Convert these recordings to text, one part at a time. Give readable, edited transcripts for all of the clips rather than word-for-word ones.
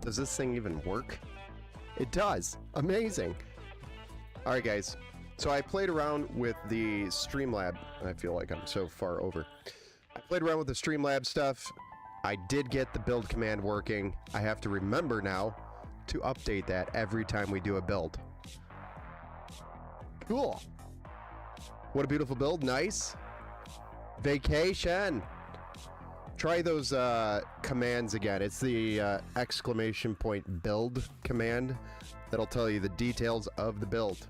Does this thing even work? It does. Amazing. All right, guys. So I played around with the Streamlab. I feel like I'm so far over. I played around with the Streamlab stuff. I did get the build command working. I have to remember now to update that every time we do a build. Cool. What a beautiful build. Nice. Vacation. Try those commands again. It's the exclamation point build command that'll tell you the details of the build.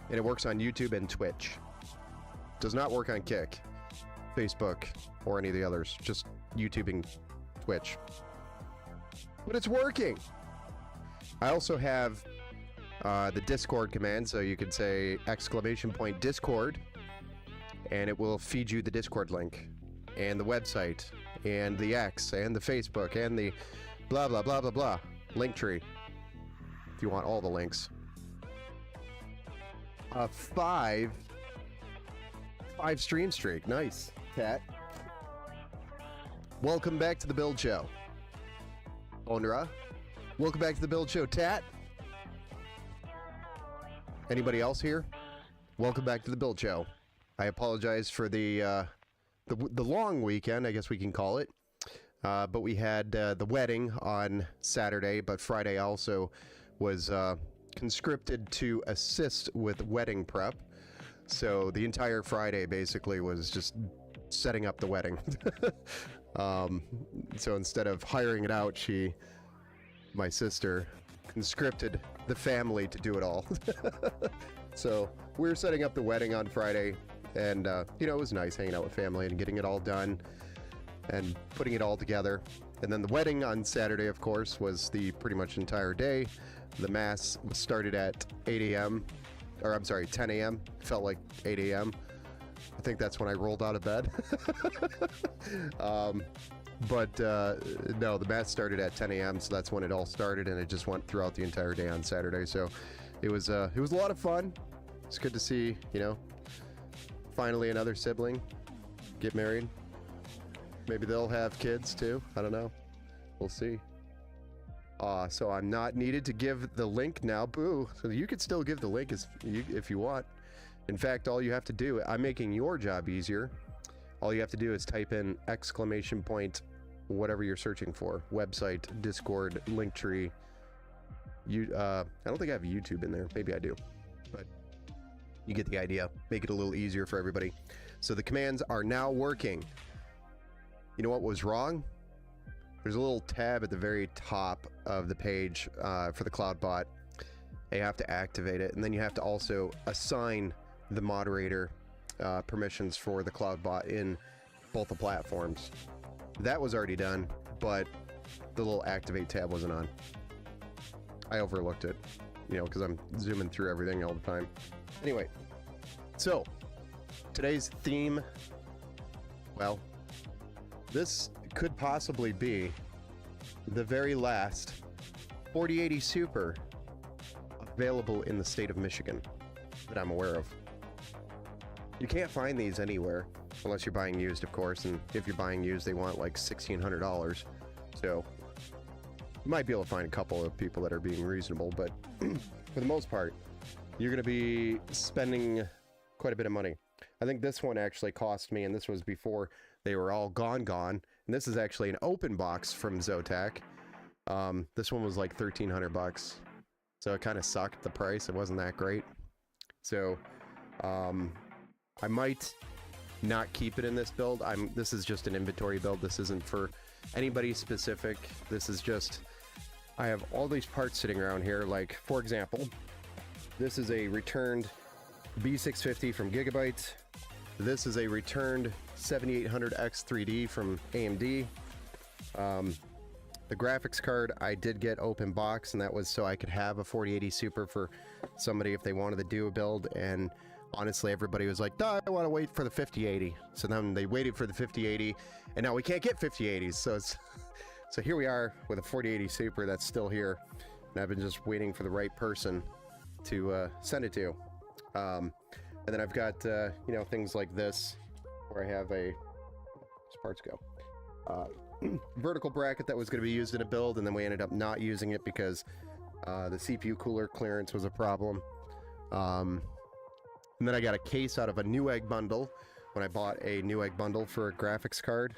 And it works on YouTube and Twitch. Does not work on Kick, Facebook, or any of the others. Just YouTube and Twitch. But it's working. I also have the Discord command, so you could say exclamation point Discord, and it will feed you the Discord link, and the website, and the X, and the Facebook, and the blah, blah, blah, blah, blah. Linktree. If you want all the links. A five stream streak. Nice, Cat. Welcome back to the Build Show. Ondra. Welcome back to the Build Show. Tat. Anybody else here? Welcome back to the Build Show. I apologize for the long weekend, I guess we can call it. But we had the wedding on Saturday, but Friday also was conscripted to assist with wedding prep. So the entire Friday basically was just setting up the wedding. So instead of hiring it out, my sister, conscripted the family to do it all. So we were setting up the wedding on Friday, and it was nice hanging out with family and getting it all done and putting it all together. And then the wedding on Saturday, of course, was the pretty much entire day. The mass started at 8 a.m. Or I'm sorry, 10 a.m. Felt like 8 a.m. I think that's when I rolled out of bed. No, the mass started at 10 a.m. So that's when it all started, and it just went throughout the entire day on Saturday. So it was a lot of fun. It's good to see, finally another sibling get married. Maybe they'll have kids too. I don't know. We'll see. So I'm not needed to give the link now. Boo. So you could still give the link if you want. In fact, all you have to do, I'm making your job easier. All you have to do is type in exclamation point, whatever you're searching for. Website, Discord, Linktree. I don't think I have YouTube in there. Maybe I do. But you get the idea. Make it a little easier for everybody. So the commands are now working. You know what was wrong? There's a little tab at the very top of the page for the CloudBot. You have to activate it, and then you have to also assign the moderator permissions for the CloudBot in both the platforms. That was already done, but the little activate tab wasn't on. I overlooked it, because I'm zooming through everything all the time. Anyway, so today's theme, well, this could possibly be the very last 4080 Super available in the state of Michigan that I'm aware of. You can't find these anywhere unless you're buying used, of course, and if you're buying used, they want like $1,600. So you might be able to find a couple of people that are being reasonable, but for the most part, you're going to be spending quite a bit of money. I think this one actually cost me, and this was before they were all gone, and this is actually an open box from Zotac. This one was like $1,300, so it kind of sucked the price. It wasn't that great. So I might not keep it in this build. This is just an inventory build. This isn't for anybody specific. This is just I have all these parts sitting around here. Like, for example, this is a returned B650 from Gigabyte. This is a returned 7800X 3D from AMD. The graphics card I did get open box, and that was so I could have a 4080 Super for somebody if they wanted to do a build. And honestly, everybody was like, "No, I want to wait for the 5080." So then they waited for the 5080, and now we can't get 5080s. So here we are with a 4080 Super that's still here, and I've been just waiting for the right person to send it to. And then I've got you know, things like this, where I have a, where's parts go? Vertical bracket that was going to be used in a build, and then we ended up not using it because the CPU cooler clearance was a problem. And then I got a case out of a Newegg bundle when I bought a Newegg bundle for a graphics card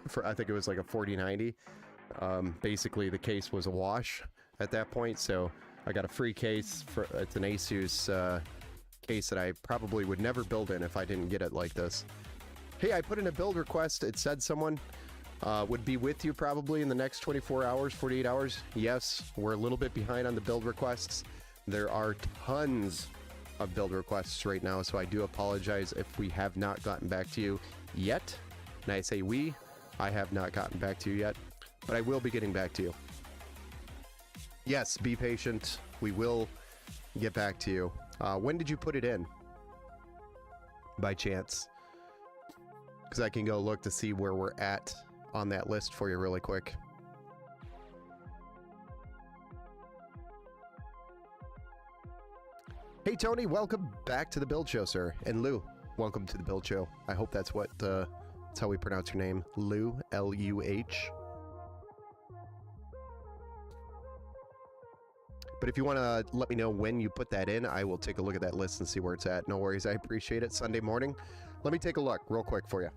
for, I think it was like a 4090. Basically the case was a wash at that point, so I got a free case for, it's an Asus case that I probably would never build in if I didn't get it like this. Hey, I put in a build request. It said someone would be with you probably in the next 24 hours, 48 hours. Yes, we're a little bit behind on the build requests. There are tons of build requests right now, so I do apologize if we have not gotten back to you yet. And I say we, I have not gotten back to you yet, but I will be getting back to you. Yes, be patient. We will get back to you. When did you put it in? By chance? Because I can go look to see where we're at on that list for you really quick. Hey Tony, welcome back to the Build Show, sir. And Lou, welcome to the Build Show. I hope that's what that's how we pronounce your name. Lou, L-U-H. But if you want to let me know when you put that in, I will take a look at that list and see where it's at. No worries, I appreciate it. Sunday morning. Let me take a look real quick for you.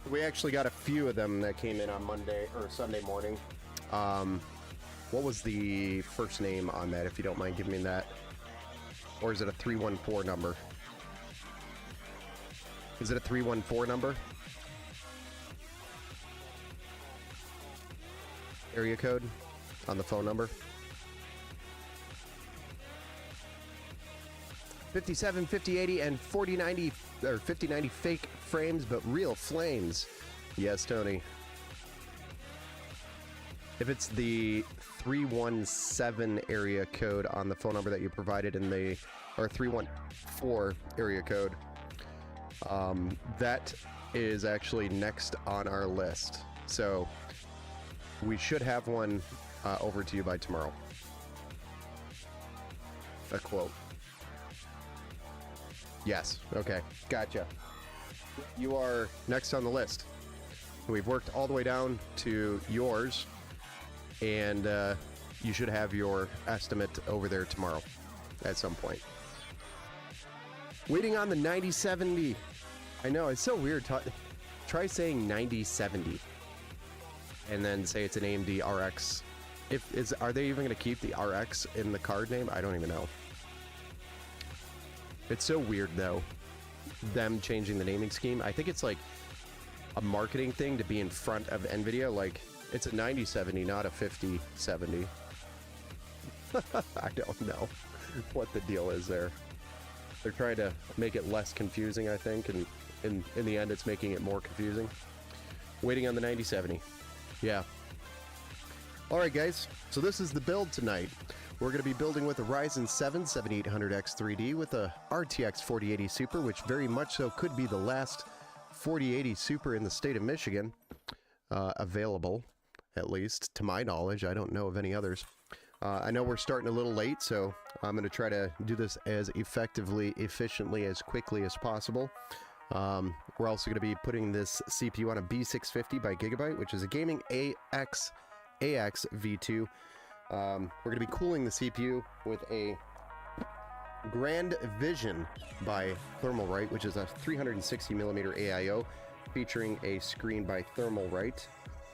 We actually got a few of them that came in on Monday or Sunday morning. What was the first name on that, if you don't mind giving me that? Or is it a 314 number? Is it a 314 number? Area code on the phone number? 57, 5080, and 4090 or 5090 fake frames, but real flames. Yes, Tony. If it's the 317 area code on the phone number that you provided in the, or 314 area code, that is actually next on our list. So we should have one over to you by tomorrow. A quote. Yes. Okay. Gotcha. You are next on the list. We've worked all the way down to yours, and you should have your estimate over there tomorrow at some point. Waiting on the 9070. I know, it's so weird. Try saying 9070 and then say it's an AMD RX. Are they even going to keep the RX in the card name? I don't even know. It's so weird, though, them changing the naming scheme. I think it's like a marketing thing to be in front of NVIDIA. Like, it's a 9070, not a 5070. I don't know what the deal is there. They're trying to make it less confusing, I think, and in the end, it's making it more confusing. Waiting on the 9070. Yeah. All right, guys. So this is the build tonight. We're going to be building with a Ryzen 7 7800X 3D with a RTX 4080 Super, which very much so could be the last 4080 Super in the state of Michigan available, at least to my knowledge. I don't know of any others. I know we're starting a little late, so I'm going to try to do this as effectively, efficiently, as quickly as possible. We're also going to be putting this CPU on a B650 by Gigabyte, which is a gaming AX V2. We're going to be cooling the CPU with a Grand Vision by Thermalright, which is a 360mm AIO featuring a screen by Thermalright.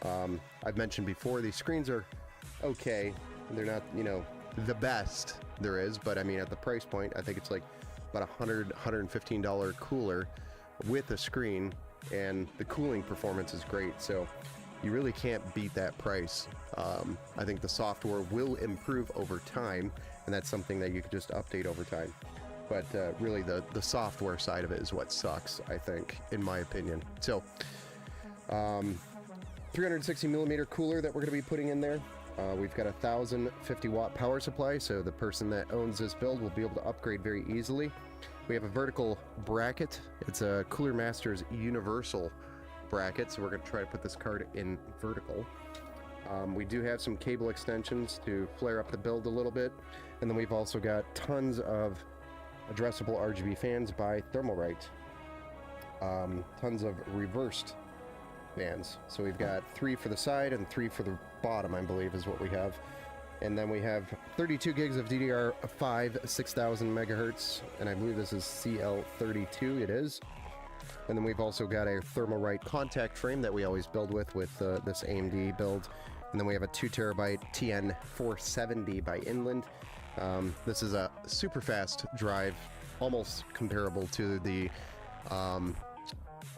I've mentioned before, these screens are okay. They're not, you know, the best there is, but I mean, at the price point, I think it's like about $115 cooler with a screen, and the cooling performance is great, so you really can't beat that price. I think the software will improve over time, and that's something that you could just update over time. But really, the software side of it is what sucks, I think, in my opinion. So, 360mm cooler that we're going to be putting in there. We've got a 1050 watt power supply, so the person that owns this build will be able to upgrade very easily. We have a vertical bracket. It's a Cooler Masters universal bracket, so we're going to try to put this card in vertical. We do have some cable extensions to flare up the build a little bit, and then we've also got tons of addressable RGB fans by Thermalright. Tons of reversed fans. So we've got 3 for the side and 3 for the bottom, I believe is what we have. And then we have 32 gigs of DDR5 6000 megahertz, and I believe this is CL32, it is. And then we've also got a Thermalright contact frame that we always build with this AMD build. And then we have a 2TB TN470 by Inland. This is a super fast drive, almost comparable to the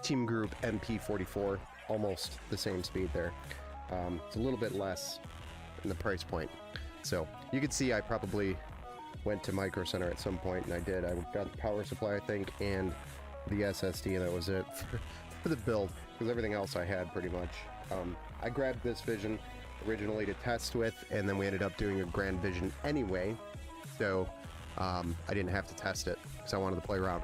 Team Group MP44, almost the same speed there. It's a little bit less in the price point. So you can see I probably went to Micro Center at some point, and I did. I got the power supply, I think, and the SSD, and that was it for the build, because everything else I had pretty much. I grabbed this Vision originally to test with, and then we ended up doing a Grand Vision anyway, so I didn't have to test it because I wanted to play around.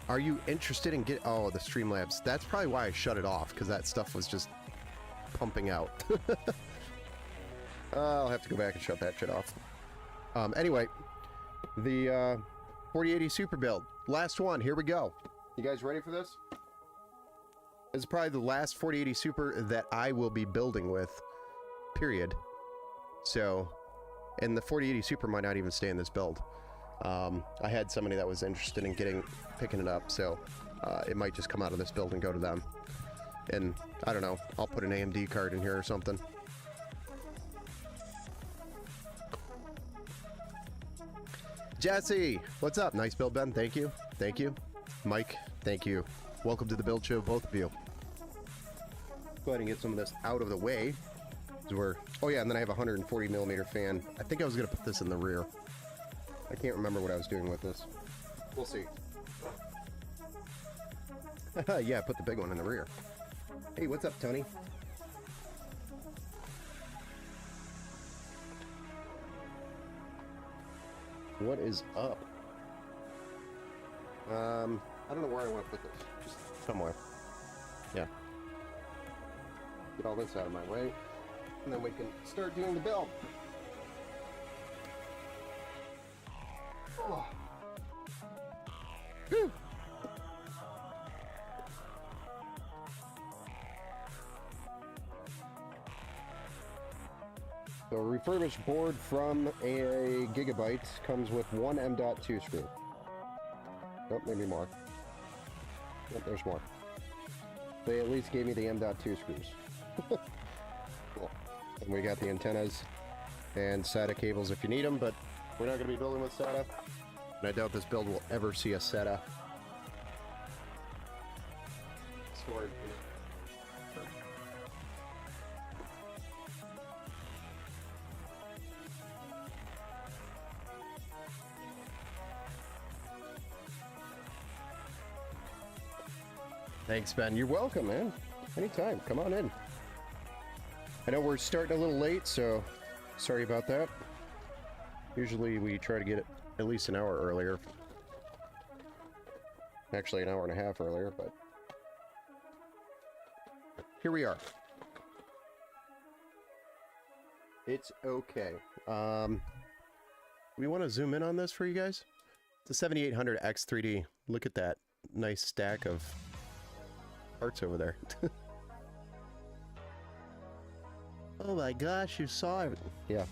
Are you interested in oh, the Streamlabs? That's probably why I shut it off, because that stuff was just pumping out. I'll have to go back and shut that shit off. Anyway, the 4080 Super build. Last one, here we go. You guys ready for this? This is probably the last 4080 Super that I will be building with, period. So, and the 4080 Super might not even stay in this build. I had somebody that was interested in picking it up, so it might just come out of this build and go to them. And I don't know, I'll put an AMD card in here or something. Jesse, what's up? Nice build, Ben. Thank you. Thank you. Mike, thank you. Welcome to the build show, both of you. Go ahead and get some of this out of the way. Oh yeah, and then I have a 140mm fan. I think I was going to put this in the rear. I can't remember what I was doing with this. We'll see. Yeah, put the big one in the rear. Hey, what's up, Tony? What is up? I don't know where I want to put this. Just somewhere. Yeah. Get all this out of my way, and then we can start doing the build. Oh. Whew. So a refurbished board from a Gigabyte comes with one M.2 screw. Oh, maybe more. Oh, there's more. They at least gave me the M.2 screws. Cool. And we got the antennas and SATA cables if you need them, but we're not going to be building with SATA. And I doubt this build will ever see a SATA. Storage. Thanks, Ben. You're welcome, man. Anytime. Come on in. I know we're starting a little late, so sorry about that. Usually we try to get it at least an hour earlier. Actually, an hour and a half earlier, but here we are. It's okay. We want to zoom in on this for you guys. The 7800 X3D. Look at that nice stack of parts over there. Oh my gosh, you saw it. Yeah.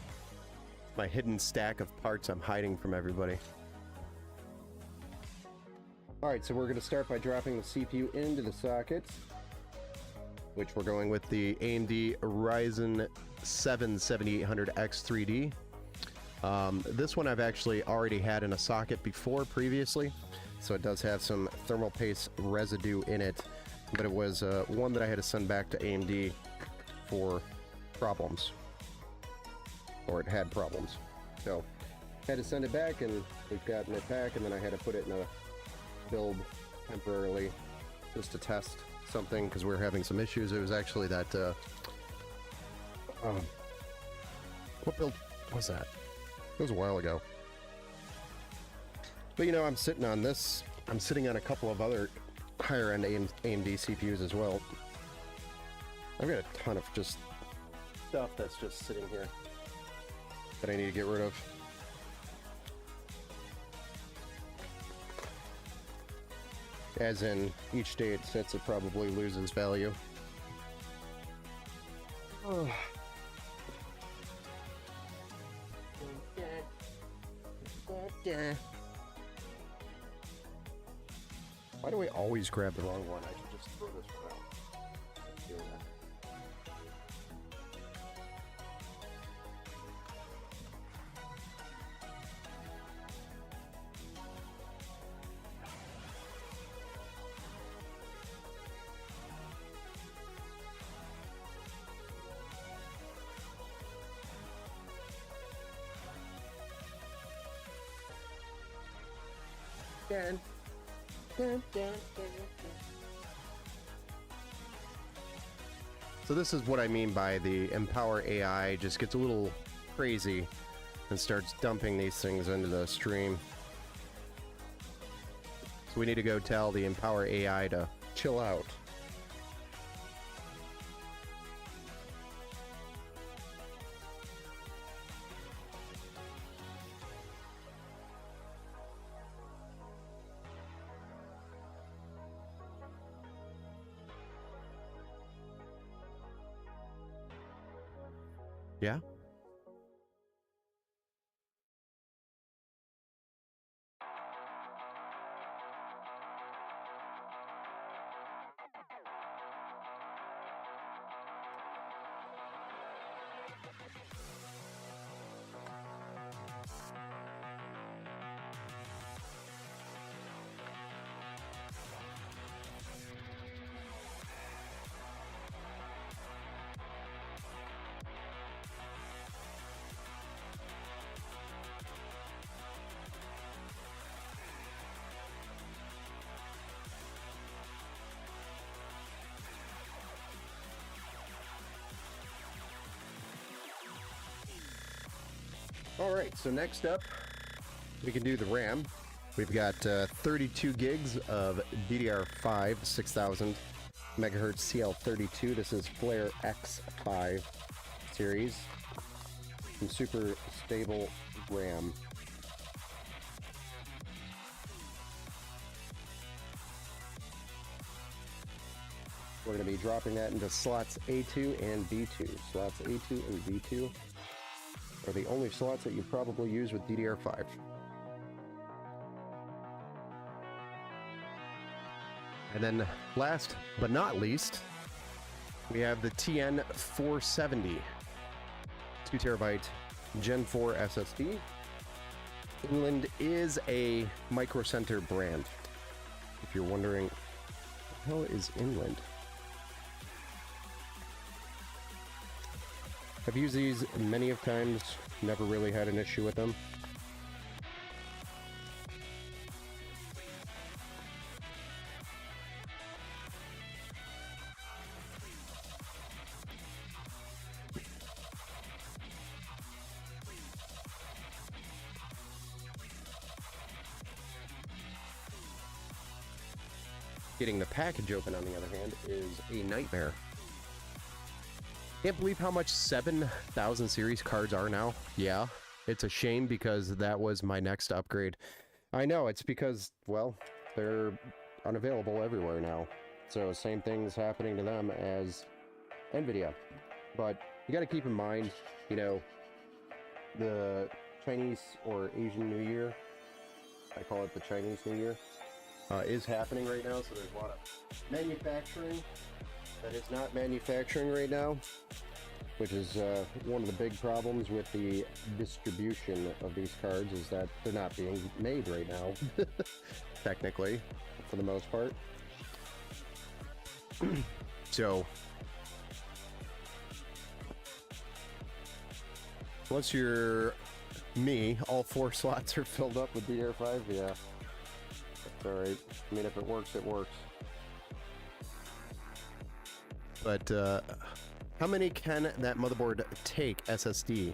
My hidden stack of parts I'm hiding from everybody. Alright, so we're going to start by dropping the CPU into the sockets, which we're going with the AMD Ryzen 7 7800X3D. This one I've actually already had in a socket before previously, so it does have some thermal paste residue in it, but it was one that I had to send back to AMD for problems, or it had problems, so had to send it back, and we've gotten it back, and then I had to put it in a build temporarily just to test something because we were having some issues. It was actually that what build was that? It was a while ago. But you know, I'm sitting on this. I'm sitting on a couple of other higher end AMD CPUs as well. I've got a ton of just stuff that's just sitting here that I need to get rid of. As in, each day it sits, it probably loses value. Oh. Why do I always grab the wrong one? I should just throw this one out. Do that. Dun, dun, dun, dun, dun. So this is what I mean by the Empower AI just gets a little crazy and starts dumping these things into the stream. So we need to go tell the Empower AI to chill out. Yeah? Alright, so next up, we can do the RAM. We've got 32 gigs of DDR5 6000 megahertz CL32. This is Flare X5 series. Some super stable RAM. We're going to be dropping that into slots A2 and B2. Slots A2 and B2 are the only slots that you probably use with DDR5. And then last but not least, we have the TN470 2 terabyte Gen 4 SSD. England is a Micro Center brand. If you're wondering, what the hell is England? I've used these many of times, never really had an issue with them. Getting the package open, on the other hand, is a nightmare. Can't believe how much 7,000 series cards are now. Yeah, it's a shame because that was my next upgrade. I know, it's because, well, they're unavailable everywhere now. So same thing's happening to them as NVIDIA. But you got to keep in mind, you know, the Chinese or Asian New Year, I call it the Chinese New Year, is happening right now. So there's a lot of manufacturing that is not manufacturing right now, which is one of the big problems with the distribution of these cards, is that they're not being made right now, technically, for the most part. So, once you're me, all 4 slots are filled up with DR5, yeah. That's alright. I mean, if it works, it works. But, how many can that motherboard take SSD?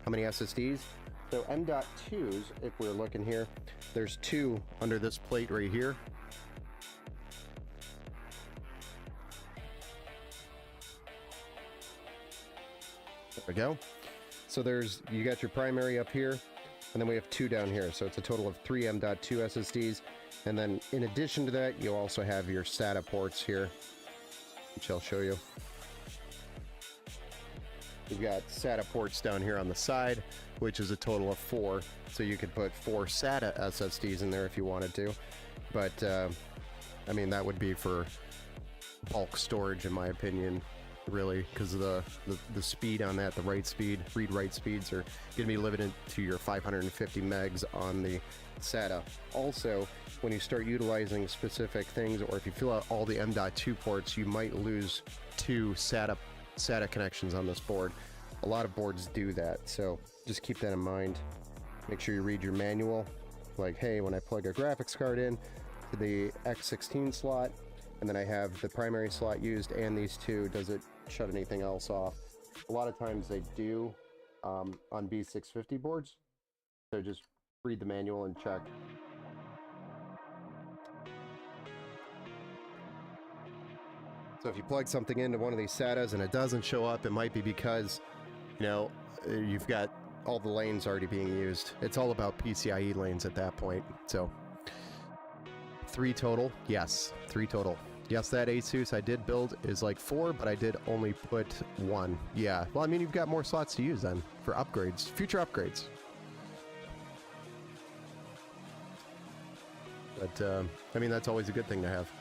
How many SSDs? So M.2s, if we're looking here, there's 2 under this plate right here. There we go. So you got your primary up here, and then we have 2 down here. So it's a total of 3 M.2 SSDs. And then in addition to that, you also have your SATA ports here, which I'll show you. You've got SATA ports down here on the side, which is a total of 4. So you could put 4 SATA SSDs in there if you wanted to. But, I mean, that would be for bulk storage, in my opinion, really, because of the speed on that, the read-write speeds are going to be limited to your 550 megs on the SATA. Also, when you start utilizing specific things, or if you fill out all the M.2 ports, you might lose 2 SATA connections on this board. A lot of boards do that, so just keep that in mind. Make sure you read your manual, like, hey, when I plug a graphics card in to the X16 slot, and then I have the primary slot used and these 2, does it shut anything else off? A lot of times they do on B650 boards, so just read the manual and check. So if you plug something into one of these SATAs and it doesn't show up, it might be because, you know, you've got all the lanes already being used. It's all about PCIe lanes at that point. So 3 total. Yes, 3 total. Yes, that Asus I did build is like 4, but I did only put 1. Yeah, well, I mean, you've got more slots to use then for upgrades, future upgrades. But, I mean, that's always a good thing to have.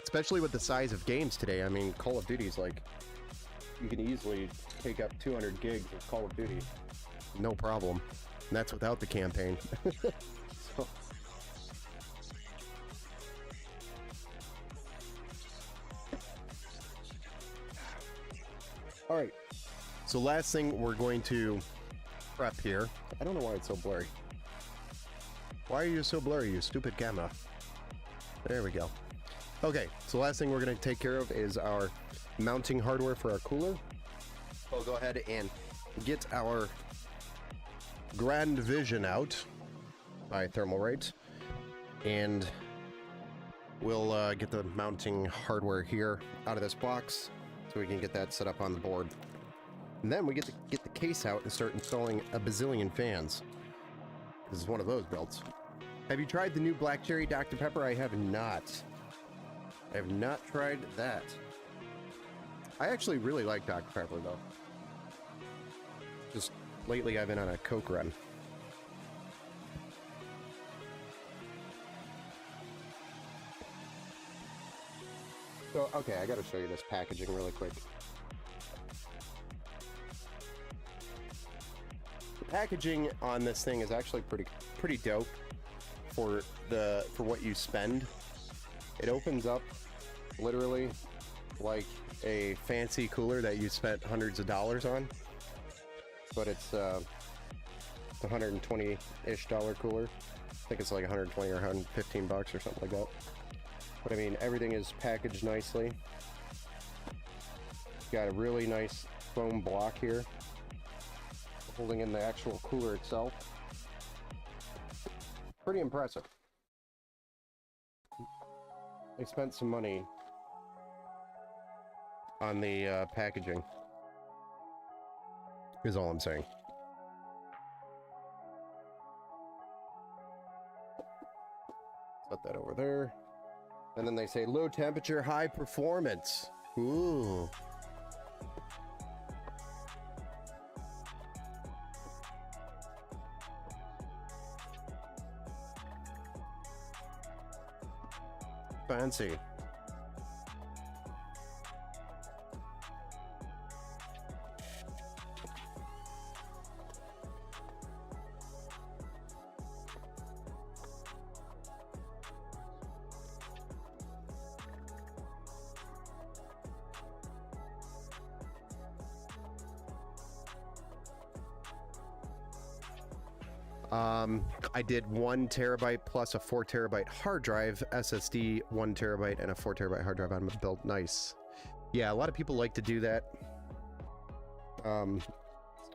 Especially with the size of games today. I mean, Call of Duty's like, you can easily take up 200 gigs of Call of Duty. No problem. And that's without the campaign. So. All right. So last thing we're going to prep here. I don't know why it's so blurry. Why are you so blurry, you stupid camera? There we go. Okay, so last thing we're going to take care of is our mounting hardware for our cooler. We'll go ahead and get our Grand Vision out by Thermalright, and we'll get the mounting hardware here out of this box so we can get that set up on the board. And then we get to get the case out and start installing a bazillion fans. This is one of those builds. Have you tried the new Black Cherry Dr. Pepper? I have not. I have not tried that. I actually really like Dr. Pepper, though. Just lately I've been on a Coke run. So, okay, I gotta show you this packaging really quick. The packaging on this thing is actually pretty dope for what you spend. It opens up literally like a fancy cooler that you spent hundreds of dollars on, but it's a $120-ish cooler. I think it's like 120 or 115 bucks or something like that. But I mean, everything is packaged nicely. Got a really nice foam block here, holding in the actual cooler itself. Pretty impressive. They spent some money on the packaging, is all I'm saying. Put that over there. And then they say low temperature, high performance. Ooh. Fancy. I did 1 terabyte plus a 4 terabyte hard drive, SSD, 1 terabyte, and a 4 terabyte hard drive on my build. Nice. Yeah, a lot of people like to do that.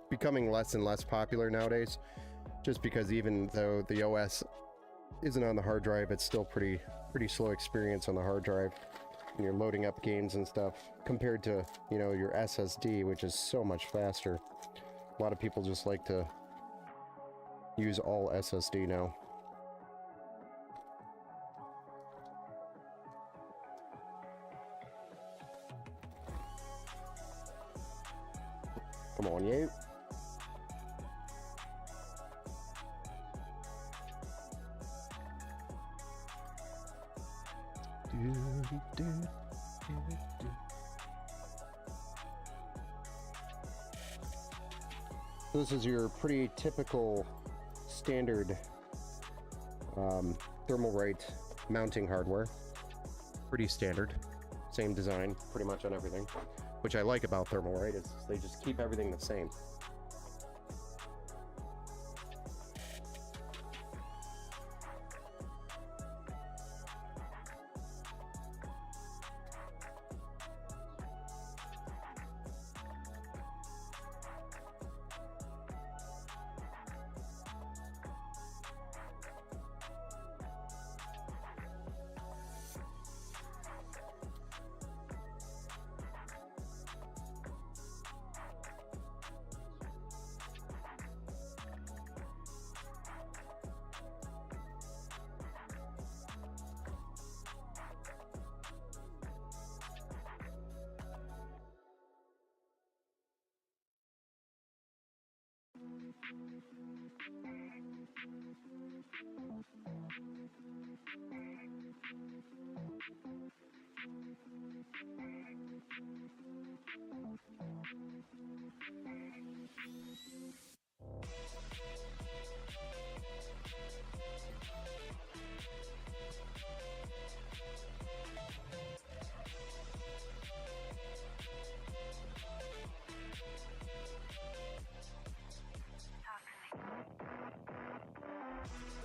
Becoming less and less popular nowadays, just because even though the OS isn't on the hard drive, it's still pretty slow experience on the hard drive when you're loading up games and stuff compared to, you know, your SSD, which is so much faster. A lot of people just like to use all SSD now. Come on, you. This is your pretty typical standard Thermalright mounting hardware. Pretty standard. Same design pretty much on everything. Which I like about Thermalright is they just keep everything the same.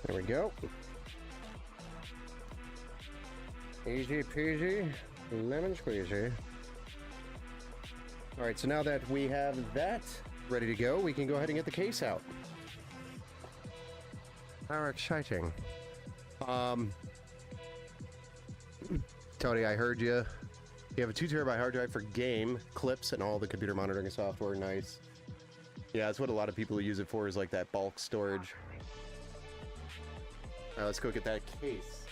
There we go. Easy peasy, lemon squeezy. All right, so now that we have that ready to go, we can go ahead and get the case out. How exciting. Tony, I heard you. You have a 2 terabyte hard drive for game, clips, and all the computer monitoring software. Nice. Yeah, that's what a lot of people use it for, is like that bulk storage. All right, let's go get that case.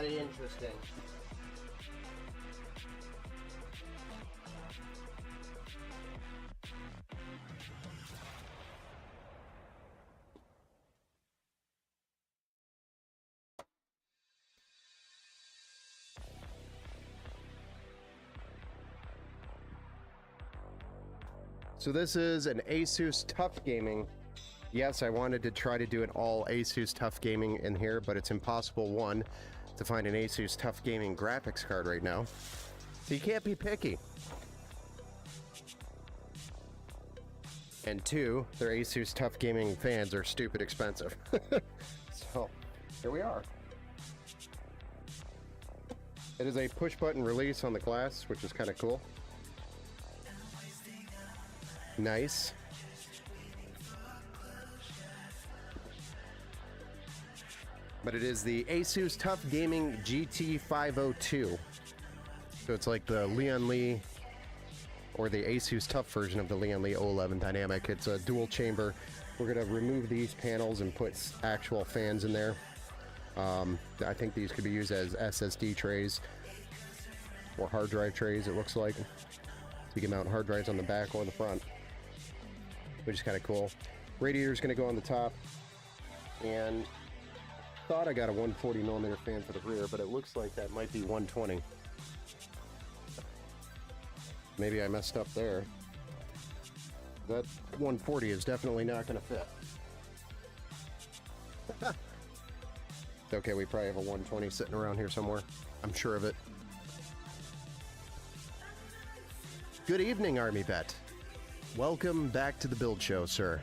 Very interesting. So this is an Asus TUF Gaming. Yes, I wanted to try to do an all Asus TUF Gaming in here, but it's impossible, one, to find an Asus TUF Gaming graphics card right now. So you can't be picky. And two, their Asus TUF Gaming fans are stupid expensive. So, here we are. It is a push-button release on the glass, which is kind of cool. Nice. But it is the Asus TUF Gaming GT502. So it's like the Lian Li, or the Asus TUF version of the Lian Li 011 Dynamic. It's a dual chamber. We're going to remove these panels and put actual fans in there. I think these could be used as SSD trays or hard drive trays, it looks like. So you can mount hard drives on the back or the front, which is kind of cool. Radiator's going to go on the top, and thought I got a 140 millimeter fan for the rear, but it looks like that might be 120. Maybe I messed up there. That 140 is definitely not going to fit. It's okay, we probably have a 120 sitting around here somewhere. I'm sure of it. Good evening, Army Vet. Welcome back to the Build Show, sir.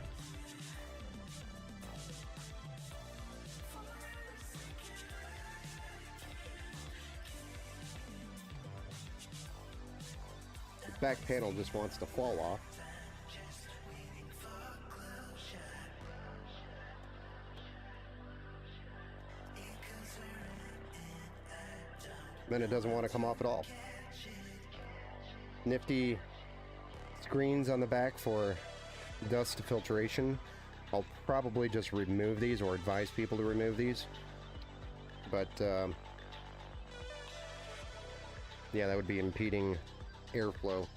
The back panel just wants to fall off. Then it doesn't want to come off at all. Nifty screens on the back for dust filtration. I'll probably just remove these, or advise people to remove these. But yeah, that would be impeding airflow.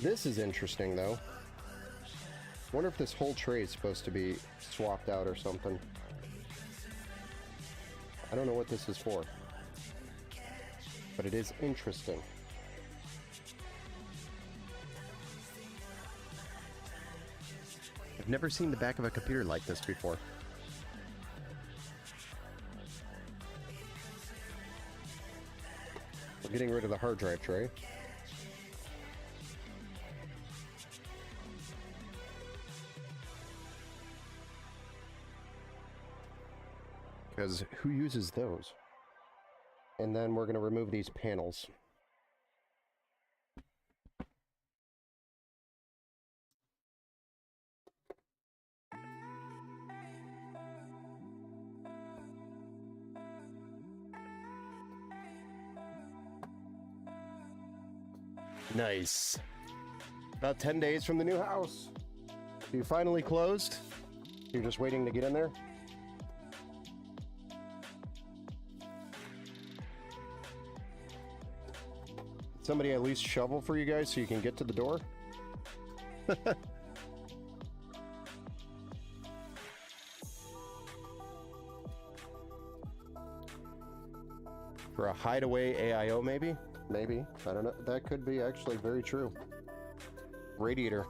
This is interesting though. Wonder if this whole tray is supposed to be swapped out or something. I don't know what this is for, but it is interesting. I've never seen the back of a computer like this before. We're getting rid of the hard drive tray. Because who uses those? And then we're going to remove these panels. Nice. About 10 days from the new house. You finally closed? You're just waiting to get in there? Somebody at least shovel for you guys so you can get to the door? For a hideaway AIO maybe? Maybe. I don't know. That could be actually very true. Radiator.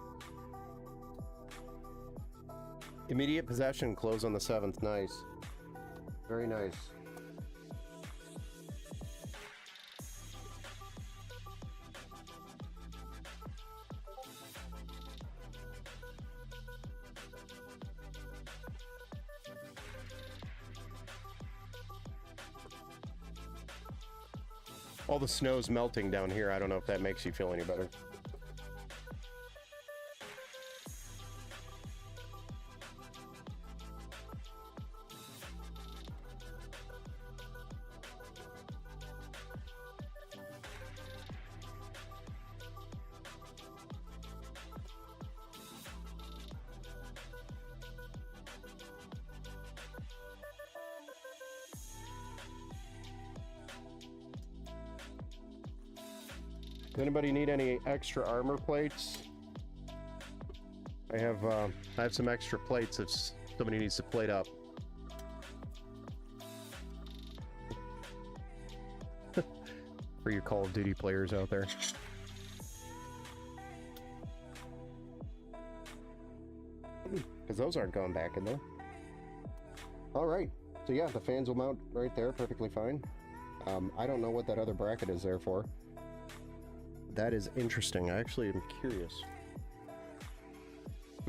Immediate possession, close on the 7th. Nice. Very nice. All the snow's melting down here. I don't know if that makes you feel any better. Anybody need any extra armor plates? I have some extra plates if somebody needs to plate up. For you Call of Duty players out there. Because those aren't going back in there. Alright, so yeah, the fans will mount right there, perfectly fine. I don't know what that other bracket is there for. That is interesting. I actually am curious.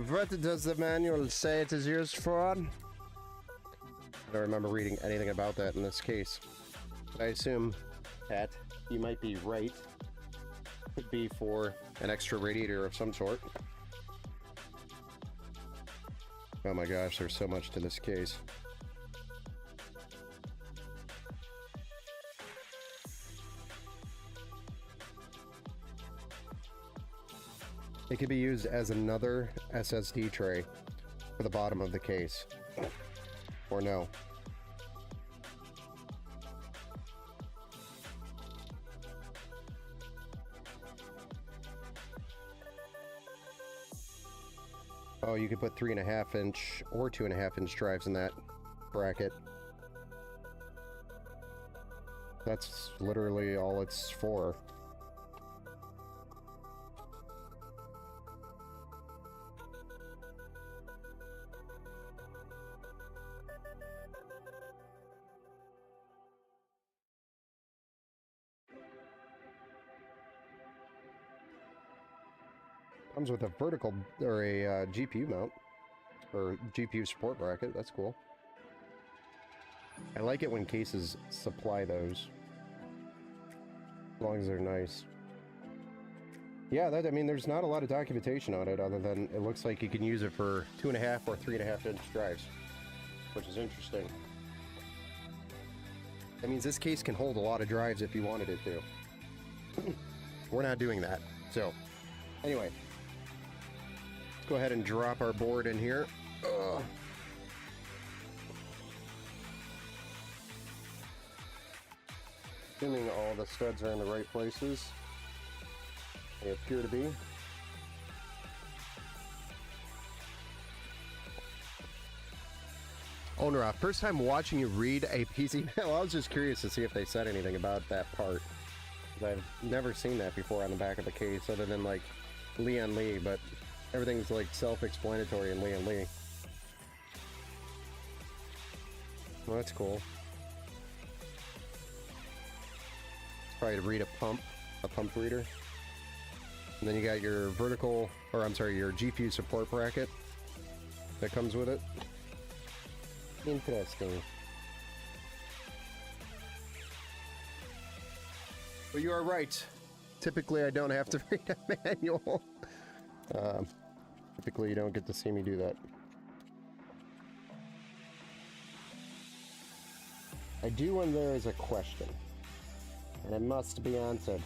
What does the manual say it is used for? I don't remember reading anything about that in this case. But I assume, Pat, you might be right. Could be for an extra radiator of some sort. Oh my gosh, there's so much to this case. It could be used as another SSD tray for the bottom of the case. Or no. Oh, you could put 3.5 inch or 2.5 inch drives in that bracket. That's literally all it's for. Comes with a vertical, or a GPU mount, or GPU support bracket. That's cool. I like it when cases supply those, as long as they're nice. Yeah, I mean, there's not a lot of documentation on it, other than it looks like you can use it for 2.5 or 3.5 inch drives, which is interesting. That means this case can hold a lot of drives if you wanted it to. We're not doing that, so anyway. Go ahead and drop our board in here. Assuming all the studs are in the right places. They appear to be. Owner, first time watching you read a PC. Well, I was just curious to see if they said anything about that part. I've never seen that before on the back of the case, other than like Lian Li, but everything's like self-explanatory in Lian Li. Well, that's cool. Probably to read a pump reader. And then you got your vertical, or I'm sorry, your GPU support bracket that comes with it. Interesting. But you are right. Typically, I don't have to read a manual. Typically, you don't get to see me do that. I do when there is a question, and it must be answered.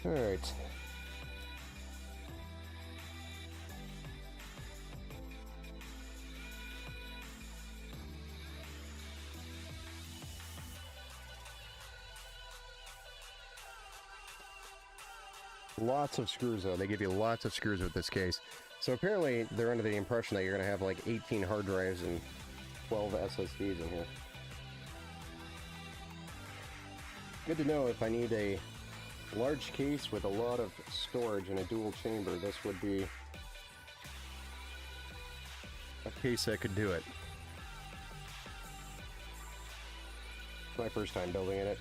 All right. Lots of screws, though. They give you lots of screws with this case. So apparently, they're under the impression that you're going to have like 18 hard drives and 12 SSDs in here. Good to know if I need a large case with a lot of storage and a dual chamber, this would be a case that could do it. My first time building in it.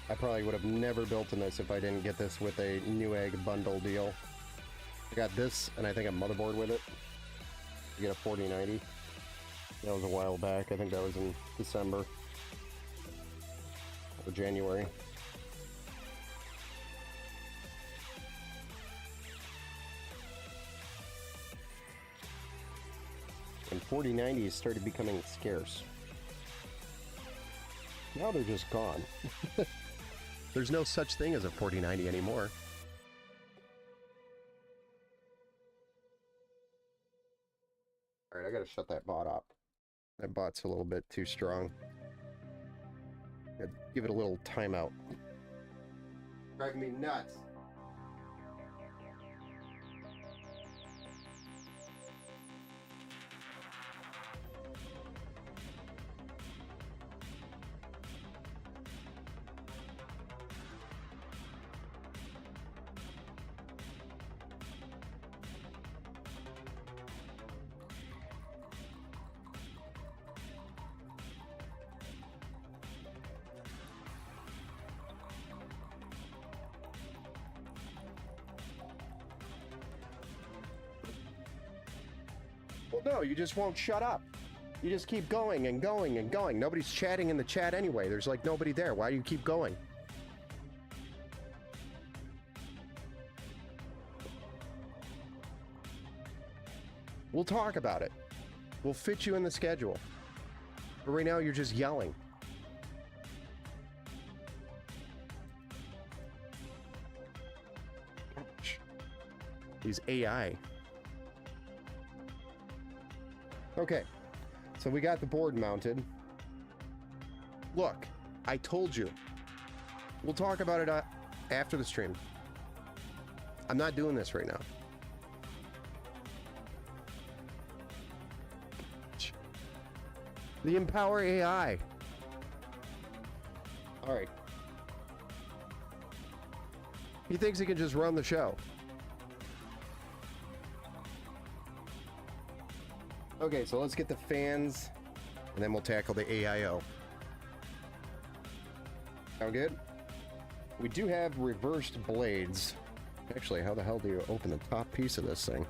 I probably would have never built in this if I didn't get this with a Newegg bundle deal. I got this and I think a motherboard with it. You get a 4090. That was a while back. I think that was in December or January. And 4090s started becoming scarce. Now they're just gone. There's no such thing as a 4090 anymore. Alright, I gotta shut that bot up. That bot's a little bit too strong. Gotta give it a little timeout. Driving me nuts. Well, no, you just won't shut up. You just keep going and going and going. Nobody's chatting in the chat anyway. There's like nobody there. Why do you keep going? We'll talk about it. We'll fit you in the schedule. But right now, you're just yelling. These AI. Okay, so we got the board mounted. Look, I told you. We'll talk about it after the stream. I'm not doing this right now. The Empower AI. All right. He thinks he can just run the show. Okay, so let's get the fans, and then we'll tackle the AIO. Sound good? We do have reversed blades. Actually, how the hell do you open the top piece of this thing?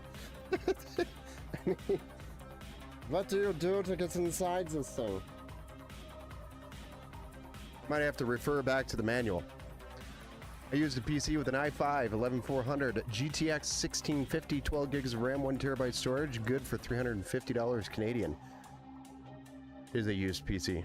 I mean, what do you do to get inside this thing? Might have to refer back to the manual. I used a PC with an i5 11400 GTX 1650, 12 gigs of RAM, 1 terabyte storage, good for $350 Canadian. Is a used PC.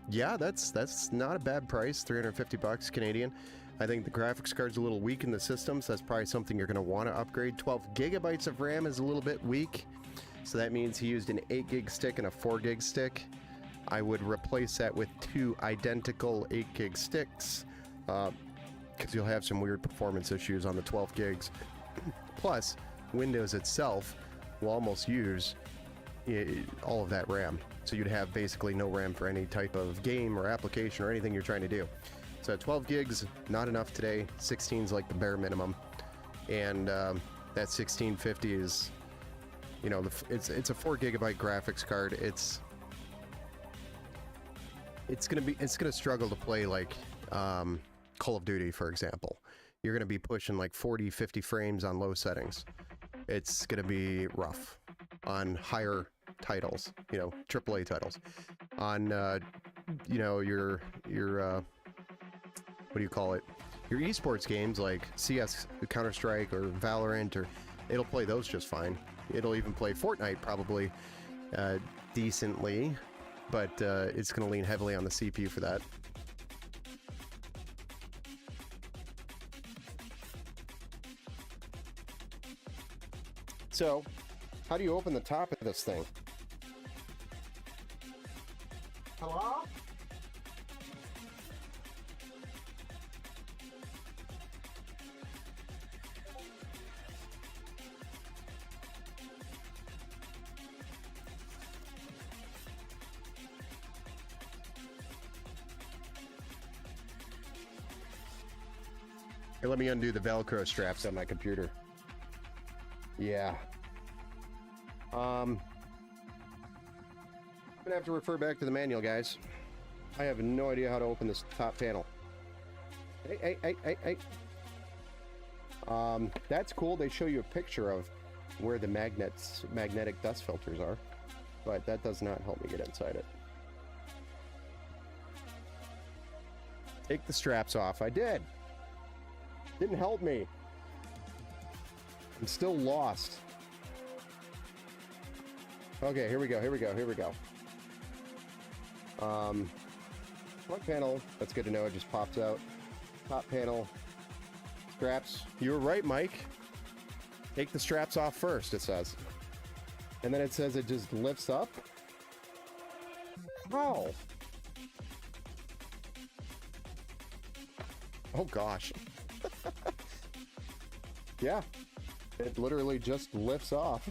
Yeah, that's not a bad price, 350 bucks Canadian. I think the graphics card's a little weak in the system, so that's probably something you're going to want to upgrade. 12 gigabytes of RAM is a little bit weak, so that means he used an 8 gig stick and a 4 gig stick. I would replace that with 2 identical 8 gig sticks, because you'll have some weird performance issues on the 12 gigs. Plus, Windows itself will almost use all of that RAM. So you'd have basically no RAM for any type of game or application or anything you're trying to do. So 12 gigs, not enough today. 16 is like the bare minimum. And that 1650 is, you know, it's a 4 gigabyte graphics card. It's gonna struggle to play like Call of Duty, for example. You're gonna be pushing like 40, 50 frames on low settings. It's gonna be rough on higher titles, you know, AAA titles. On you know, your what do you call it? Your esports games like CS, Counter-Strike, or Valorant, or it'll play those just fine. It'll even play Fortnite probably decently, but it's going to lean heavily on the CPU for that. So, how do you open the top of this thing? Hello? Here, let me undo the Velcro straps on my computer. Yeah. I'm gonna have to refer back to the manual, guys. I have no idea how to open this top panel. Hey. That's cool. They show you a picture of where the magnetic dust filters are, but that does not help me get inside it. Take the straps off. I did. Didn't help me. I'm still lost. Okay, here we go. Front panel, that's good to know, it just pops out. Top panel, straps. You were right, Mike. Take the straps off first, it says. And then it says it just lifts up? How? Oh gosh. Yeah. It literally just lifts off.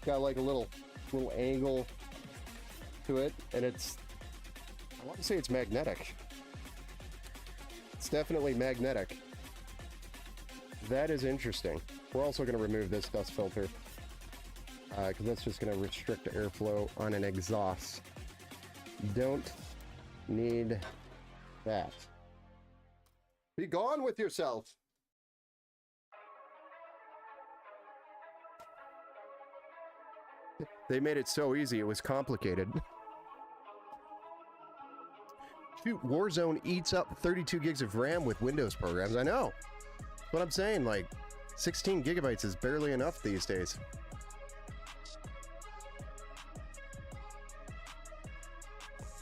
Got like a little angle to it, and I want to say it's magnetic. It's definitely magnetic. That is interesting. We're also going to remove this dust filter because that's just going to restrict airflow on an exhaust. Don't need that. Be gone with yourself. They made it so easy, it was complicated. Shoot, Warzone eats up 32 gigs of RAM with Windows programs. I know. That's what I'm saying, like, 16 gigabytes is barely enough these days.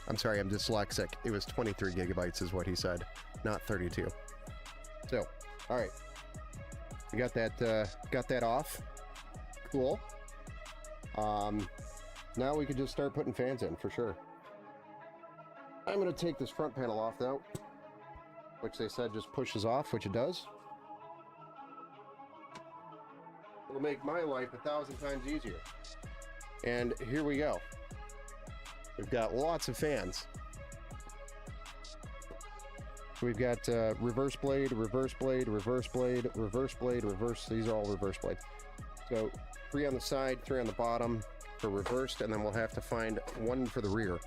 I'm sorry, I'm dyslexic. It was 23 gigabytes is what he said, not 32. So, all right. We got that off. Cool. Now we can just start putting fans in for sure. I'm going to take this front panel off though, which they said just pushes off, which it does. It'll make my life 1,000 times easier. And here we go. We've got lots of fans. We've got reverse blade, reverse blade, reverse blade, reverse blade, reverse. These are all reverse blades. So 3 on the side, 3 on the bottom for reversed, and then we'll have to find 1 for the rear.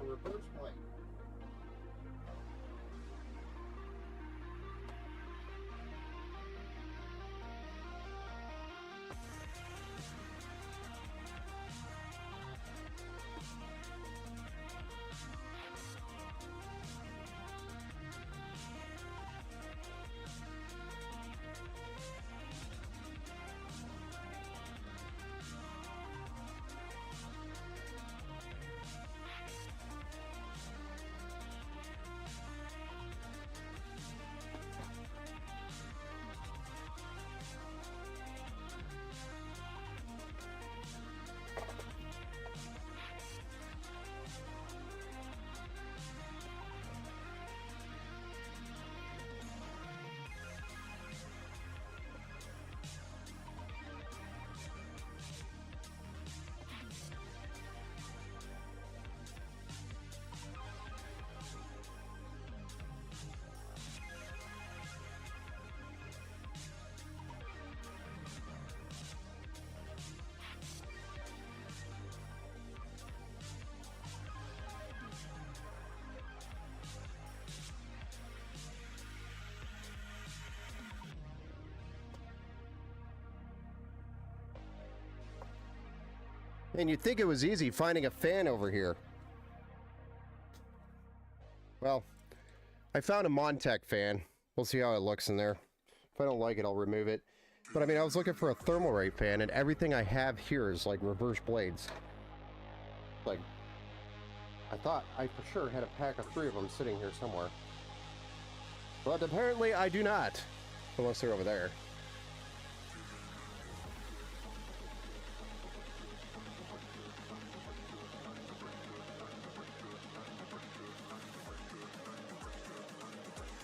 a reverse blade. And you'd think it was easy finding a fan over here. Well, I found a Montech fan. We'll see how it looks in there. If I don't like it, I'll remove it. But I mean, I was looking for a Thermalright fan, and everything I have here is like reverse blades. Like, I thought I for sure had a pack of 3 of them sitting here somewhere. But apparently I do not. Unless they're over there.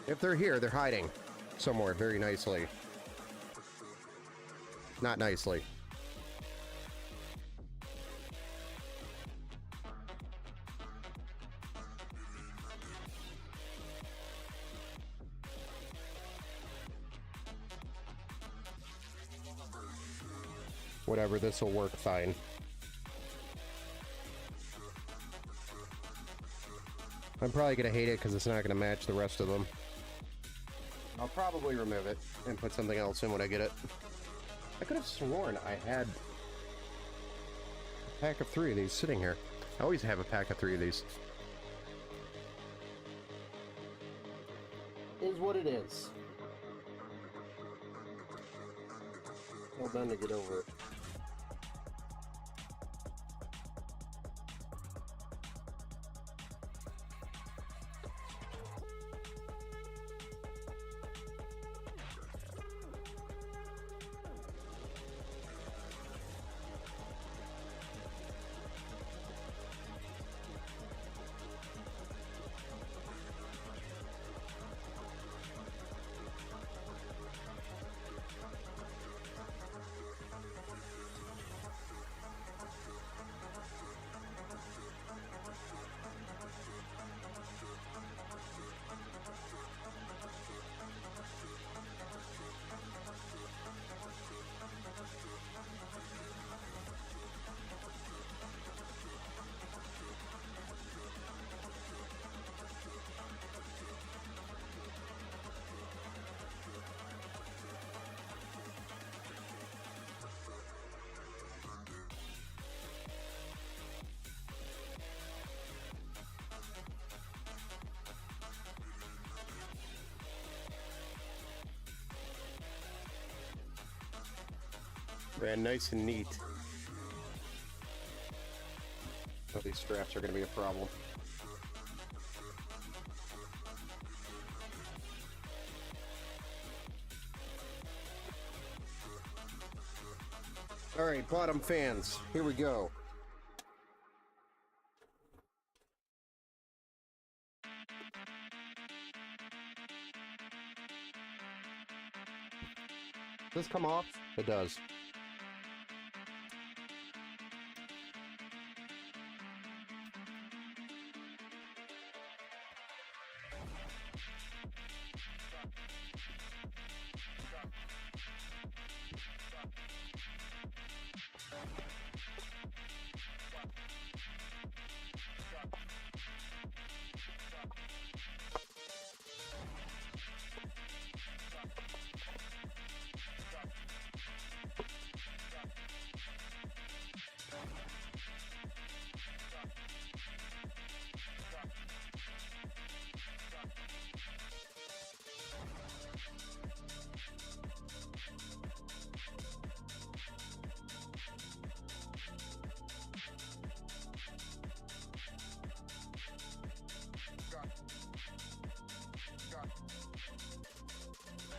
If they're here, they're hiding somewhere very nicely. Not nicely. Whatever, this will work fine. I'm probably going to hate it because it's not going to match the rest of them. I'll probably remove it and put something else in when I get it. I could have sworn I had a pack of 3 of these sitting here. I always have a pack of 3 of these. Is what it is. Well done to get over it. Ran nice and neat. So these straps are going to be a problem. All right, bottom fans. Here we go. Does this come off? It does.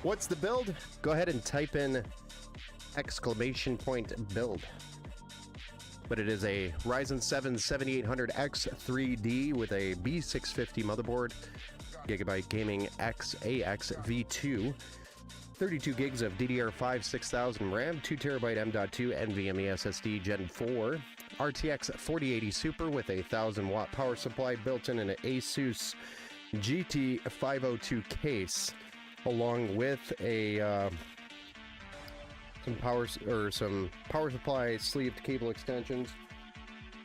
What's the build? Go ahead and type in ! build. But it is a Ryzen 7 7800X 3D with a B650 motherboard, Gigabyte Gaming XAX V2, 32 gigs of DDR5 6000 RAM, 2TB M.2 NVMe SSD Gen 4, RTX 4080 Super with a 1000-watt power supply built in an Asus GT502 case, along with a some power supply sleeved cable extensions,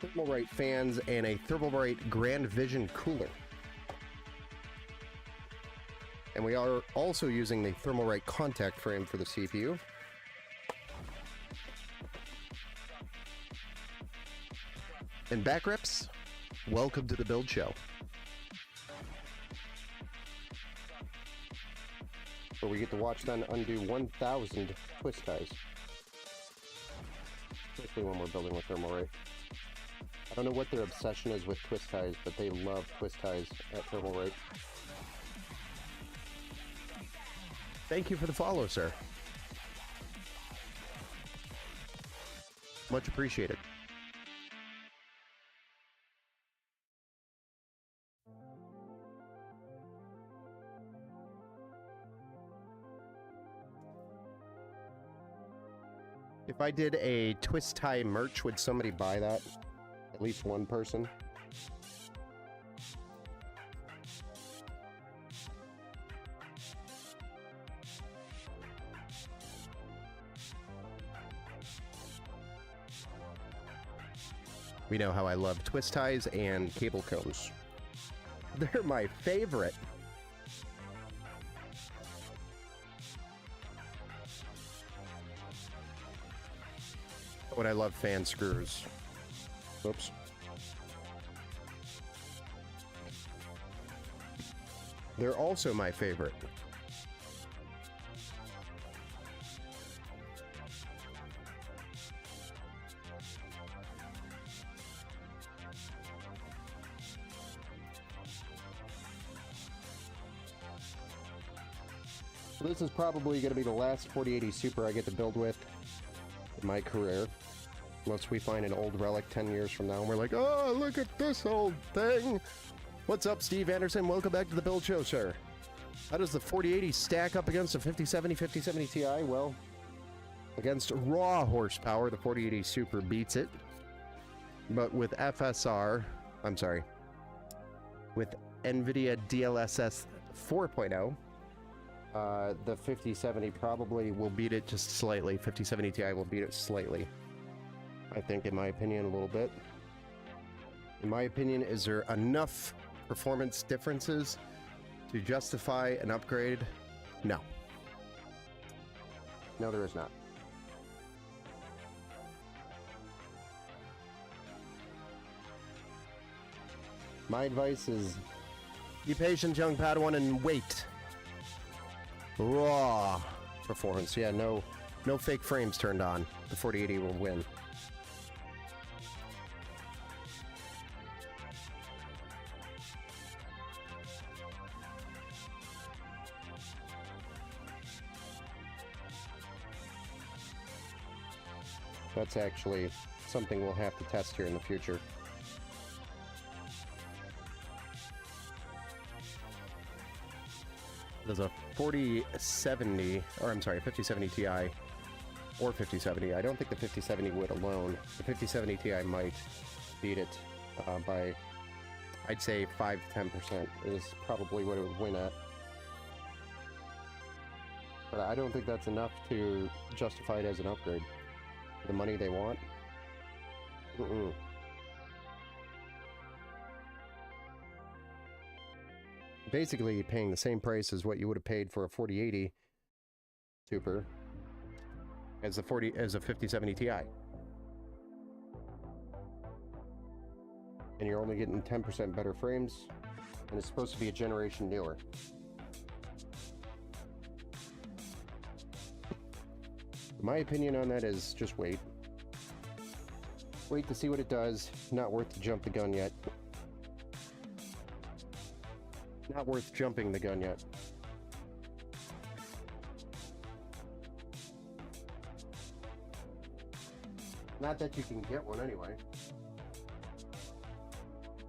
Thermalright fans, and a Thermalright Grand Vision cooler. And we are also using the Thermalright contact frame for the CPU. And back rips, welcome to the build show, where we get to watch them undo 1,000 twist ties. Especially when we're building with Thermalright. I don't know what their obsession is with twist ties, but they love twist ties at Thermalright. Thank you for the follow, sir. Much appreciated. If I did a twist tie merch, would somebody buy that? At least one person? We know how I love twist ties and cable cones. They're my favorite. But I love fan screws. Oops. They're also my favorite. So this is probably going to be the last 4080 Super I get to build with in my career. Unless we find an old relic 10 years from now and we're like, oh, look at this old thing. What's up, Steve Anderson? Welcome back to the build show, sir. How does the 4080 stack up against a 5070 Ti? Well, against raw horsepower, the 4080 Super beats it. But with with NVIDIA DLSS 4.0, the 5070 probably will beat it just slightly. 5070 Ti will beat it slightly. I think, in my opinion, a little bit. In my opinion, is there enough performance differences to justify an upgrade? No. No, there is not. My advice is be patient, young Padawan, and wait. Raw performance. Yeah, no fake frames turned on. The 4080 will win. That's actually something we'll have to test here in the future. There's a 5070 Ti or 5070. I don't think the 5070 would alone. The 5070 Ti might beat it by, I'd say 5 to 10% is probably what it would win at. But I don't think that's enough to justify it as an upgrade. The money they want? Basically, paying the same price as what you would have paid for a 4080 Super as a 5070 Ti. And you're only getting 10% better frames, and it's supposed to be a generation newer. My opinion on that is just wait. Wait to see what it does. Not worth to jump the gun yet. Not worth jumping the gun yet. Not that you can get one anyway.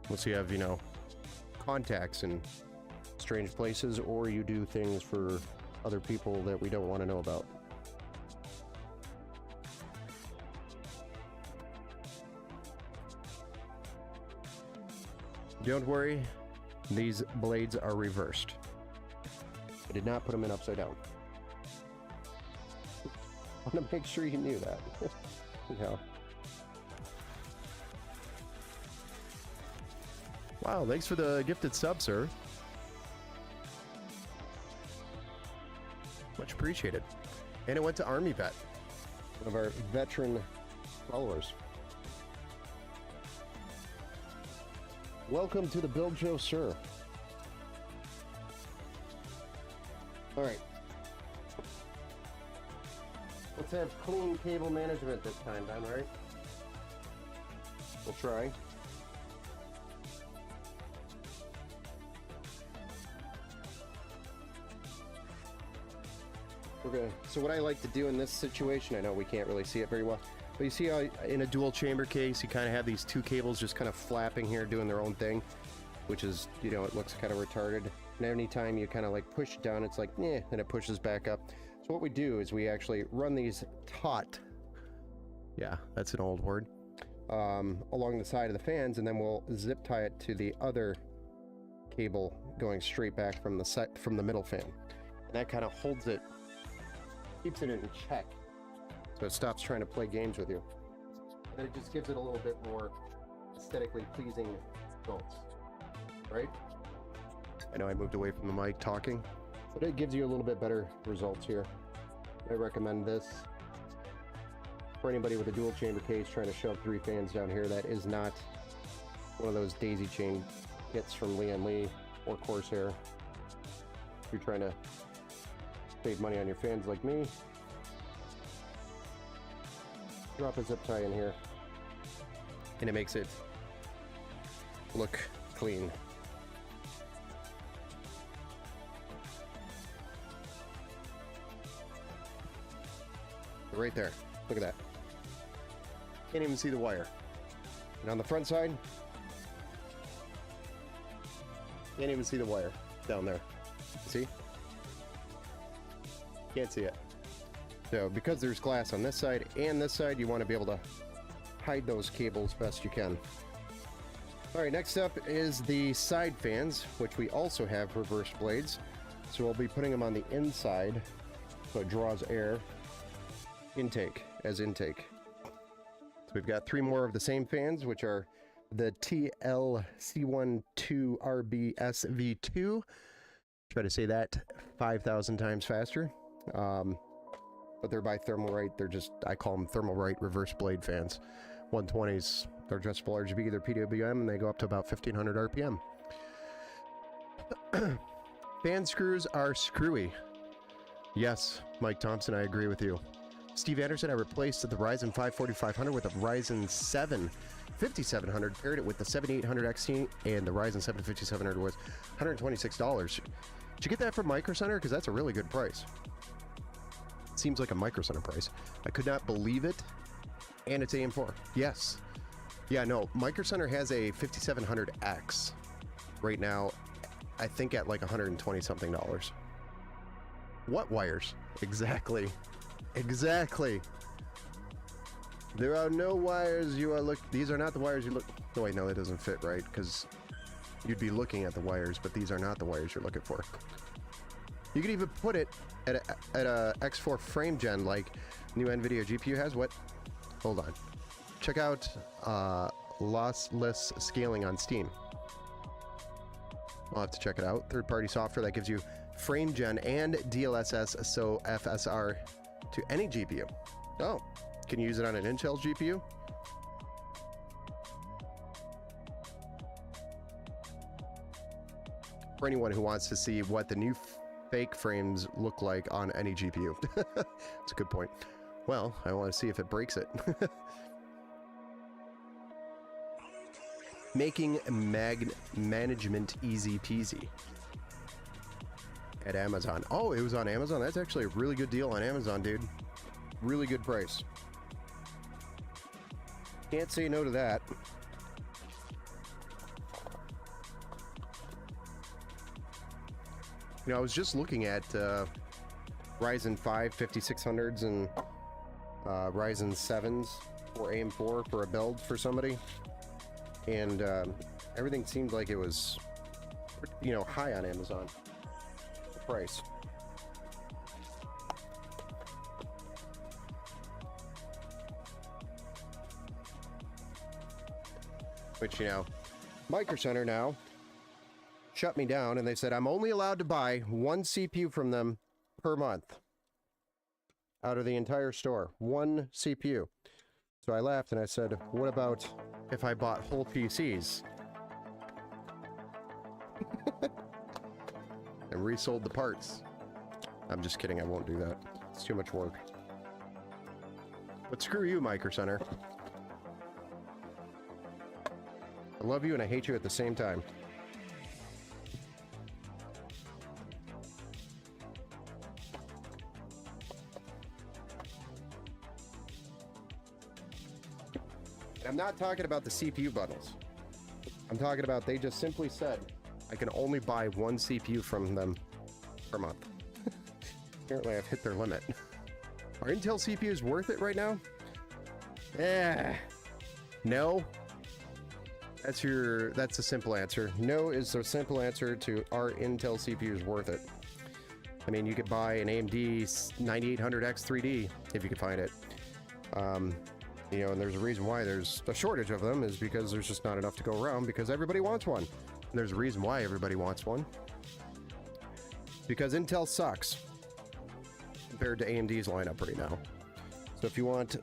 Unless you have, you know, contacts in strange places, or you do things for other people that we don't want to know about. Don't worry, these blades are reversed. I did not put them in upside down. I want to make sure you knew that. Yeah. Wow, thanks for the gifted sub, sir. Much appreciated. And it went to Army Vet, one of our veteran followers. Welcome to the build show, sir. All right. Let's have clean cable management this time, Ben, right? We'll try. So what I like to do in this situation, I know we can't really see it very well, but you see how in a dual chamber case, you kind of have these two cables just kind of flapping here, doing their own thing, which is, you know, it looks kind of retarded. And anytime you kind of like push it down, it's like, eh, and it pushes back up. So what we do is we actually run these taut, yeah, that's an old word, along the side of the fans, and then we'll zip tie it to the other cable going straight back from the middle fan. And that kind of holds it, keeps it in check, so it stops trying to play games with you. And it just gives it a little bit more aesthetically pleasing results, right? I know I moved away from the mic talking, but it gives you a little bit better results here. I recommend this for anybody with a dual chamber case trying to shove 3 fans down here. That is not one of those daisy chain kits from Lian Li or Corsair. If you're trying to save money on your fans like me, drop a zip tie in here and it makes it look clean. Right there, look at that. Can't even see the wire. And on the front side, can't even see the wire down there. See? Can't see it. So because there's glass on this side and this side, you want to be able to hide those cables best you can. All right, next up is the side fans, which we also have reversed blades. So we'll be putting them on the inside so it draws air. Intake as intake. So we've got 3 more of the same fans, which are the TLC12RBSV2. Try to say that 5,000 times faster. But they're by Thermalright. They're just, I call them Thermalright reverse blade fans. 120s, they're adjustable RGB, they're PWM, and they go up to about 1,500 RPM. Fan screws are screwy. Yes, Mike Thompson, I agree with you. Steve Anderson, I replaced the Ryzen 5 4500 with a Ryzen 7 5700, paired it with the 7800 XT, and the Ryzen 7 5700 was $126. Did you get that from Micro Center? Because that's a really good price. It seems like a Micro Center price. I could not believe it, and it's AM4. Yes. Yeah, no, Micro Center has a 5700X right now, I think at like $120-something. What wires? Exactly. Exactly. There are no wires you are these are not the wires you look. No, wait, no, it doesn't fit right, because you'd be looking at the wires, but these are not the wires you're looking for. You could even put it at a X4 frame gen like new NVIDIA GPU has. What? Hold on. Check out lossless scaling on Steam. I'll have to check it out. Third-party software that gives you frame gen and DLSS, so FSR, to any GPU. Oh, can you use it on an Intel GPU? For anyone who wants to see what the new fake frames look like on any GPU. That's a good point. Well, I want to see if it breaks it. Making management easy peasy at Amazon. Oh, it was on Amazon? That's actually a really good deal on Amazon, dude. Really good price. Can't say no to that. You know, I was just looking at Ryzen 5 5600s and Ryzen 7s for AM4 for a build for somebody, and everything seemed like it was, you know, high on Amazon, the price. Which, you know, Micro Center now shut me down, and they said I'm only allowed to buy one CPU from them per month out of the entire store. One CPU. So I laughed and I said, what about if I bought whole PCs and resold the parts? I'm just kidding, I won't do that. It's too much work. But screw you, Micro Center. I love you and I hate you at the same time. I'm not talking about the CPU bundles. I'm talking about they just simply said I can only buy one CPU from them per month. Apparently I've hit their limit. Are Intel CPUs worth it right now? No. That's a simple answer. No is the simple answer to are Intel CPUs worth it. I mean, you could buy an AMD 9800X 3D if you could find it. You know, and there's a reason why there's a shortage of them, is because there's just not enough to go around, because everybody wants one. And there's a reason why everybody wants one. Because Intel sucks compared to AMD's lineup right now. So if you want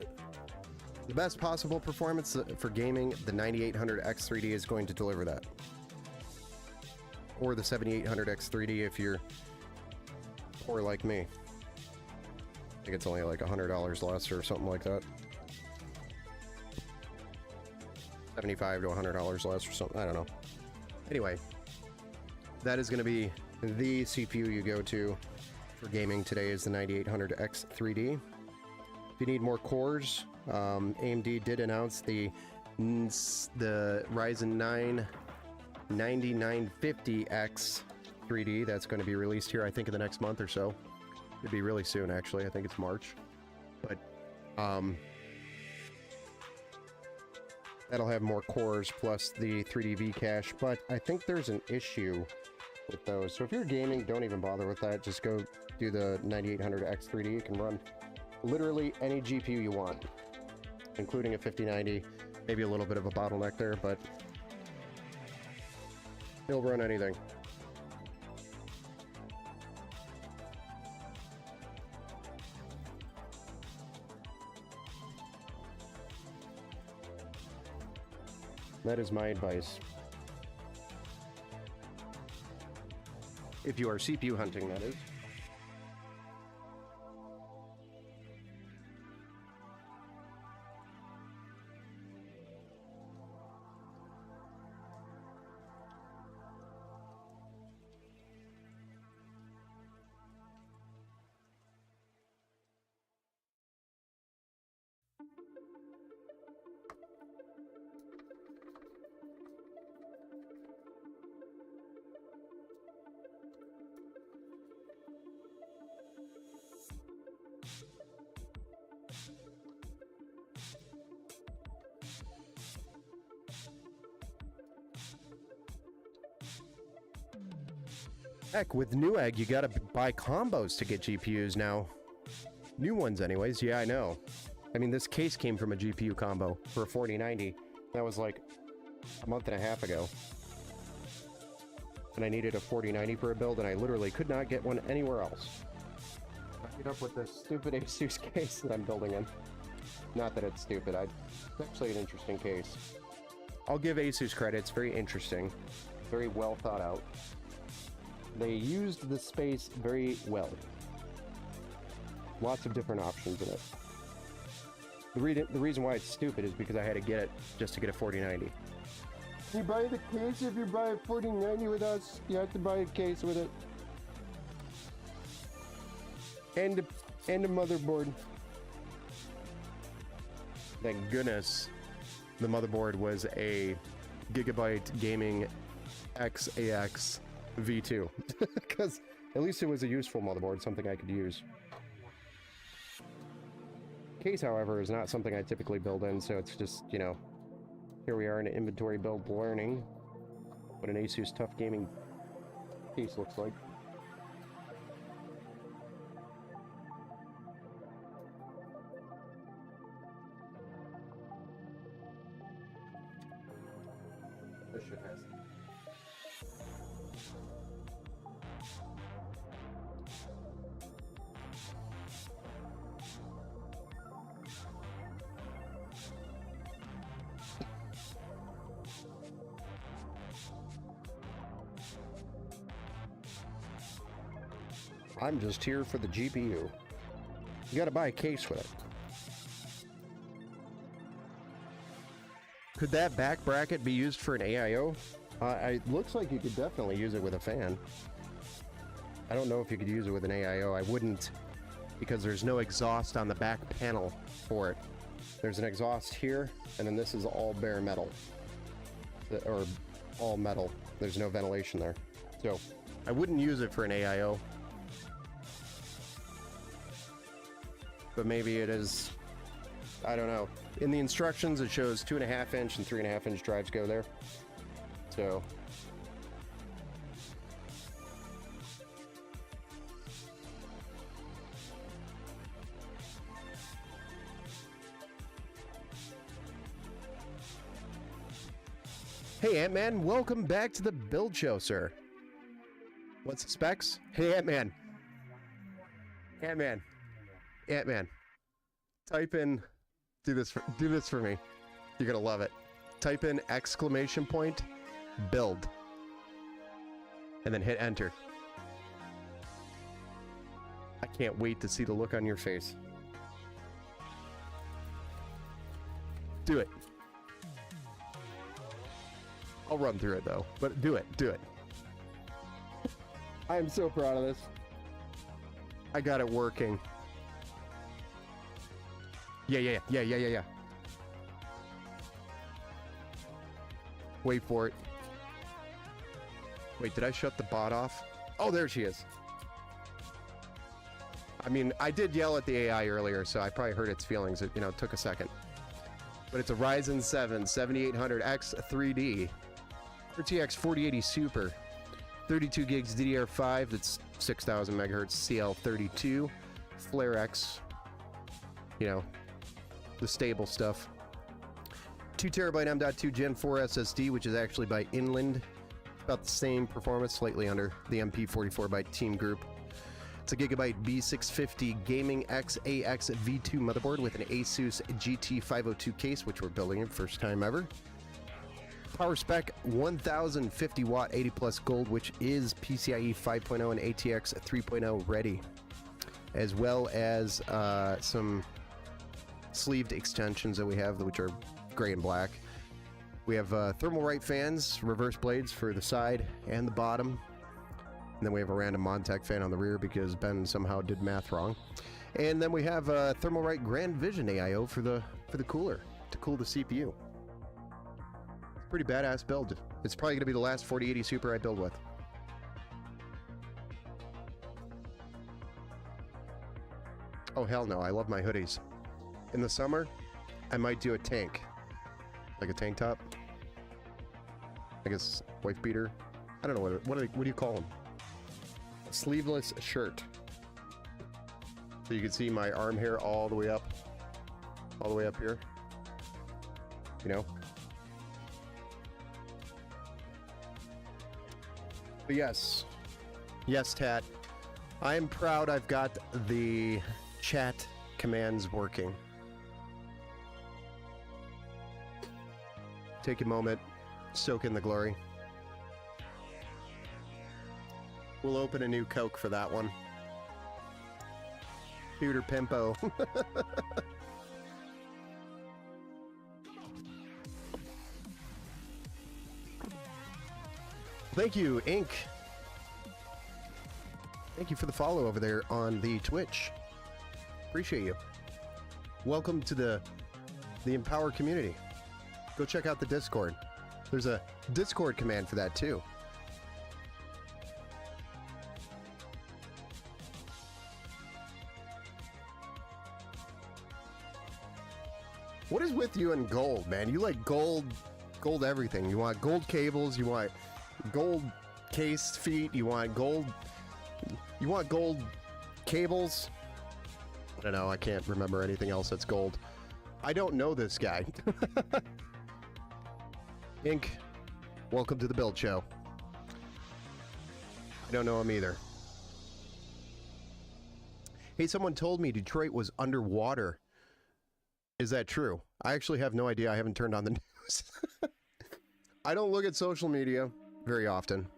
the best possible performance for gaming, the 9800X 3D is going to deliver that. Or the 7800X 3D if you're poor like me. I think it's only like $100 less or something like that. $75 to $100 less or something, I don't know. Anyway, that is going to be the CPU you go to for gaming today, is the 9800X 3D. If you need more cores, AMD did announce the Ryzen 9 9950X 3D that's going to be released here, I think, in the next month or so. It'd be really soon, actually. I think it's March. But that'll have more cores plus the 3D V cache, but I think there's an issue with those. So if you're gaming, don't even bother with that. Just go do the 9800X 3D. It can run literally any GPU you want, including a 5090. Maybe a little bit of a bottleneck there, but it'll run anything. That is my advice. If you are CPU hunting, that is. Heck, with Newegg, you gotta buy combos to get GPUs now. New ones anyways, yeah, I know. I mean, this case came from a GPU combo for a 4090. That was like a month and a half ago. And I needed a 4090 for a build, and I literally could not get one anywhere else. I get up with this stupid Asus case that I'm building in. Not that it's stupid, it's actually an interesting case. I'll give Asus credit, it's very interesting. Very well thought out. They used the space very well. Lots of different options in it. The reason why it's stupid is because I had to get it just to get a 4090. You buy the case if you buy a 4090 with us. You have to buy a case with it. And a motherboard. Thank goodness the motherboard was a Gigabyte Gaming X-AX V2. Because at least it was a useful motherboard, something I could use. Case, however, is not something I typically build in, so it's just, you know, here we are in an inventory build learning what an Asus TUF Gaming case looks like. This shit has. I'm just here for the GPU. You gotta buy a case with it. Could that back bracket be used for an AIO? It looks like you could definitely use it with a fan. I don't know if you could use it with an AIO. I wouldn't, because there's no exhaust on the back panel for it. There's an exhaust here, and then this is all bare metal. Or all metal. There's no ventilation there. So, I wouldn't use it for an AIO. But maybe it is, I don't know. In the instructions, it shows 2.5 inch and 3.5 inch drives go there. So. Hey, Ant-Man, welcome back to the build show, sir. What's the specs? Hey, Ant-Man. Ant-Man. Ant-Man, type in, do this for me. You're gonna love it. Type in !, build, and then hit enter. I can't wait to see the look on your face. Do it. I'll run through it though, but do it. I am so proud of this. I got it working. Yeah. Wait for it. Wait, did I shut the bot off? Oh, there she is. I mean, I did yell at the AI earlier, so I probably hurt its feelings. It, you know, took a second. But it's a Ryzen 7 7800X 3D, RTX 4080 Super, 32 gigs DDR5, that's 6000 megahertz CL32, FlareX, you know, the stable stuff. 2 terabyte M.2 Gen 4 SSD, which is actually by Inland. About the same performance, slightly under the MP44 by Team Group. It's a Gigabyte B650 Gaming X-AX V2 motherboard with an Asus GT502 case, which we're building in first time ever. Power spec 1050 watt 80 plus gold, which is PCIe 5.0 and ATX 3.0 ready, as well as some sleeved extensions that we have, which are gray and black. We have thermal right fans, reverse blades for the side and the bottom, and then we have a random Montech fan on the rear because Ben somehow did math wrong. And then we have thermal right Grand Vision AIO for the cooler to cool the CPU. Pretty badass build. It's probably going to be the last 4080 Super I build with. Oh hell no, I love my hoodies. In the summer, I might do a tank. Like a tank top. I guess wife beater. I don't know what do you call them? A sleeveless shirt. So you can see my arm hair all the way up here. You know? But yes, Tat. I'm proud I've got the chat commands working. Take a moment, soak in the glory. We'll open a new Coke for that one. Peter Pimpo. Thank you, Ink. Thank you for the follow over there on the Twitch. Appreciate you. Welcome to the Empower community. Go check out the Discord. There's a Discord command for that too. What is with you and gold, man? You like gold everything. You want gold cables, you want gold case feet, you want gold cables. I don't know, I can't remember anything else that's gold. I don't know this guy. Ink, welcome to the Build Show. I don't know him either. Hey, someone told me Detroit was underwater. Is that true? I actually have no idea. I haven't turned on the news. I don't look at social media very often.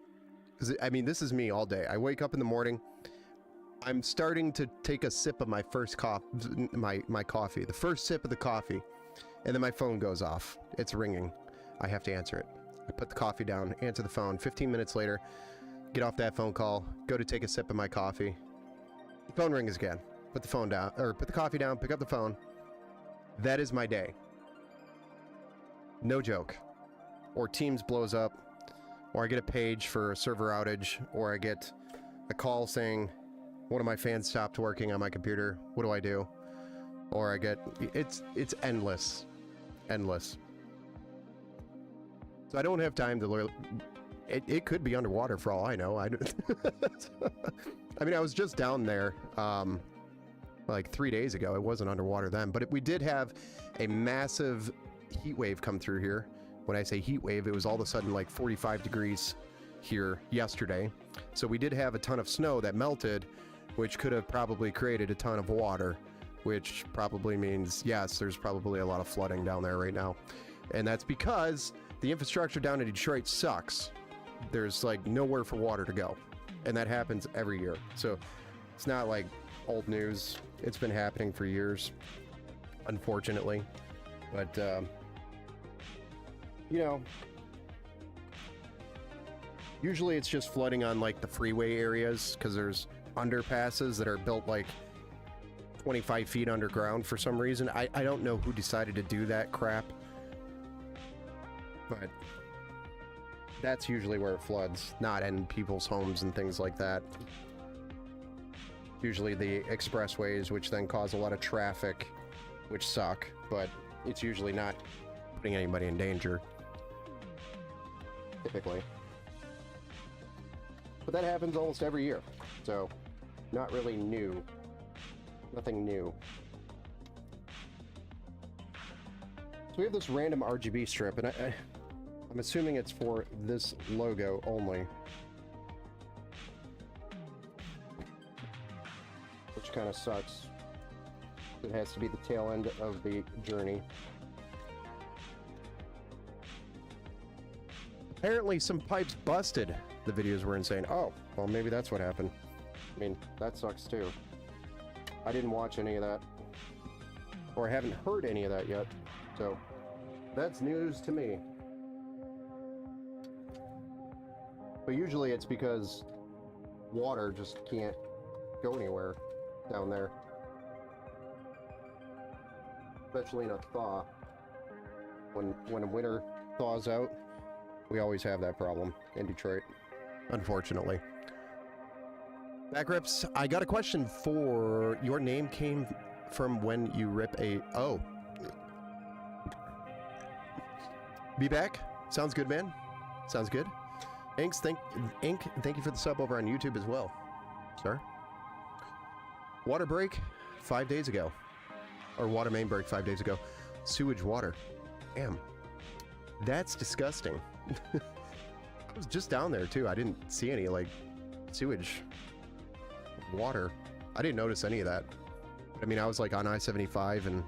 I mean, this is me all day. I wake up in the morning. I'm starting to take a sip of my first my coffee. The first sip of the coffee. And then my phone goes off. It's ringing. I have to answer it. I put the coffee down, answer the phone. 15 minutes later, get off that phone call, go to take a sip of my coffee. The phone rings again. Put the phone down, or put the coffee down, pick up the phone. That is my day. No joke. Or Teams blows up, or I get a page for a server outage, or I get a call saying one of my fans stopped working on my computer. What do I do? Or I get... It's endless. Endless. So I don't have time to learn... It could be underwater for all I know. I mean, I was just down there like 3 days ago. It wasn't underwater then, but we did have a massive heat wave come through here. When I say heat wave, it was all of a sudden like 45 degrees here yesterday. So we did have a ton of snow that melted, which could have probably created a ton of water, which probably means, yes, there's probably a lot of flooding down there right now. And that's because the infrastructure down in Detroit sucks. There's like nowhere for water to go. And that happens every year. So it's not like old news. It's been happening for years, unfortunately. But, you know, usually it's just flooding on like the freeway areas because there's underpasses that are built like 25 feet underground for some reason. I don't know who decided to do that crap, but that's usually where it floods, not in people's homes and things like that. Usually the expressways, which then cause a lot of traffic, which suck, but it's usually not putting anybody in danger, typically. But that happens almost every year, so not really new. Nothing new. So we have this random RGB strip, and I'm assuming it's for this logo only. Which kind of sucks. It has to be the tail end of the journey. Apparently some pipes busted. The videos were insane. Oh, well maybe that's what happened. I mean, that sucks too. I didn't watch any of that. Or I haven't heard any of that yet. So, that's news to me. But usually it's because water just can't go anywhere down there. Especially in a thaw. When winter thaws out, we always have that problem in Detroit, unfortunately. Backrips, I got a question for your name came from when you rip a... Oh. Be back? Sounds good, man. Sounds good. Ink, thank you for the sub over on YouTube as well, sir. Water break 5 days ago. Or water main break 5 days ago. Sewage water. Damn. That's disgusting. I was just down there too. I didn't see any like sewage water. I didn't notice any of that. I mean, I was like on I-75 and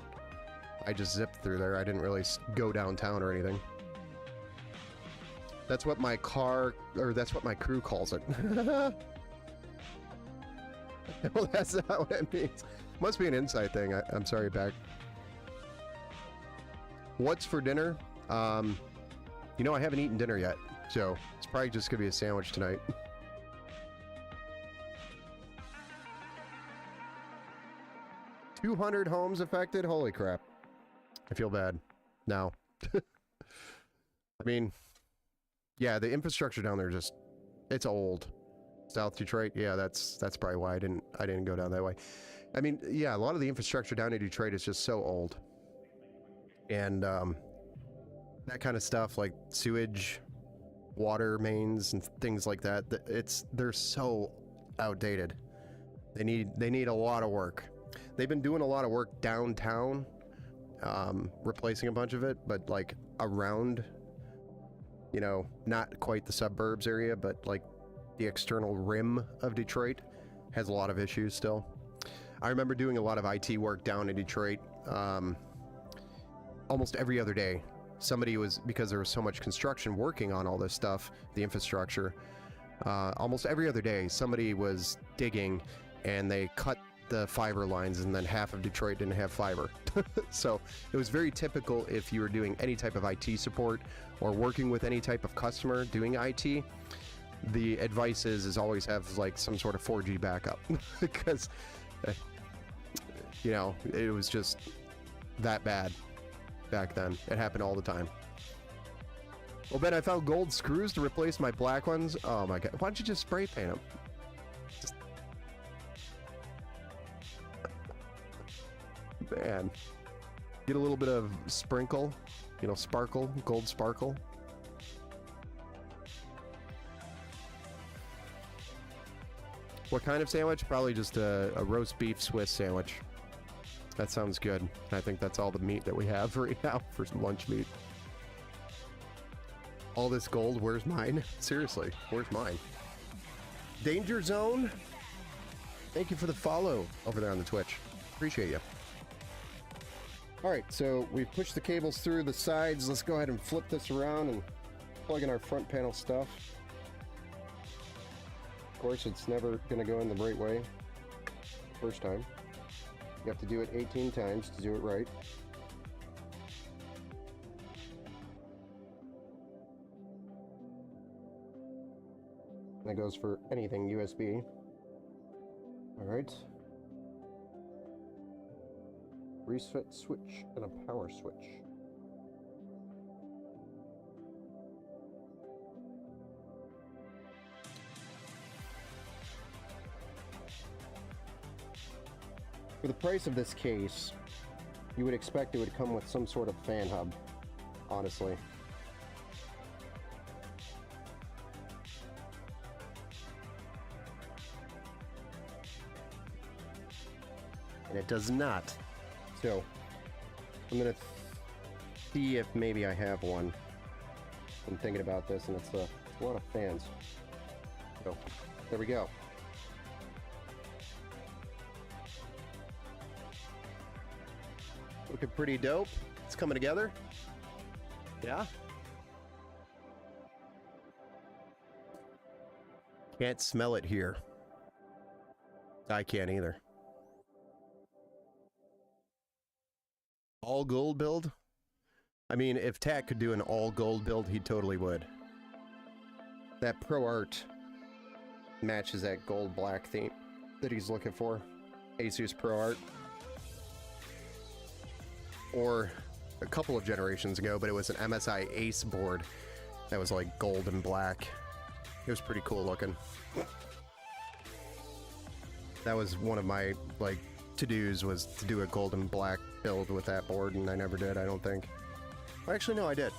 I just zipped through there. I didn't really go downtown or anything. That's what my car, or that's what my crew calls it. Well, that's not what it means. Must be an inside thing. I'm sorry, back. What's for dinner? You know, I haven't eaten dinner yet, so it's probably just gonna be a sandwich tonight. 200 homes affected? Holy crap. I feel bad now. mean, yeah, the infrastructure down there just, it's old. South Detroit, yeah, that's probably why I didn't go down that way. I mean, yeah, a lot of the infrastructure down in Detroit is just so old. And that kind of stuff, like sewage, water mains and things like that, they're so outdated. They need a lot of work. They've been doing a lot of work downtown, replacing a bunch of it, but like around, you know, not quite the suburbs area, but like the external rim of Detroit has a lot of issues still. I remember doing a lot of IT work down in Detroit, almost every other day. Somebody was, because there was so much construction working on all this stuff, the infrastructure, almost every other day somebody was digging and they cut the fiber lines, and then half of Detroit didn't have fiber. So it was very typical if you were doing any type of IT support or working with any type of customer doing IT, the advice is always have like some sort of 4G backup because you know, it was just that bad back then. It happened all the time. Well, Ben, I found gold screws to replace my black ones. Oh my god, why don't you just spray paint them? Man, get a little bit of sprinkle, you know, sparkle, gold sparkle. What kind of sandwich? Probably just a roast beef Swiss sandwich. That sounds good. I think that's all the meat that we have right now for some lunch meat. All this gold, where's mine? Seriously, where's mine? Danger Zone, thank you for the follow over there on the Twitch. Appreciate you. All right, so we've pushed the cables through the sides. Let's go ahead and flip this around and plug in our front panel stuff. Of course, it's never going to go in the right way first time. You have to do it 18 times to do it right. That goes for anything USB. All right. Reset switch and a power switch. For the price of this case, you would expect it would come with some sort of fan hub, honestly. And it does not. So, I'm gonna see if maybe I have one. I'm thinking about this, and it's a lot of fans. So, there we go. Looking pretty dope. It's coming together. Yeah. Can't smell it here. I can't either. All gold build? I mean, if Tat could do an all gold build, he totally would. That Pro Art matches that gold black theme that he's looking for. Asus Pro Art. Or a couple of generations ago, but it was an MSI Ace board that was like gold and black. It was pretty cool looking. That was one of my like to-dos, was to do a gold and black build with that board, and I never did, I don't think. Actually, no, I did.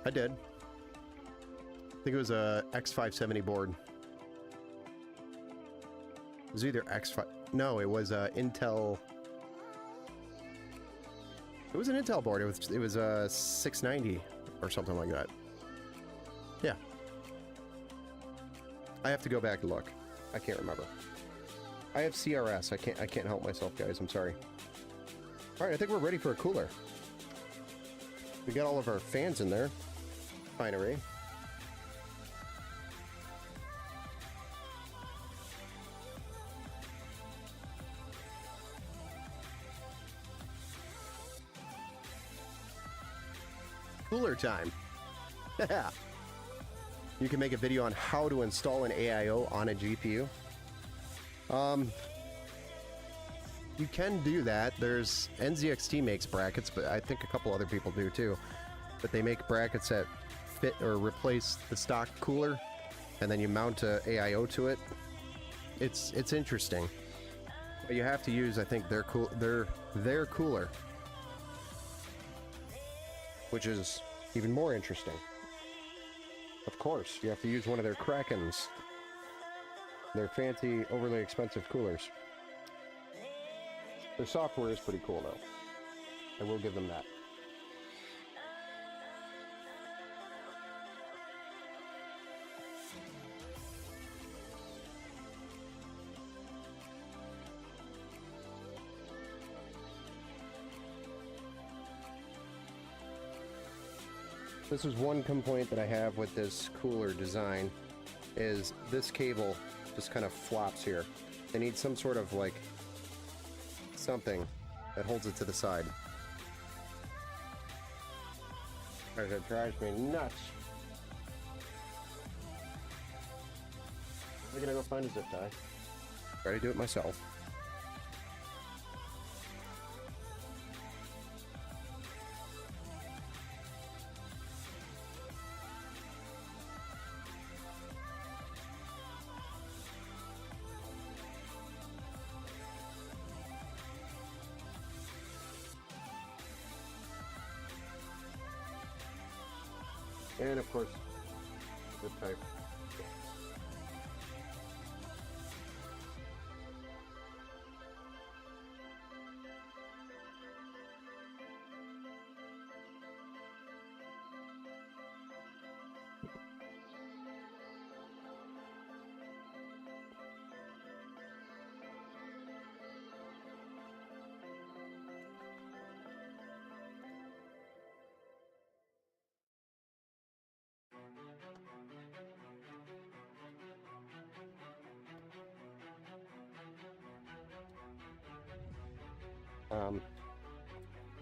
I did. I think it was a X570 board. It was either X5... No, it was Intel... It was an Intel board. It was a 690 or something like that. Yeah. I have to go back and look. I can't remember. I have CRS. I can't help myself, guys. I'm sorry. All right, I think we're ready for a cooler. We got all of our fans in there. Finery. Cooler time. Yeah. You can make a video on how to install an AIO on a GPU. You can do that. There's NZXT makes brackets, but I think a couple other people do too. but they make brackets that fit or replace the stock cooler, and then you mount a AIO to it. It's interesting. But you have to use, I think, their cooler, which is even more interesting. Of course, you have to use one of their Krakens. Their fancy, overly expensive coolers. Their software is pretty cool, though. I will give them that. This is one complaint that I have with this cooler design, is this cable just kind of flops here. They need some sort of like something that holds it to the side. It drives me nuts. I'm gonna go find a zip tie. Try to do it myself. And of course, zip tie.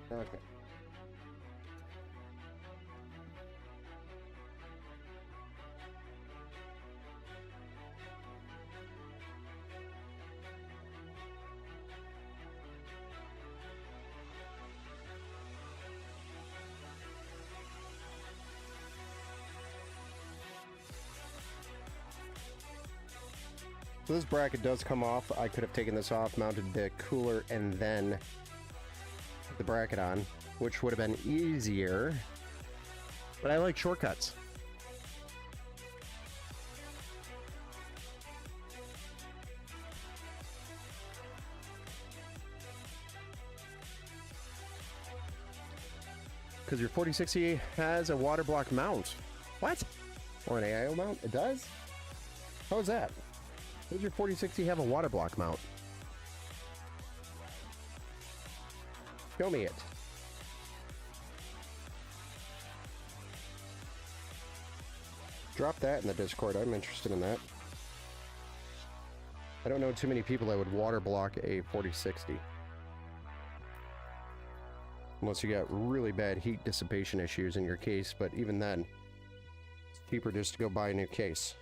Okay. So this bracket does come off. I could have taken this off, mounted the cooler, and then put the bracket on, which would have been easier. But I like shortcuts. Because your 4060 has a water block mount. What? Or an AIO mount? It does? How is that? Does your 4060 have a water block mount? Show me it. Drop that in the Discord. I'm interested in that. I don't know too many people that would water block a 4060. Unless you got really bad heat dissipation issues in your case, but even then, it's cheaper just to go buy a new case.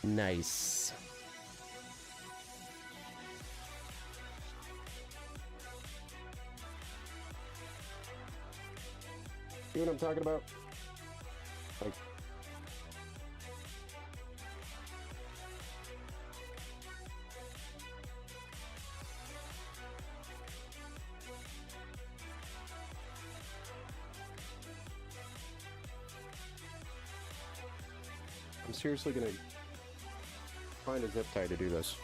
Nice. See what I'm talking about? Like, I'm seriously gonna find a zip tie to do this.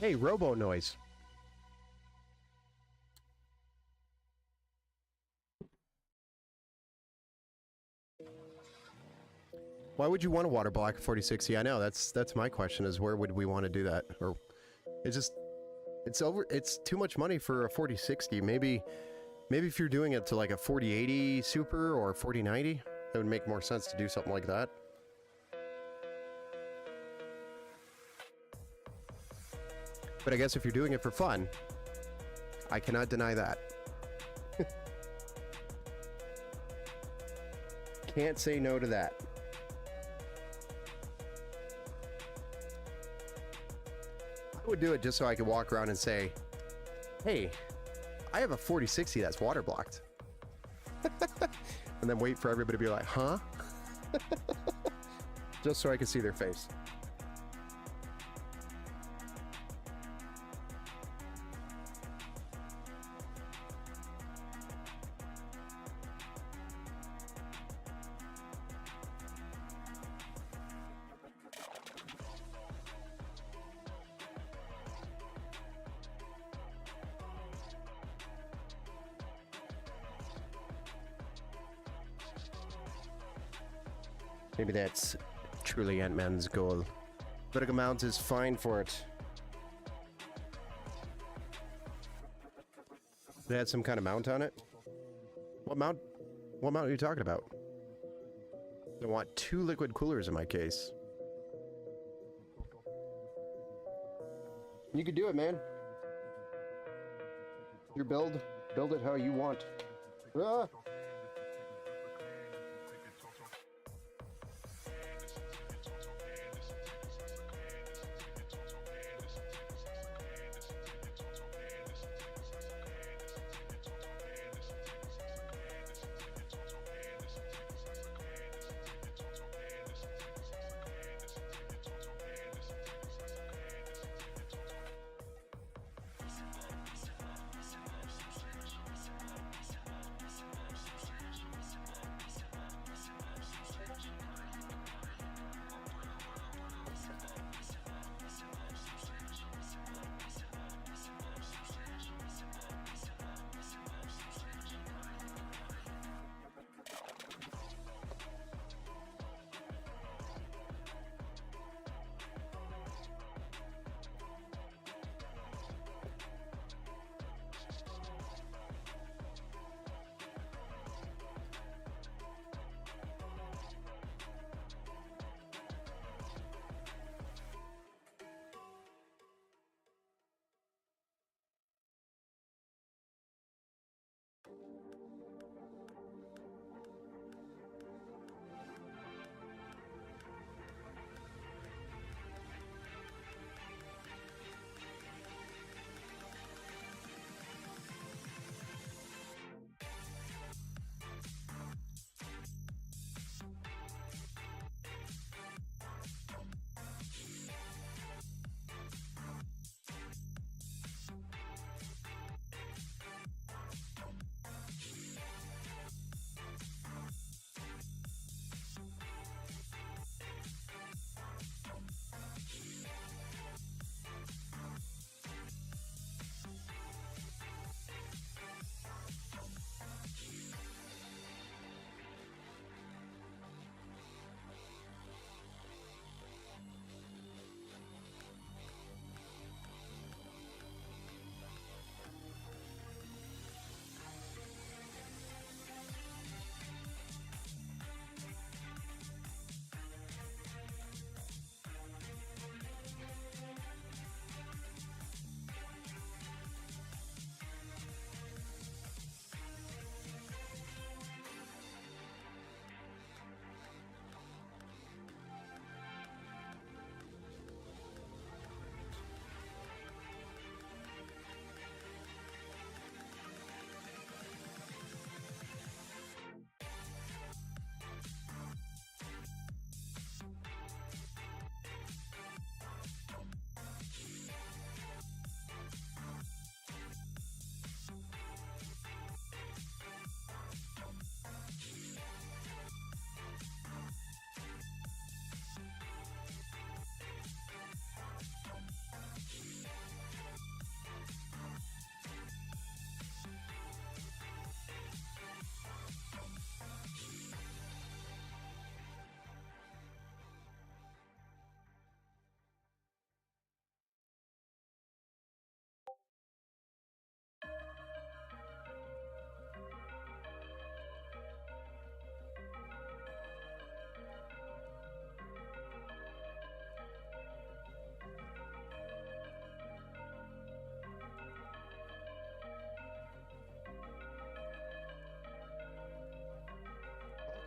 Hey, robo noise. Why would you want a water block 4060? I know that's my question is where would we want to do that? Or it's too much money for a 4060. Maybe if you're doing it to like a 4080 Super or 4090, that would make more sense to do something like that. But I guess if you're doing it for fun, I cannot deny that. Can't say no to that. I would do it just so I could walk around and say, hey, I have a 4060 that's water blocked. And then wait for everybody to be like, huh? Just so I could see their face. Maybe that's truly Ant-Man's goal. Vertical mount is fine for it. They had some kind of mount on it? What mount? What mount are you talking about? I want 2 liquid coolers in my case. You could do it, man. Your build it how you want. Ah!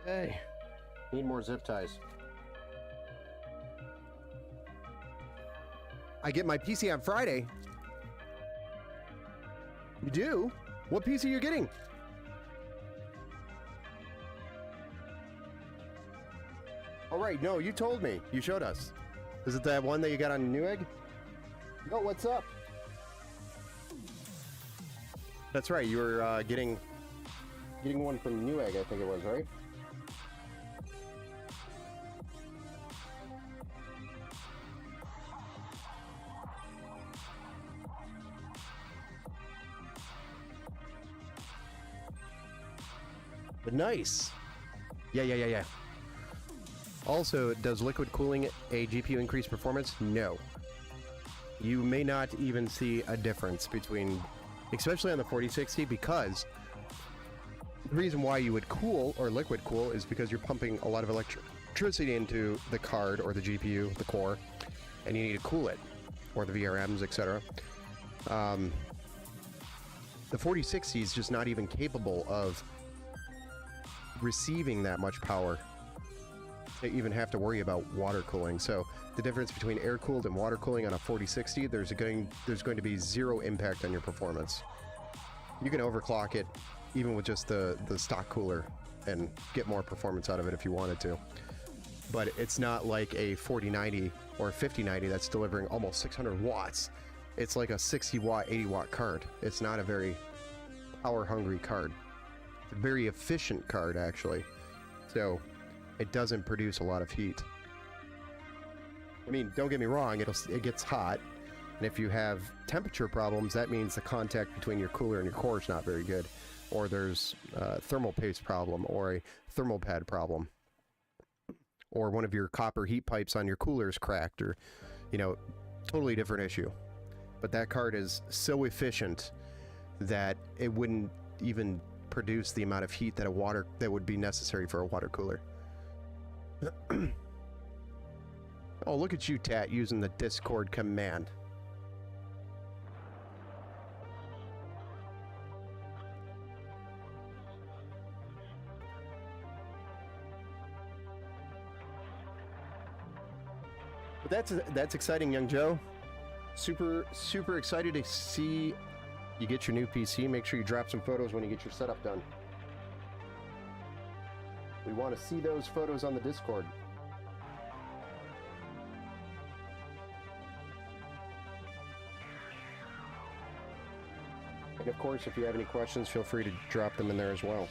Hey, need more zip ties. I get my PC on Friday. You do? What PC are you getting? Oh, right. No, you told me. You showed us. Is it that one that you got on Newegg? No, what's up? That's right. You were getting one from Newegg, I think it was, right? Nice. Yeah. Also, does liquid cooling a GPU increase performance? No. You may not even see a difference between, especially on the 4060, because the reason why you would cool or liquid cool is because you're pumping a lot of electricity into the card or the GPU, the core, and you need to cool it, or the VRMs, etc. The 4060 is just not even capable of receiving that much power to even have to worry about water cooling. So the difference between air cooled and water cooling on a 4060, there's going to be zero impact on your performance. You can overclock it even with just the stock cooler and get more performance out of it if you wanted to. But it's not like a 4090 or a 5090 that's delivering almost 600 watts. It's like a 60 watt, 80 watt card. It's not a very power hungry card. It's a very efficient card, actually. So it doesn't produce a lot of heat. I mean, don't get me wrong, it gets hot. And if you have temperature problems, that means the contact between your cooler and your core is not very good. Or there's a thermal paste problem or a thermal pad problem. Or one of your copper heat pipes on your cooler is cracked, or, totally different issue. But that card is so efficient that it wouldn't even produce the amount of heat that would be necessary for a water cooler. Oh, look at you, Tat, using the Discord command. But that's exciting, young Joe. Super excited to see you get your new PC. Make sure you drop some photos when you get your setup done. We want to see those photos on the Discord. And of course, if you have any questions, feel free to drop them in there as well.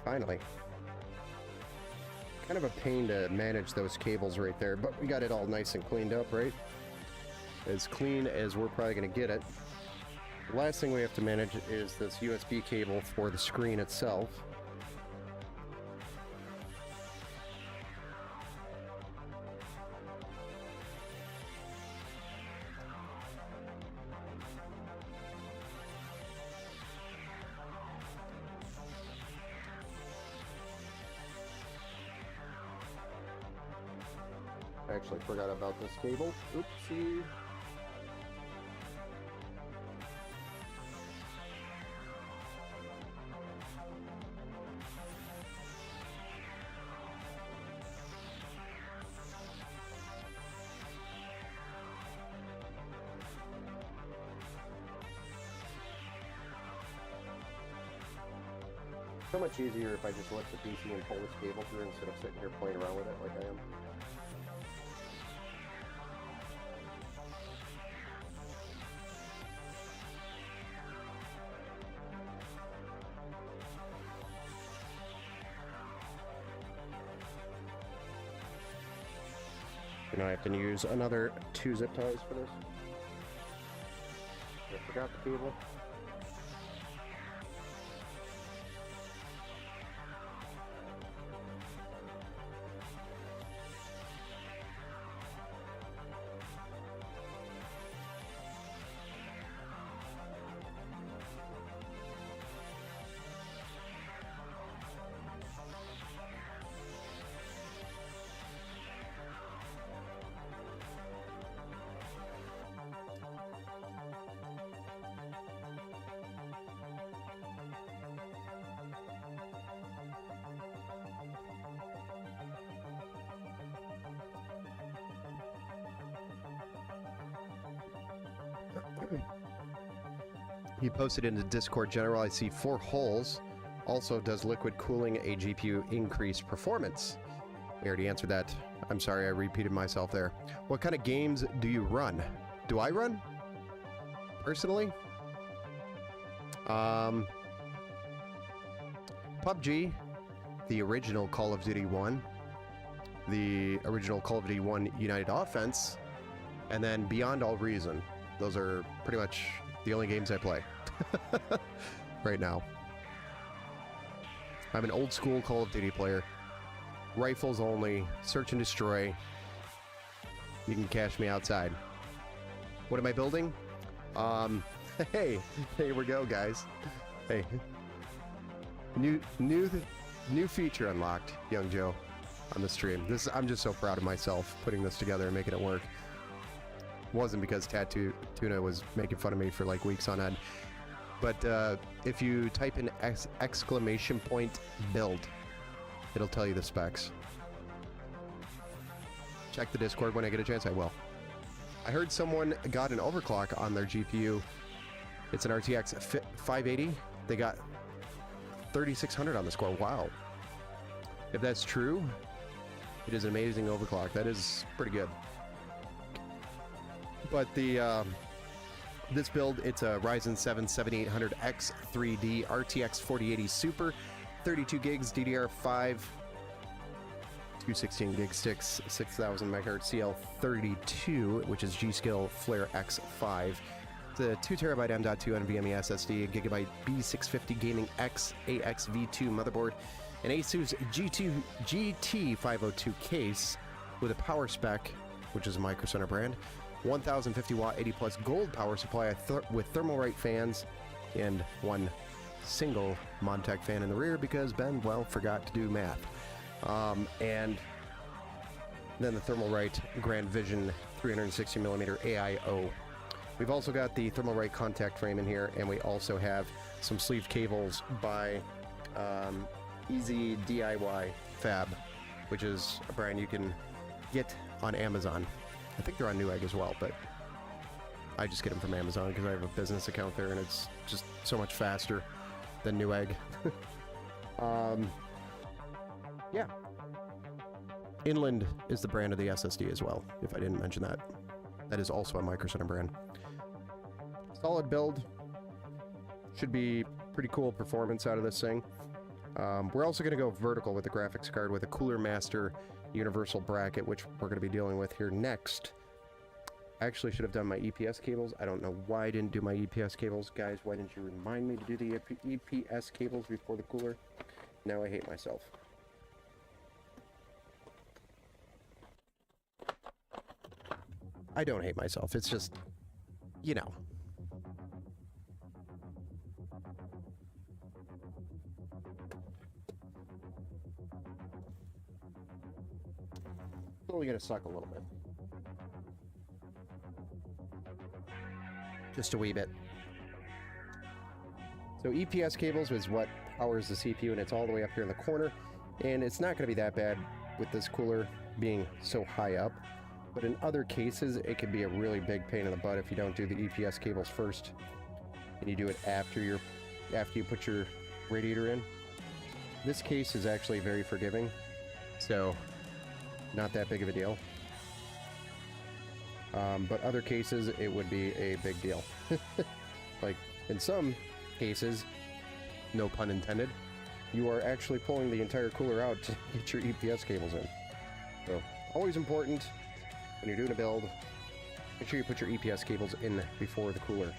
Finally. Kind of a pain to manage those cables right there, but we got it all nice and cleaned up, right? As clean as we're probably going to get it. The last thing we have to manage is this USB cable for the screen itself. I actually forgot about this cable. Oopsie. So much easier if I just let the PC and pull this cable through instead of sitting here playing around with it like I am. You know, I have to use another 2 zip ties for this. I forgot the cable. He posted in the Discord general, I see 4 holes. Also, does liquid cooling a GPU increase performance? We already answered that. I'm sorry, I repeated myself there. What kind of games do you run? Do I run? Personally? PUBG, the original Call of Duty 1, the original Call of Duty 1 United Offense, and then Beyond All Reason. Those are pretty much the only games I play right now. I'm an old school Call of Duty player. Rifles only, search and destroy. You can catch me outside. What am I building? Hey, here we go, guys. Hey. New feature unlocked, Young Joe, on the stream. I'm just so proud of myself putting this together and making it work. It wasn't because Tattoo Tuna was making fun of me for like weeks on end. But if you type in exclamation point build, it'll tell you the specs. Check the Discord when I get a chance, I will. I heard someone got an overclock on their GPU. It's an RTX 580. They got 3600 on the score. Wow. If that's true, it is an amazing overclock. That is pretty good. But the this build, it's a Ryzen 7 7800X 3D RTX 4080 Super, 32 gigs DDR5, 216 gig sticks, 6000 MHz CL32, which is G.Skill Flare X5. It's a 2 TB M.2 NVMe SSD, a Gigabyte B650 Gaming X AXV2 motherboard, an Asus GT502 case with a power spec, which is a Micro Center brand, 1050 watt 80 plus gold power supply with Thermalright fans, and one single Montech fan in the rear because Ben, well, forgot to do math. And then the Thermalright Grand Vision 360mm AIO. We've also got the Thermalright contact frame in here, and we also have some sleeve cables by Easy DIY Fab, which is a brand you can get on Amazon. I think they're on Newegg as well, but I just get them from Amazon because I have a business account there, and it's just so much faster than Newegg. Yeah. Inland is the brand of the SSD as well, if I didn't mention that. That is also a Micro Center brand. Solid build. Should be pretty cool performance out of this thing. We're also going to go vertical with the graphics card with a Cooler Master universal bracket, which we're going to be dealing with here next. I actually should have done my EPS cables. I don't know why I didn't do my EPS cables. Guys, why didn't you remind me to do the EPS cables before the cooler? Now I hate myself. I don't hate myself. It's just, you know. It's only going to suck a little bit. Just a wee bit. So EPS cables is what powers the CPU, and it's all the way up here in the corner. And it's not going to be that bad with this cooler being so high up. But in other cases, it can be a really big pain in the butt if you don't do the EPS cables first, and you do it after you put your radiator in. This case is actually very forgiving, so not that big of a deal. But other cases, it would be a big deal. Like in some cases, no pun intended, you are actually pulling the entire cooler out to get your EPS cables in. So always important. When you're doing a build, make sure you put your EPS cables in before the cooler.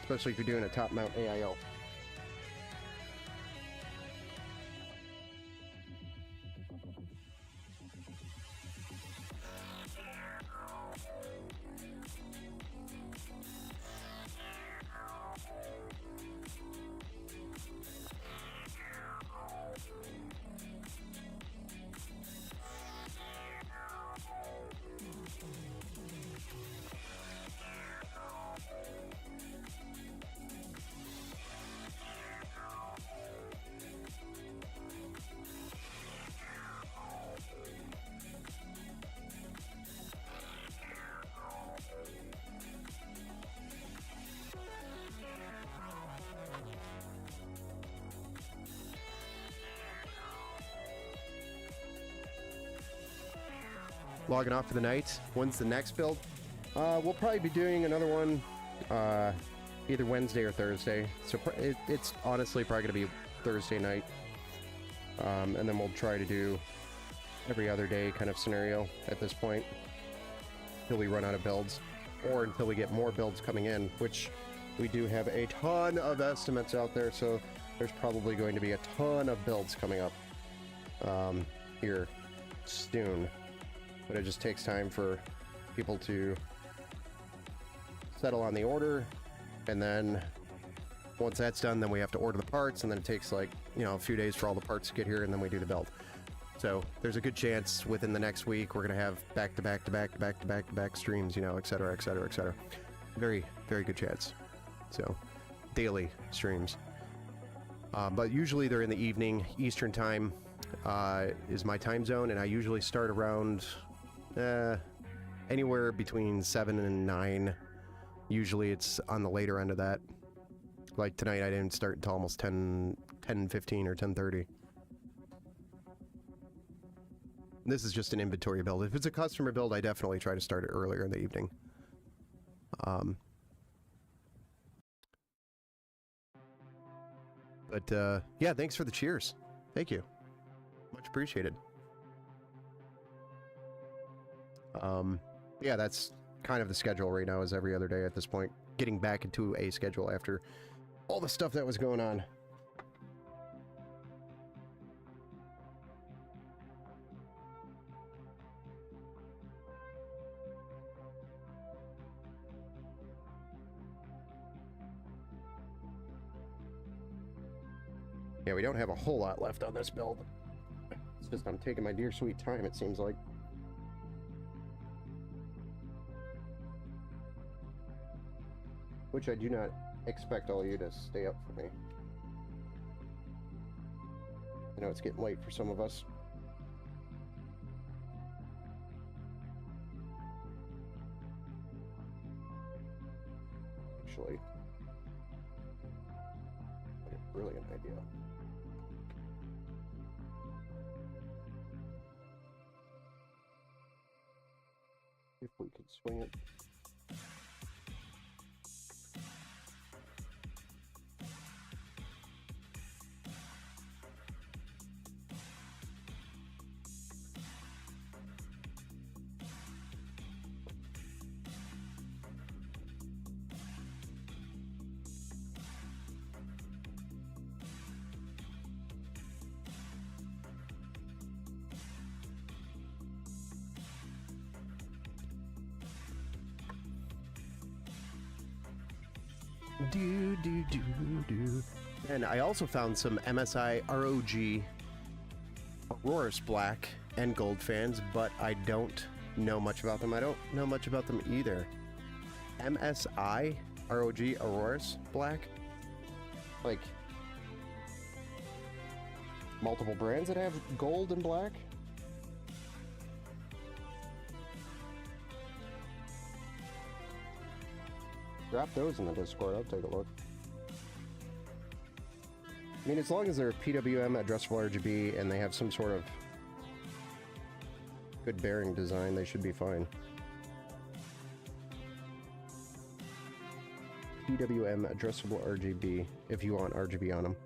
Especially if you're doing a top mount AIO. logging off for the night. When's the next build? We'll probably be doing another one either Wednesday or Thursday. So it's honestly probably going to be Thursday night. And then we'll try to do every other day kind of scenario at this point until we run out of builds, or until we get more builds coming in, which we do have a ton of estimates out there, so there's probably going to be a ton of builds coming up here soon. But it just takes time for people to settle on the order, and then once that's done, then we have to order the parts, and then it takes like, you know, a few days for all the parts to get here, and then we do the build. So there's a good chance within the next week we're gonna have back-to-back streams, you know, etc., etc., etc. Very, very good chance. So daily streams. But usually they're in the evening. Eastern time is my time zone, and I usually start around anywhere between 7 and 9. Usually it's on the later end of that. Like tonight I didn't start until almost 10:15 or 10:30. This is just an inventory build. If it's a customer build, I definitely try to start it earlier in the evening. But yeah, thanks for the cheers. Thank you. Much appreciated. Yeah, that's kind of the schedule right now, is every other day at this point. Getting back into a schedule after all the stuff that was going on. Yeah, we don't have a whole lot left on this build. It's just I'm taking my dear sweet time, it seems like. Which I do not expect all of you to stay up for me. I know it's getting late for some of us. Actually, a brilliant idea. If we could swing it. And I also found some MSI ROG Aurorus Black and Gold fans, but I don't know much about them. I don't know much about them either. MSI ROG Aurorus Black? Like, multiple brands that have gold and black? Drop those in the Discord, I'll take a look. I mean, as long as they're PWM addressable RGB and they have some sort of good bearing design, they should be fine. PWM addressable RGB, if you want RGB on them.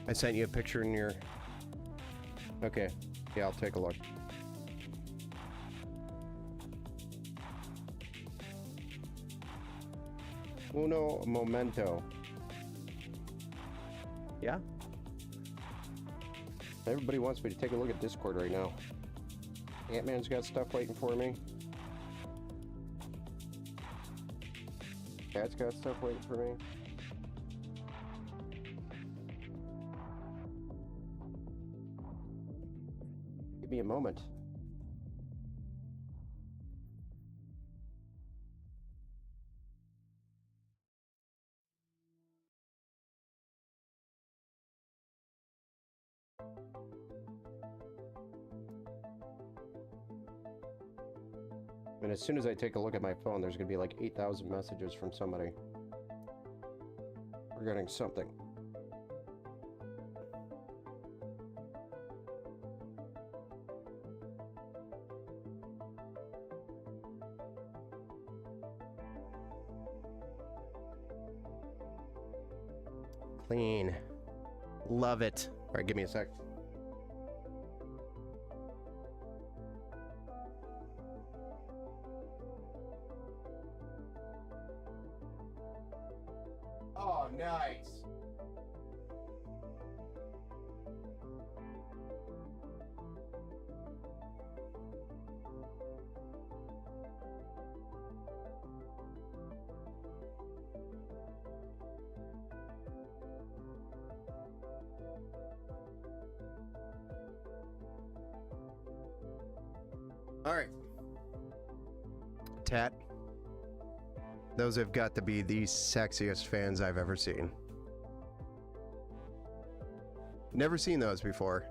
I sent you a picture in your... Okay. Yeah, I'll take a look. Uno momento. Yeah? Everybody wants me to take a look at Discord right now. Ant-Man's got stuff waiting for me. Cat's got stuff waiting for me. Give me a moment. And as soon as I take a look at my phone, there's going to be like 8,000 messages from somebody regarding something. Clean. Love it. All right, give me a sec. Oh, nice. All right. Tat. Those have got to be the sexiest fans I've ever seen. Never seen those before.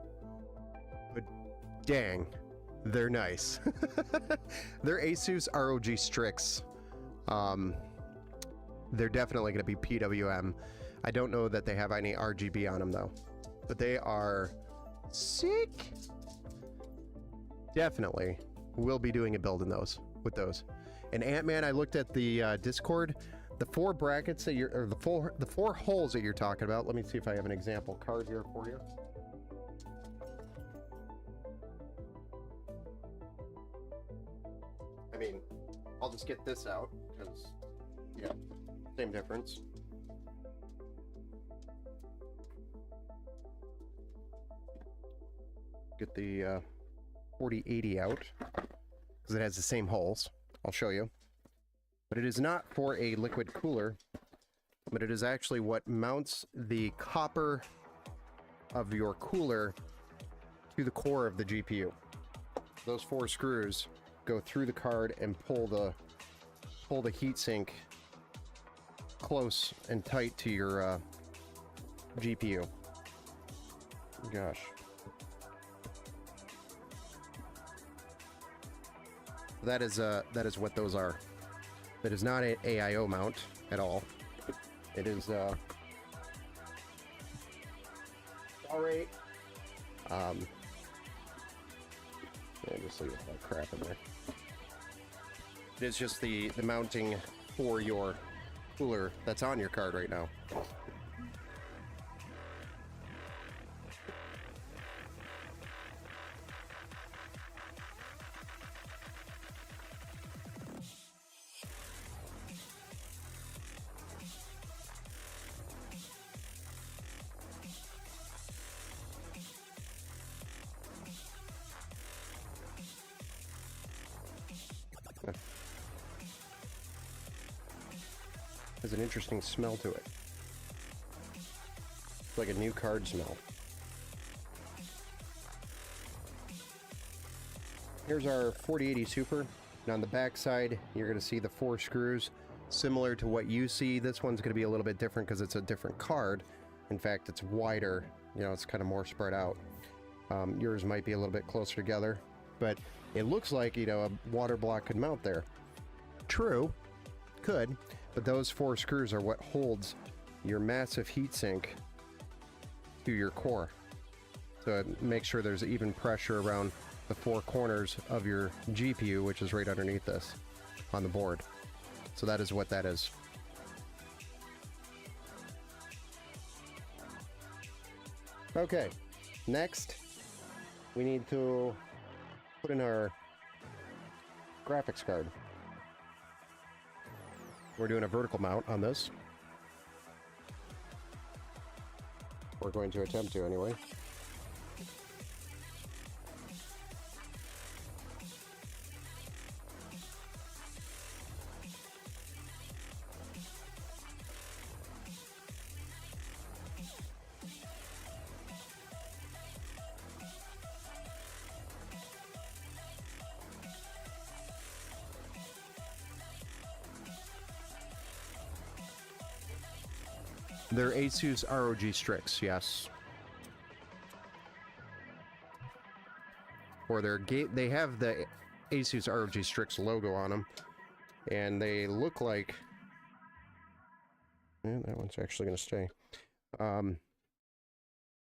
But dang, they're nice. They're Asus ROG Strix. They're definitely going to be PWM. I don't know that they have any RGB on them though. But they are sick. Definitely will be doing a build in those with those. And Ant-Man, I looked at the Discord. The 4 brackets that you're, or the four holes that you're talking about. Let me see if I have an example card here for you. I mean, I'll just get this out because, yeah, same difference. Get the 4080 out because it has the same holes. I'll show you. But it is not for a liquid cooler, but it is actually what mounts the copper of your cooler to the core of the GPU. Those 4 screws go through the card and pull the heatsink close and tight to your GPU. Gosh. That is what those are. That is not an AIO mount at all. It is alright. Yeah, just leave that crap in there. It is just the mounting for your cooler that's on your card right now. Has an interesting smell to it. It's like a new card smell. Here's our 4080 Super, and on the back side you're going to see the 4 screws similar to what you see. This one's going to be a little bit different because it's a different card. In fact, it's wider, you know, it's kind of more spread out. Yours might be a little bit closer together, but it looks like, you know, a water block could mount there. True, could, but those 4 screws are what holds your massive heatsink to your core. So make sure there's even pressure around the 4 corners of your GPU, which is right underneath this on the board. So that is what that is. Okay, next we need to put in our graphics card. We're doing a vertical mount on this. We're going to attempt to anyway. They're Asus ROG Strix, yes. Or they have the Asus ROG Strix logo on them, and they look like... Yeah, that one's actually going to stay.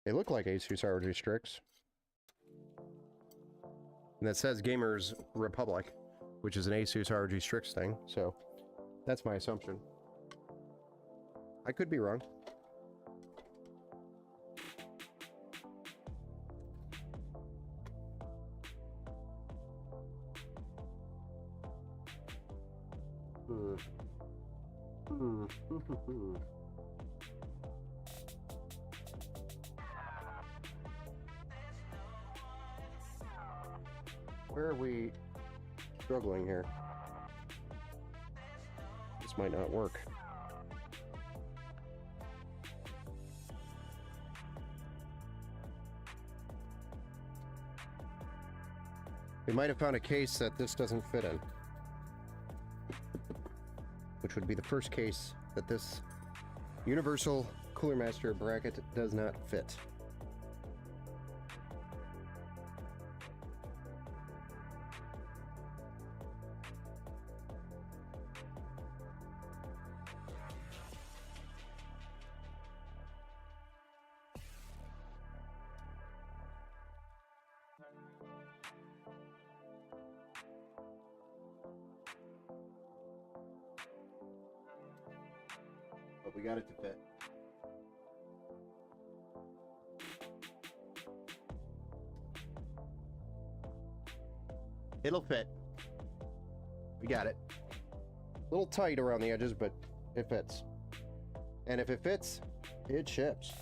They look like Asus ROG Strix. And that says Gamers Republic, which is an Asus ROG Strix thing, so that's my assumption. I could be wrong. Where are we struggling here? This might not work. We might have found a case that this doesn't fit in, which would be the first case that this Universal Cooler Master bracket does not fit. But we got it to fit. It'll fit. We got it. A little tight around the edges, but it fits. And if it fits, it ships.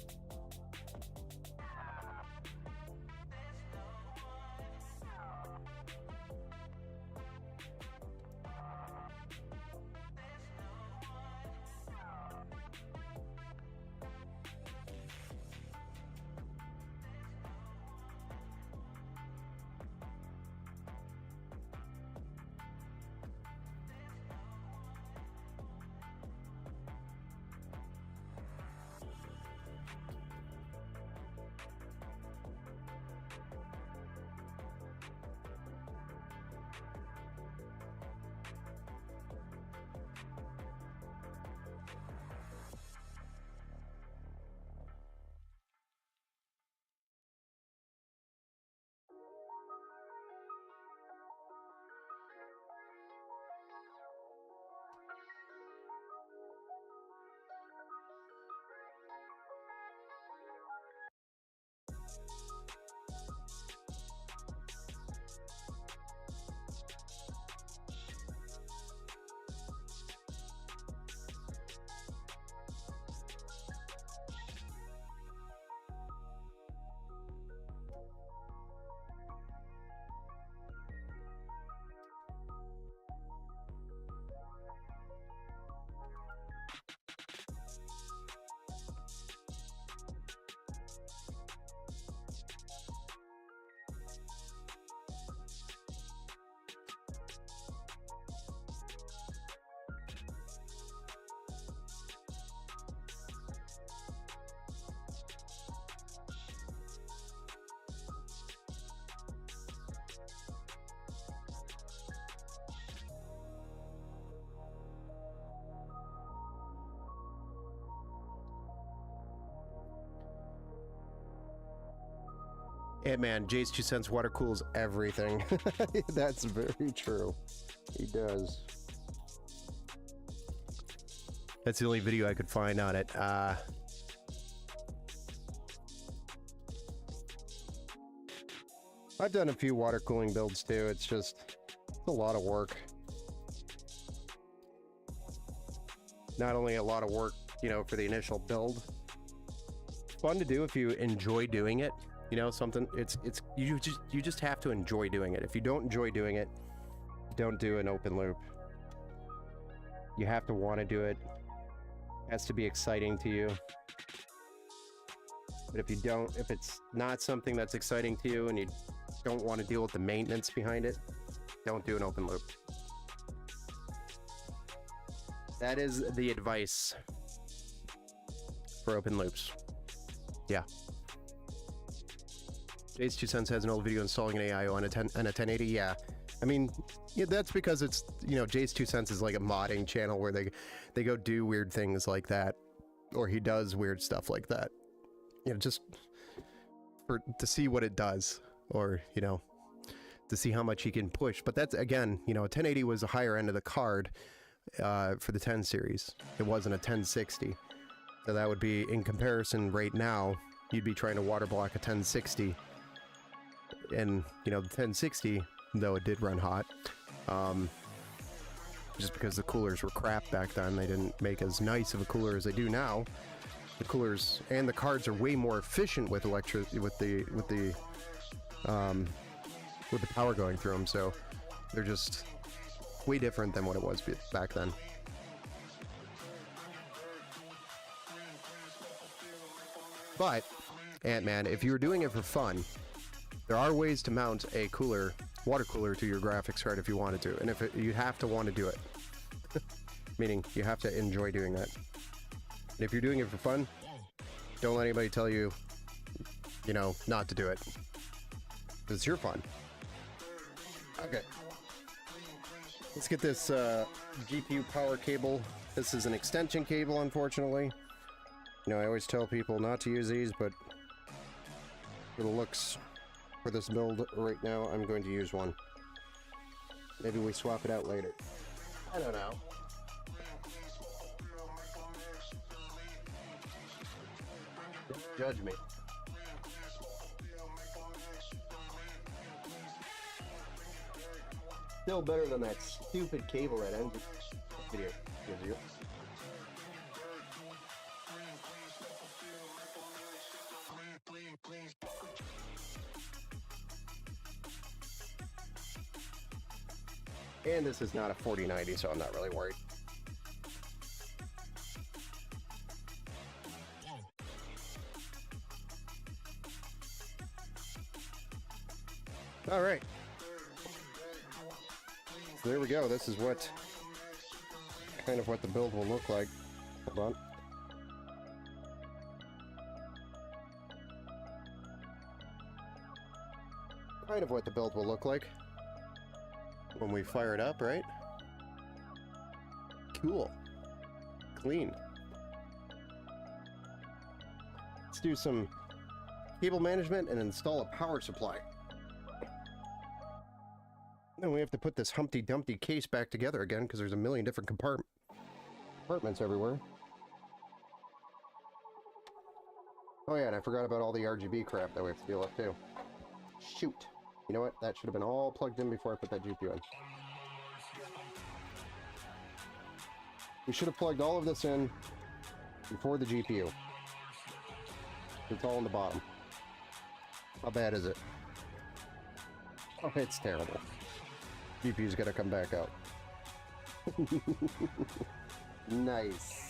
Yeah, man, Jay's 2 cents water cools everything. That's very true. He does. That's the only video I could find on it. I've done a few water cooling builds too. It's a lot of work. Not only a lot of work, you know, for the initial build. It's fun to do if you enjoy doing it. You know, you just have to enjoy doing it. If you don't enjoy doing it, don't do an open loop. You have to want to do it. It has to be exciting to you. But if it's not something that's exciting to you and you don't want to deal with the maintenance behind it, don't do an open loop. That is the advice. for open loops. Yeah. Jay's 2 cents has an old video installing an AIO on a 1080. Yeah. I mean, yeah, that's because it's, you know, Jay's 2 cents is like a modding channel where they go do weird things like that, or he does weird stuff like that. You know, just to see what it does, or, you know, to see how much he can push. But that's, again, you know, a 1080 was a higher end of the card for the 10 series. It wasn't a 1060. So that would be, in comparison right now, you'd be trying to water block a 1060. And, you know, the 1060, though it did run hot, just because the coolers were crap back then, they didn't make as nice of a cooler as they do now. The coolers and the cards are way more efficient with with the power going through them, so they're just way different than what it was back then. But, Ant-Man, if you were doing it for fun, there are ways to mount a cooler, water cooler, to your graphics card if you wanted to, and you have to want to do it. Meaning, you have to enjoy doing that. And if you're doing it for fun, don't let anybody tell you, you know, not to do it. It's your fun. Okay. Let's get this GPU power cable. This is an extension cable, unfortunately. You know, I always tell people not to use these, but for the looks for this build right now, I'm going to use one. Maybe we swap it out later. I don't know. Judge me. Still better than that stupid cable that ends this video gives you. And this is not a 4090, so I'm not really worried. All right. So there we go. This is kind of what the build will look like. Hold on. Kind of what the build will look like when we fire it up, right? Cool. Clean. Let's do some cable management and install a power supply. Then we have to put this Humpty Dumpty case back together again because there's a million different compartments everywhere. Oh yeah, and I forgot about all the RGB crap that we have to deal with too. Shoot. You know what? That should have been all plugged in before I put that GPU in. We should have plugged all of this in before the GPU. It's all on the bottom. How bad is it? Oh, it's terrible. GPU's gotta come back out. Nice.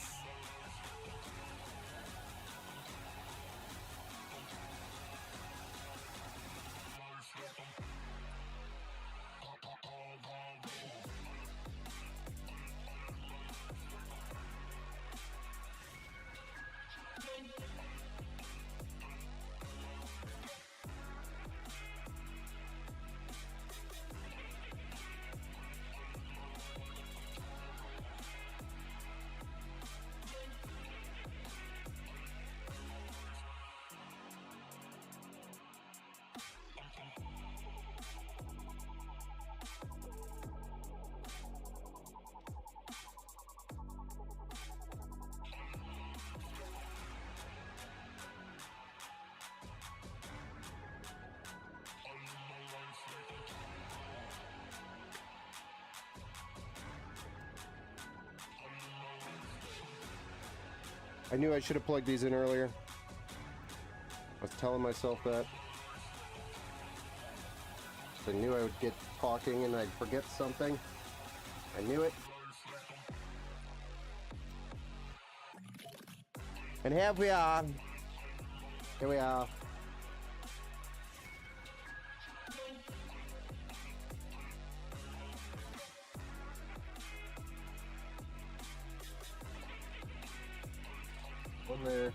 I knew I should have plugged these in earlier. I was telling myself that. I knew I would get talking and I'd forget something. I knew it. And here we are. Here we are. One there.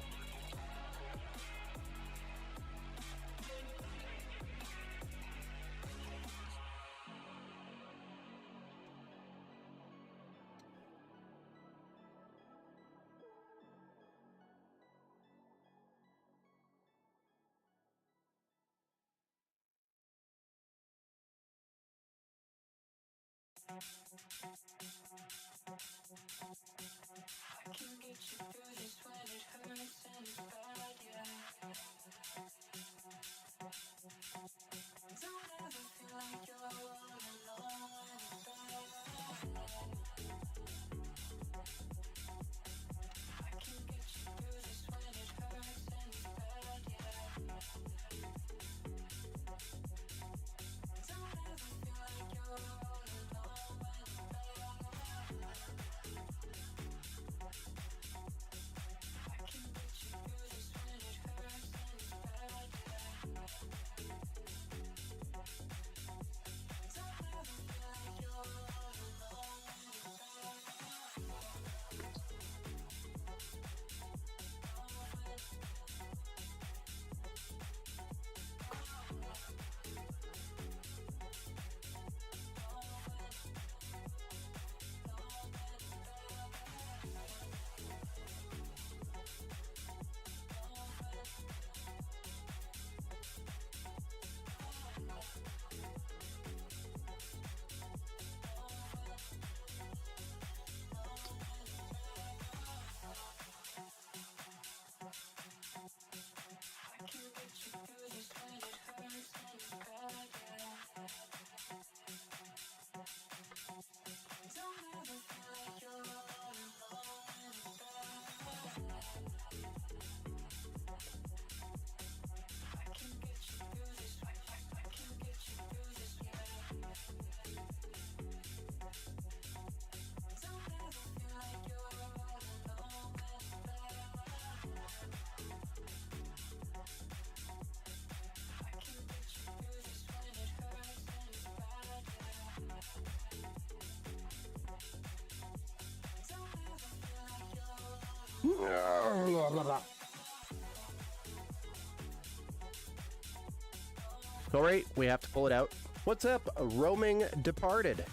All right, we have to pull it out. What's up, Roaming Departed?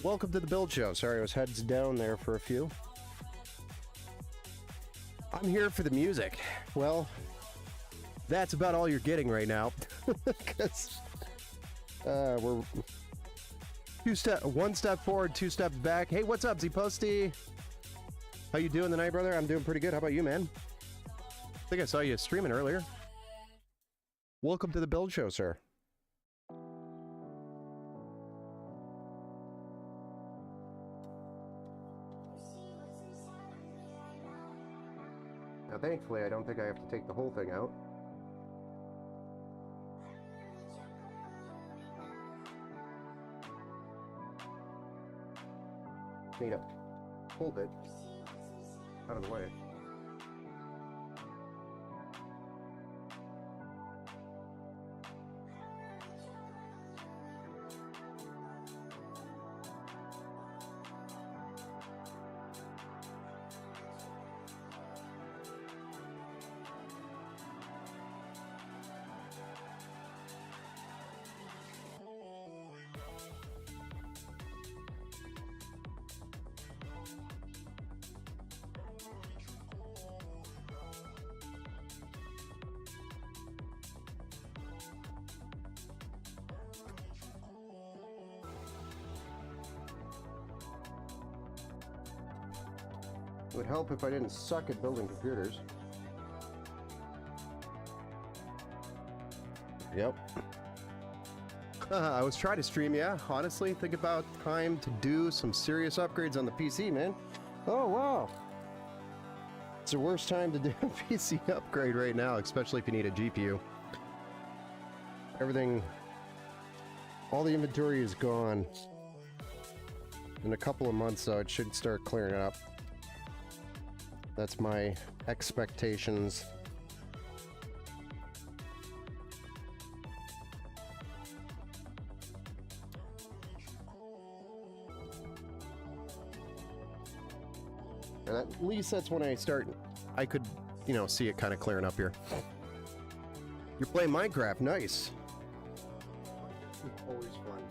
Welcome to the Build Show. Sorry, I was heads down there for a few. I'm here for the music. Well, that's about all you're getting right now. Because we're one step forward, two steps back. Hey, what's up, Z-Posty? How you doing tonight, brother? I'm doing pretty good. How about you, man? I think I saw you streaming earlier. Welcome to the Build Show, sir. Now, thankfully, I don't think I have to take the whole thing out. Need to hold it out of the way. It would help if I didn't suck at building computers. Yep. I was trying to stream, yeah. Honestly, think about time to do some serious upgrades on the PC, man. Oh, wow. It's the worst time to do a PC upgrade right now, especially if you need a GPU. Everything, all the inventory is gone. In a couple of months, though, it should start clearing up. That's my expectations. And at least that's when I could, you know, see it kind of clearing up here. You're playing Minecraft, nice. Always fun.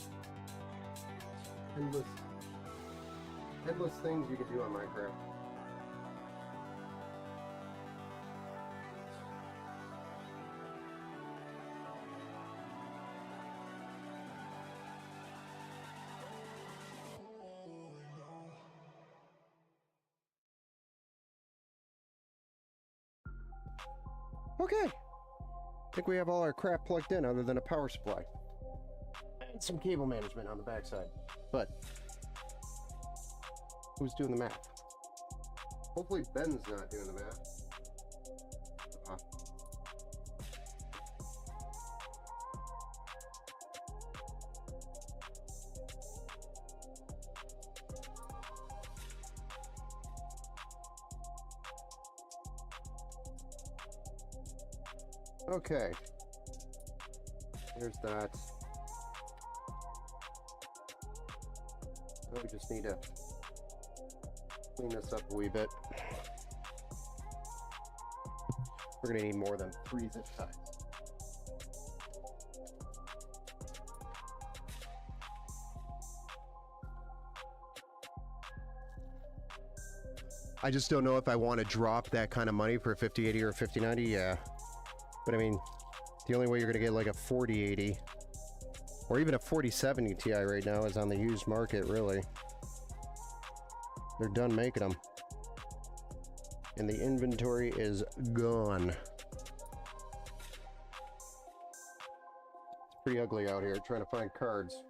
Endless things you can do on Minecraft. Okay. I think we have all our crap plugged in other than a power supply. And some cable management on the backside. But who's doing the math? Hopefully Ben's not doing the math. Okay. There's that. We just need to clean this up a wee bit. We're going to need more than 3 zip ties. I just don't know if I want to drop that kind of money for a 5080 or a 5090. Yeah. But I mean, the only way you're going to get like a 4080 or even a 4070 Ti right now is on the used market, really. They're done making them. And the inventory is gone. It's pretty ugly out here trying to find cards.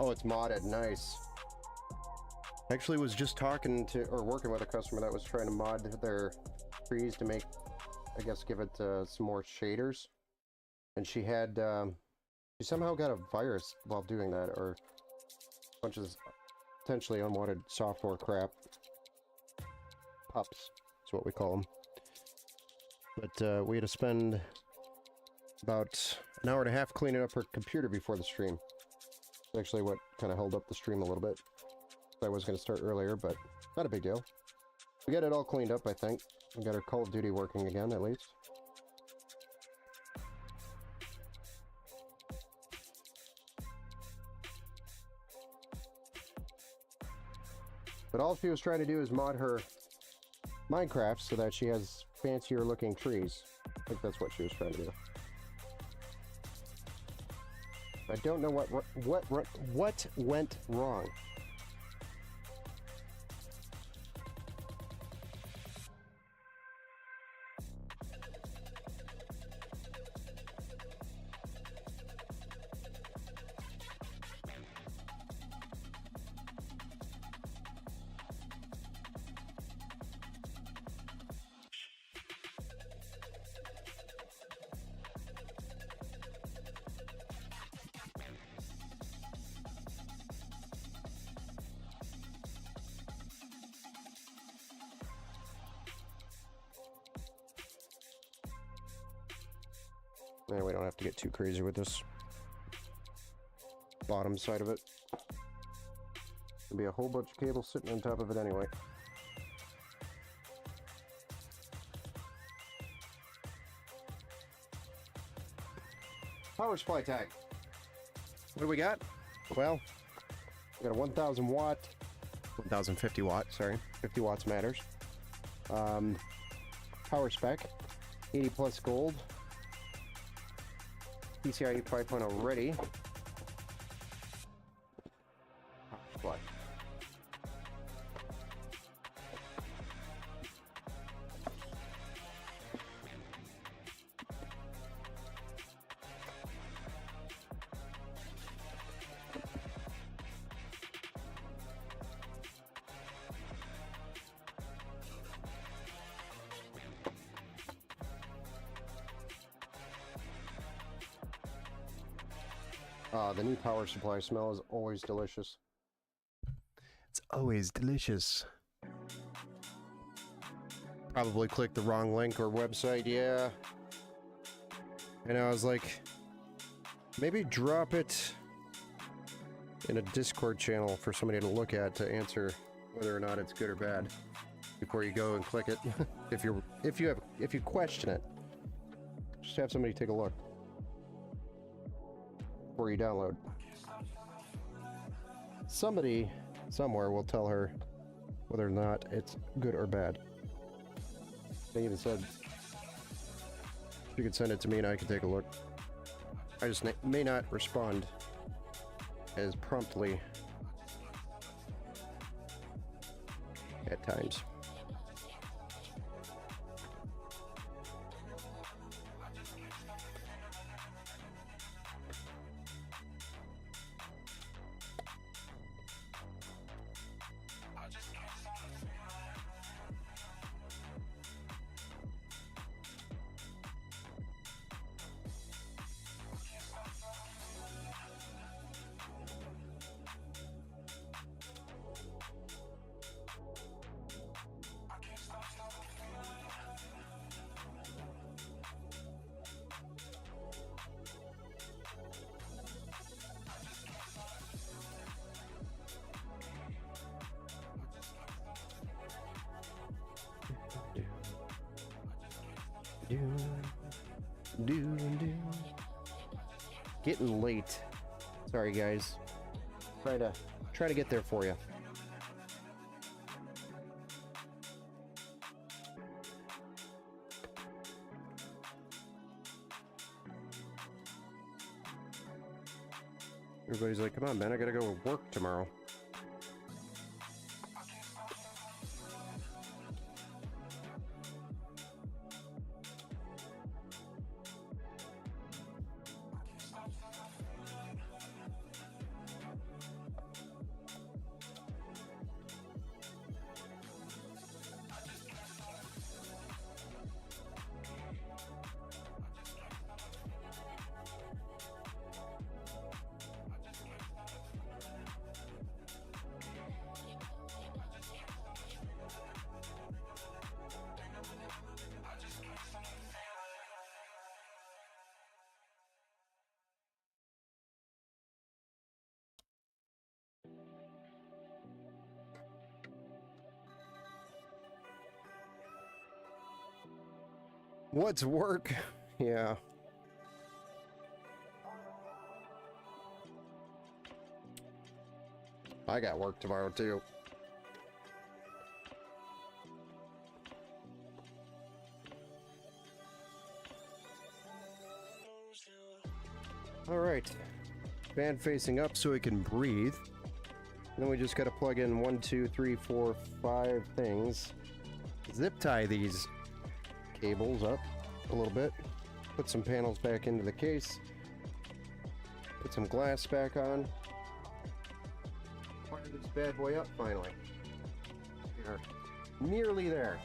Oh, it's modded. Nice. Actually was just talking to, or working with a customer that was trying to mod their trees to make, I guess, give it some more shaders. And she had, she somehow got a virus while doing that, or a bunch of potentially unwanted software crap. Pups is what we call them. But we had to spend about an hour and a half cleaning up her computer before the stream. Actually what kind of held up the stream a little bit. I was going to start earlier, but not a big deal. We got it all cleaned up, I think. We got our Call of Duty working again, at least. But all she was trying to do is mod her Minecraft so that she has fancier looking trees. I think that's what she was trying to do. I don't know what went wrong. Yeah, we don't have to get too crazy with this bottom side of it. There'll be a whole bunch of cables sitting on top of it anyway. Power supply tag. What do we got? Well, we got a 1000 watt, 1050 watt, sorry, 50 watts matters. Power spec, 80 plus gold. PCIe 5.0 ready. What? The new power supply smell is always delicious. It's always delicious. Probably clicked the wrong link or website, yeah. And I was like, maybe drop it in a Discord channel for somebody to look at to answer whether or not it's good or bad before you go and click it. if you question it. Just have somebody take a look before you download. Somebody somewhere will tell her whether or not it's good or bad. They even said you could send it to me and I could take a look. I just may not respond as promptly at times. Getting late. Sorry, guys. Try to get there for you. Everybody's like, come on, man, I gotta go work tomorrow. What's work? Yeah. I got work tomorrow too. All right. Fan facing up so it can breathe. And then we just got to plug in 1, 2, 3, 4, 5 things. Zip tie these cables up a little bit. Put some panels back into the case. Put some glass back on. Fire this bad boy up finally. We are nearly there.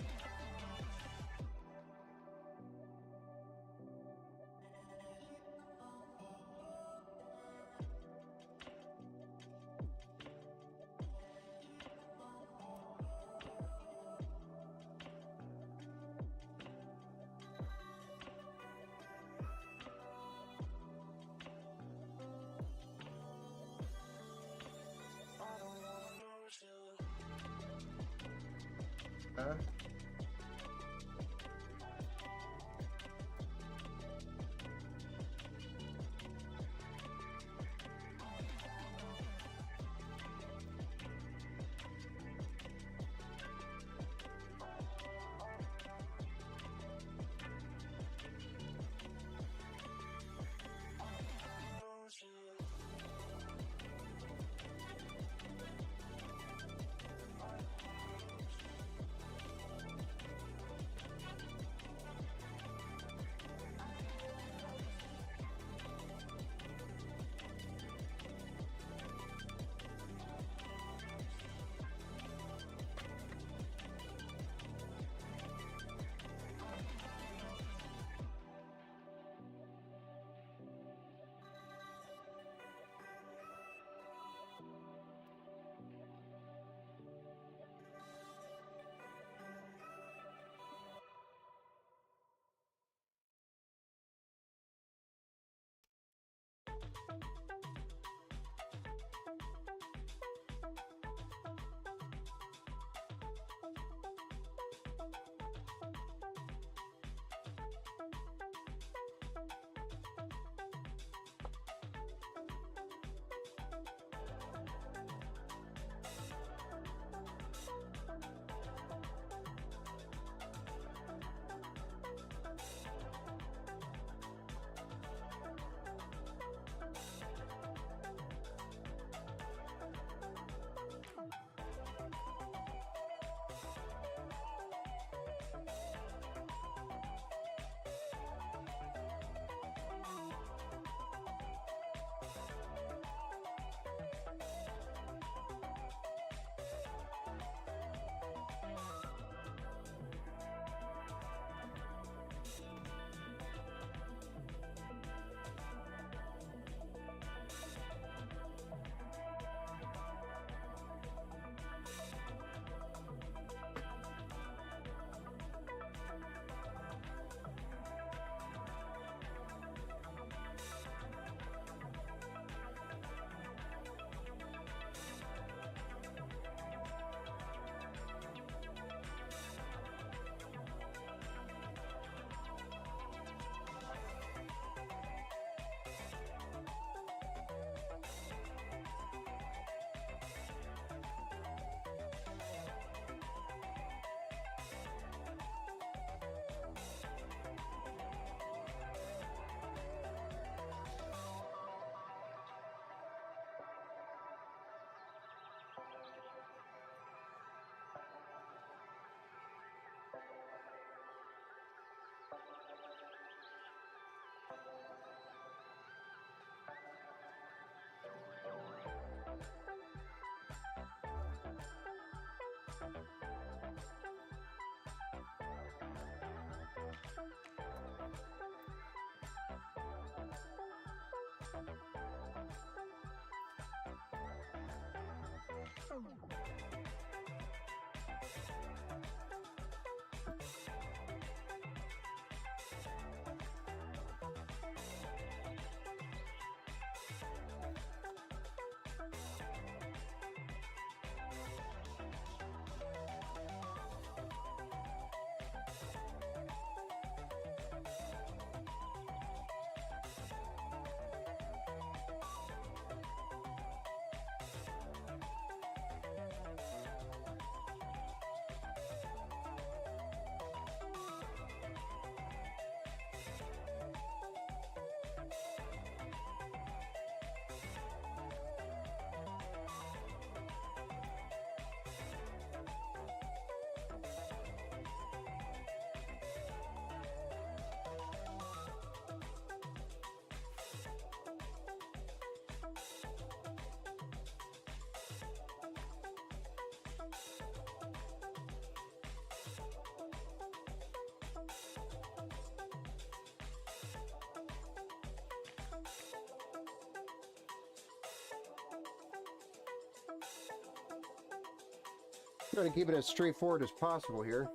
Trying to keep it as straightforward as possible here.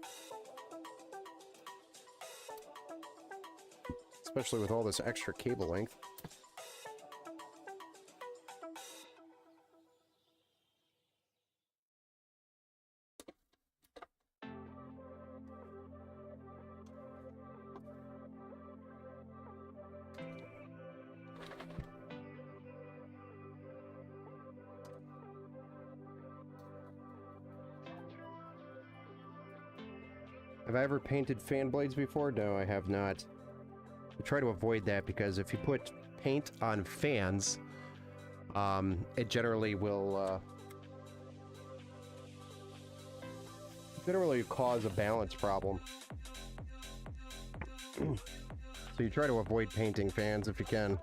Especially with all this extra cable length. Have I ever painted fan blades before? No, I have not. I try to avoid that because if you put paint on fans, it generally will generally cause a balance problem. So you try to avoid painting fans if you can.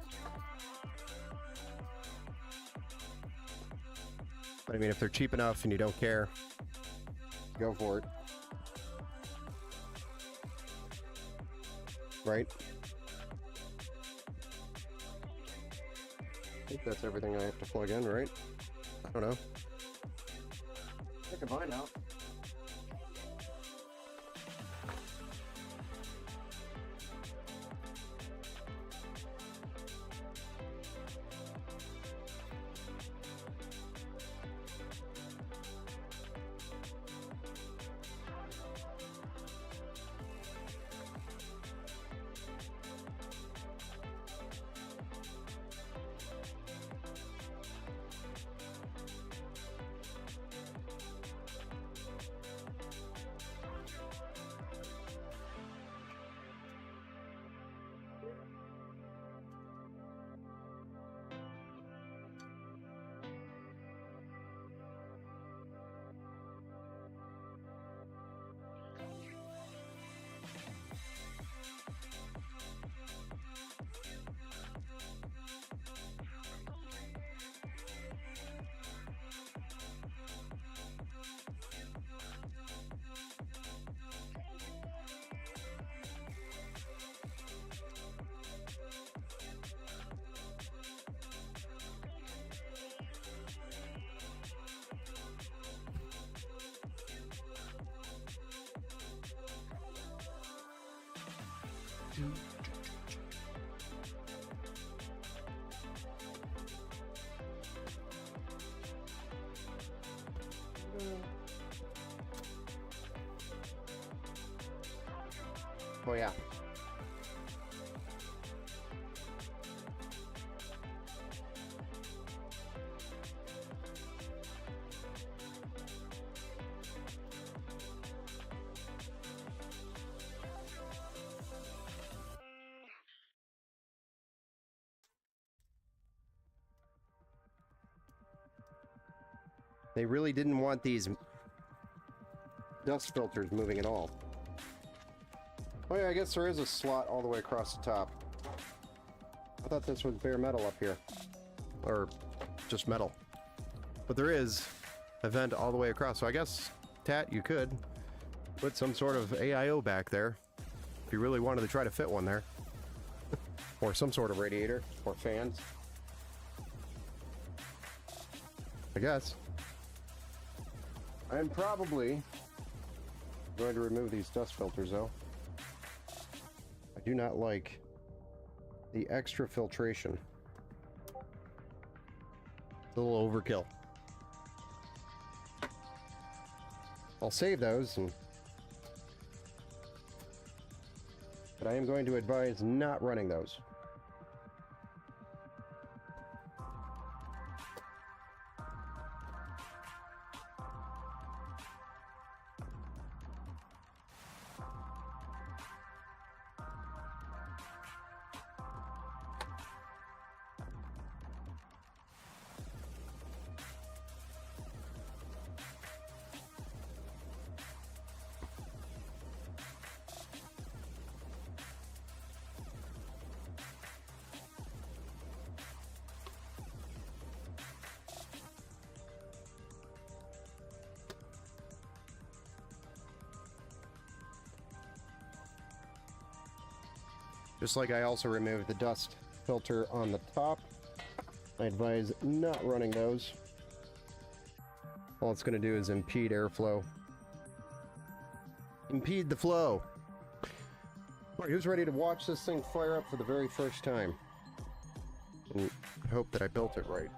But I mean, if they're cheap enough and you don't care, go for it. Right? I think that's everything I have to plug in, right? I don't know. I can find out. Oh yeah. They really didn't want these dust filters moving at all. Oh yeah, I guess there is a slot all the way across the top. I thought this was bare metal up here. Or just metal. But there is a vent all the way across, so I guess, Tat, you could put some sort of AIO back there if you really wanted to try to fit one there. Or some sort of radiator, or fans. I guess. I'm probably going to remove these dust filters though. I do not like the extra filtration. It's a little overkill. I'll save those, but I am going to advise not running those. Just like I also removed the dust filter on the top. I advise not running those. all it's going to do is impede airflow. Impede the flow. All right, who's ready to watch this thing fire up for the very first time? And hope that I built it right.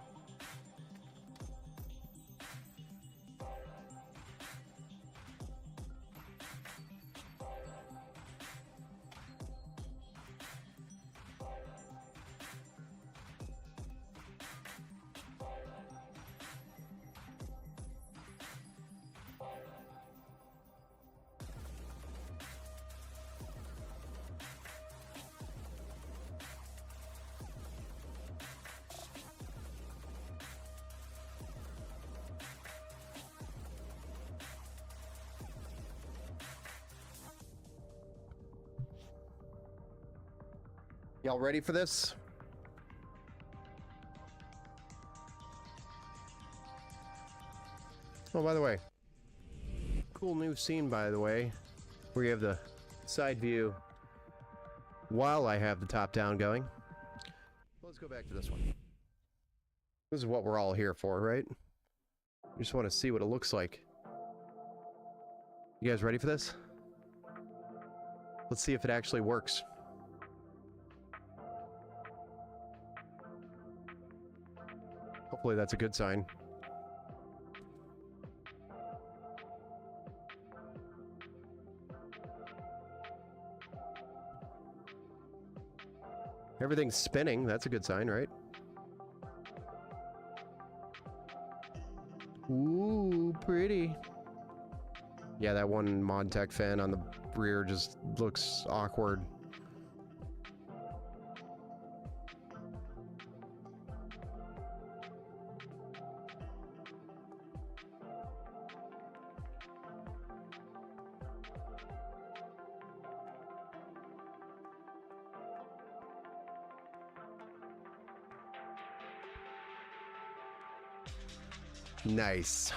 Y'all ready for this? Oh, by the way, cool new scene, by the way, where you have the side view while I have the top down going. Let's go back to this one. This is what we're all here for, right? We just want to see what it looks like. You guys ready for this? Let's see if it actually works. Hopefully that's a good sign. Everything's spinning. That's a good sign, right? Ooh, pretty. Yeah, that one ModTech fan on the rear just looks awkward. Nice.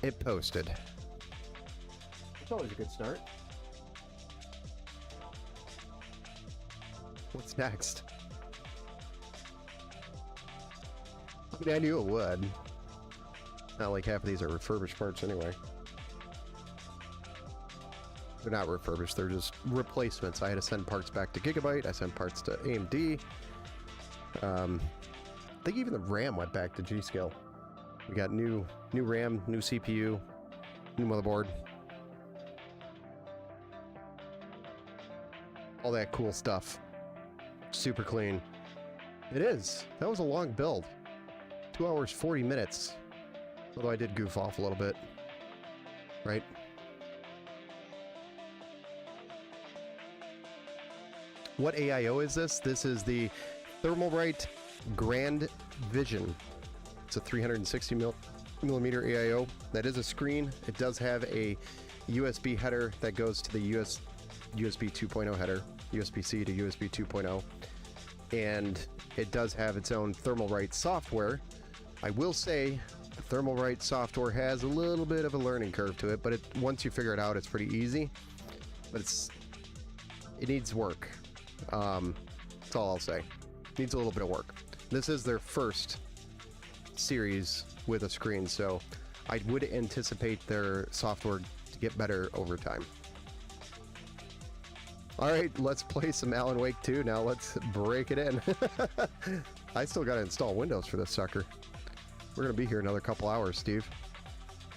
It posted. It's always a good start. What's next? I mean, I knew it would. Not like half of these are refurbished parts anyway. They're not refurbished, they're just replacements. I had to send parts back to Gigabyte, I sent parts to AMD. I think even the RAM went back to G.Skill. We got new RAM, new CPU, new motherboard. All that cool stuff. Super clean. It is. That was a long build. 2 hours, 40 minutes. Although I did goof off a little bit. Right? What AIO is this? This is the Thermalright Grand Vision. It's a 360 millimeter AIO. That is a screen. It does have a USB header that goes to the USB 2.0 header, USB-C to USB 2.0, and it does have its own Thermalright software. I will say Thermalright software has a little bit of a learning curve to it, but once you figure it out, it's pretty easy. But it needs work. That's all I'll say. It needs a little bit of work. This is their first series with a screen, so I would anticipate their software to get better over time. Alright, let's play some Alan Wake 2 now. Let's break it in. I still gotta install Windows for this sucker. We're gonna be here another couple hours, Steve.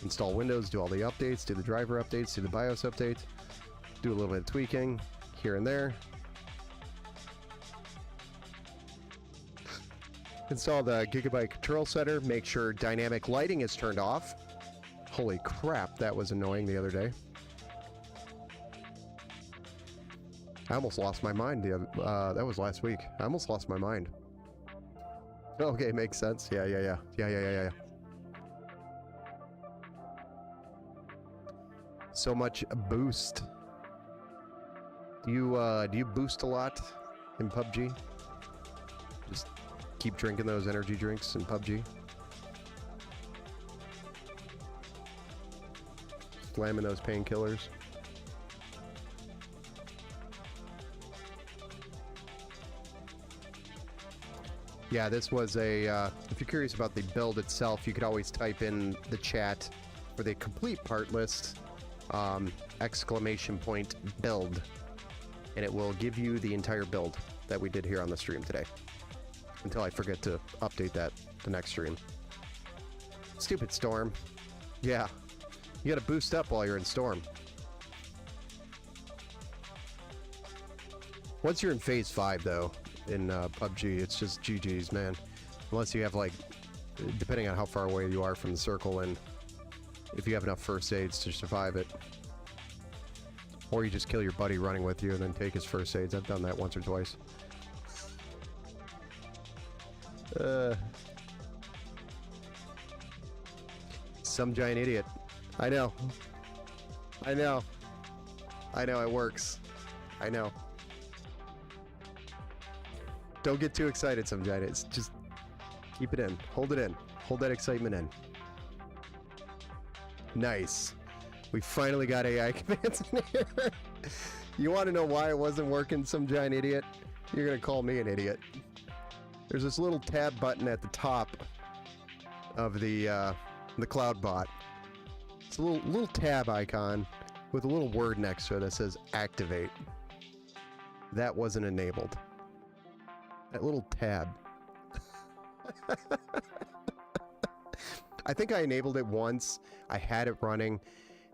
Install Windows, do all the updates, do the driver updates, do the BIOS updates, do a little bit of tweaking here and there. Install the Gigabyte control center, make sure dynamic lighting is turned off. Holy crap, that was annoying the other day. I almost lost my mind that was last week. I almost lost my mind. Okay, makes sense. Yeah. So much boost. Do you boost a lot in PUBG? Just keep drinking those energy drinks in PUBG. Slamming those painkillers. Yeah, this was a, if you're curious about the build itself, you could always type in the chat for the complete part list, exclamation point build, and it will give you the entire build that we did here on the stream today. Until I forget to update that the next stream. Stupid Storm. Yeah, you gotta boost up while you're in Storm. Once you're in Phase 5, though, in PUBG, it's just GG's, man. Unless you have, like, depending on how far away you are from the circle, and if you have enough first aids to survive it. Or you just kill your buddy running with you and then take his first aids. I've done that once or twice. Some giant idiot. I know. I know. I know, it works. I know. Don't get too excited, some giant. It's just keep it in. Hold it in. Hold that excitement in. Nice. We finally got AI commands in here. You want to know why it wasn't working, some giant idiot? You're going to call me an idiot. There's this little tab button at the top of the cloud bot. It's a little tab icon with a little word next to it that says activate. That wasn't enabled. That little tab. I think I enabled it once. I had it running,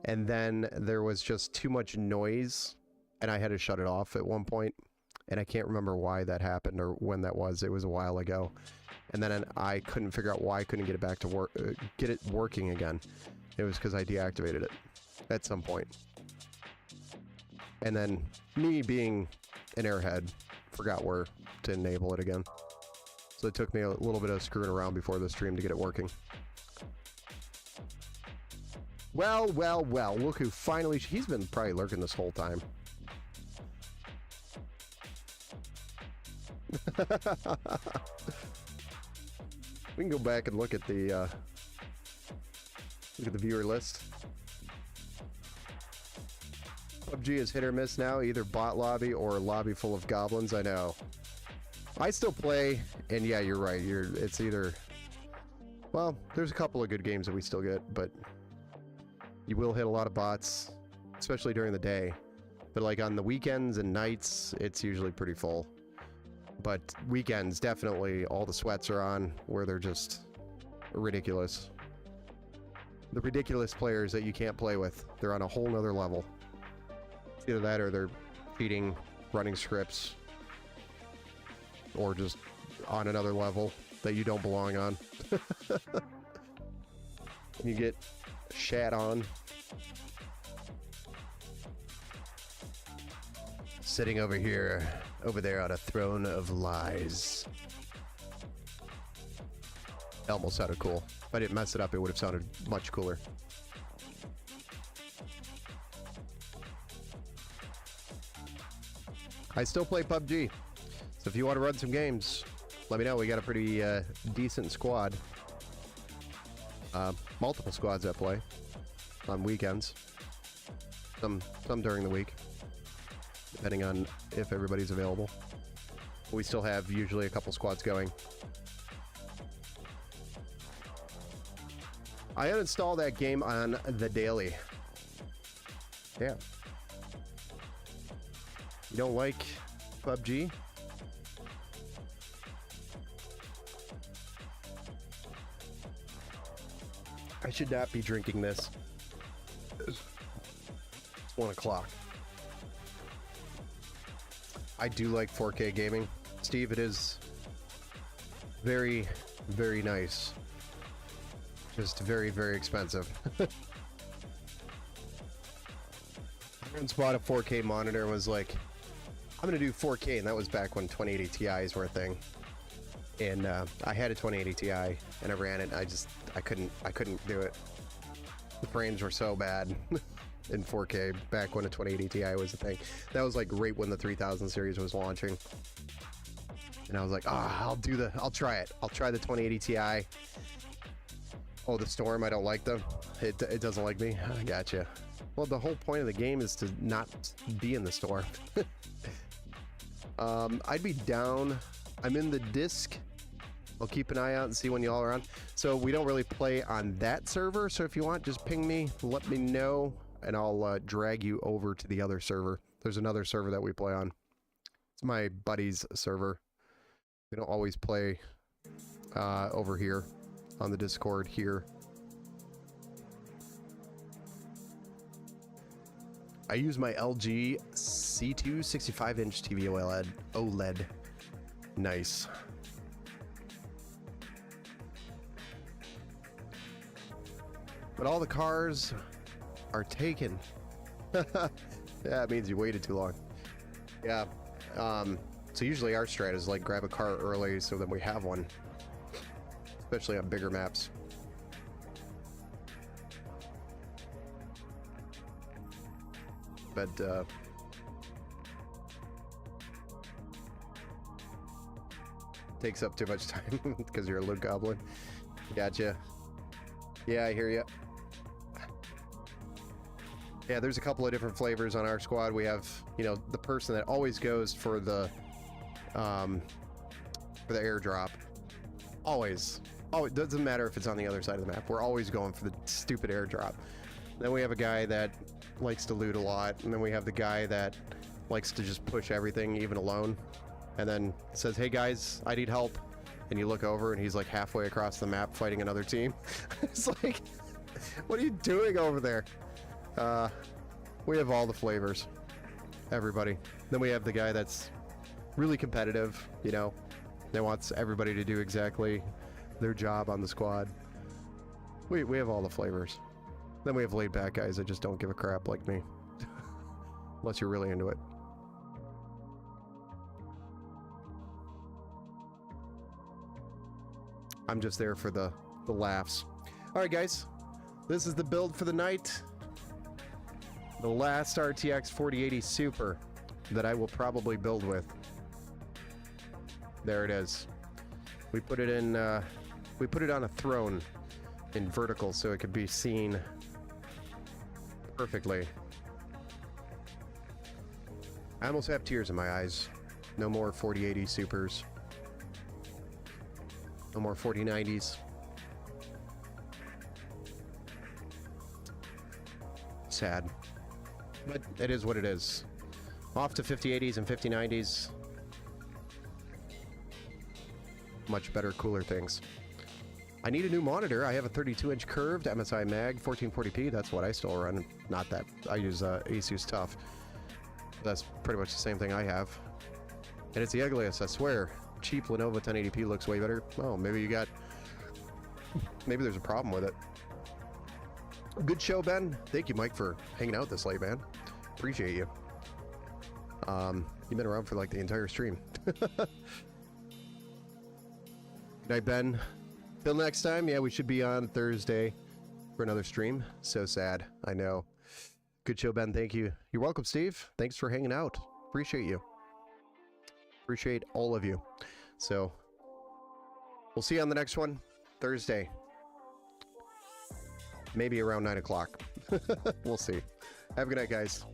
and then there was just too much noise, and I had to shut it off at one point. And I can't remember why that happened or when that was. It was a while ago. And then I couldn't figure out why I couldn't get it back to work, get it working again. It was because I deactivated it at some point. And then me being an airhead, forgot where to enable it again. So it took me a little bit of screwing around before the stream to get it working. Well, well, well, look who finally, he's been probably lurking this whole time. We can go back and look at the viewer list. PUBG is hit or miss now, either bot lobby or lobby full of goblins. I know. I still play, and yeah, you're right. It's either, well, there's a couple of good games that we still get, but you will hit a lot of bots, especially during the day. But like on the weekends and nights, it's usually pretty full. But weekends, definitely, all the sweats are on, where they're just ridiculous. The ridiculous players that you can't play with, they're on a whole nother level. Either that or they're feeding, running scripts, or just on another level that you don't belong on. You get shat on. Sitting over here, over there on a throne of lies. It almost sounded cool. If I didn't mess it up, it would have sounded much cooler. I still play PUBG, so if you want to run some games, let me know. We got a pretty decent squad. Multiple squads that play on weekends. Some during the week, depending on if everybody's available. We still have usually a couple squads going. I uninstalled that game on the daily. Yeah. You don't like PUBG? I should not be drinking this. It's 1 o'clock. I do like 4K gaming. Steve, it is very, very nice. Just very, very expensive. I once bought a 4K monitor and was like, I'm gonna do 4K, and that was back when 2080 Ti's were a thing. And I had a 2080 Ti, and I ran it, and I couldn't do it. The frames were so bad in 4K back when a 2080 Ti was a thing. That was like right when the 3000 series was launching. And I was like, I'll try it. I'll try the 2080 Ti. Oh, the Storm, I don't like them. It doesn't like me. I gotcha. Well, the whole point of the game is to not be in the Storm. I'd be down. I'm in the disc I'll keep an eye out and see when y'all are on. So we don't really play on that server. So if you want, just ping me, let me know, and I'll drag you over to the other server. There's another server that we play on. It's my buddy's server. We don't always play over here on the Discord here. I use my LG C2 65-inch TV OLED. Nice. But all the cars are taken. Yeah, it means you waited too long. Yeah. So usually our strat is like grab a car early so that we have one. Especially on bigger maps. But takes up too much time because you're a loot goblin. Gotcha. Yeah, I hear you. Yeah, there's a couple of different flavors on our squad. We have, you know, the person that always goes for the airdrop. Always. Oh, it doesn't matter if it's on the other side of the map. We're always going for the stupid airdrop. Then we have a guy that likes to loot a lot, and then we have the guy that likes to just push everything, even alone, and then says, "Hey guys, I need help." And you look over, and he's like halfway across the map fighting another team. It's like, what are you doing over there? We have all the flavors. Everybody. Then we have the guy that's really competitive, you know, that wants everybody to do exactly their job on the squad. We have all the flavors. Then we have laid back guys that just don't give a crap like me. Unless you're really into it. I'm just there for the laughs. Alright guys, this is the build for the night. The last RTX 4080 Super that I will probably build with. There it is. We put it in, we put it on a throne in vertical so it could be seen perfectly. I almost have tears in my eyes. No more 4080 Supers. No more 4090s. Sad. But it is what it is. Off to 5080s and 5090s. Much better, cooler things. I need a new monitor. I have a 32-inch curved MSI Mag 1440p. That's what I still run. Not that. I use Asus TUF. That's pretty much the same thing I have. And it's the ugliest, I swear. Cheap Lenovo 1080p looks way better. Oh, maybe you got... Maybe there's a problem with it. Good show, Ben. Thank you, Mike, for hanging out this late, man. Appreciate you. You've been around for like the entire stream. Good night, Ben. Till next time, yeah, we should be on Thursday for another stream. So sad, I know. Good show, Ben. Thank you. You're welcome, Steve. Thanks for hanging out. Appreciate you. Appreciate all of you. So, we'll see you on the next one, Thursday. Maybe around 9 o'clock. We'll see. Have a good night, guys.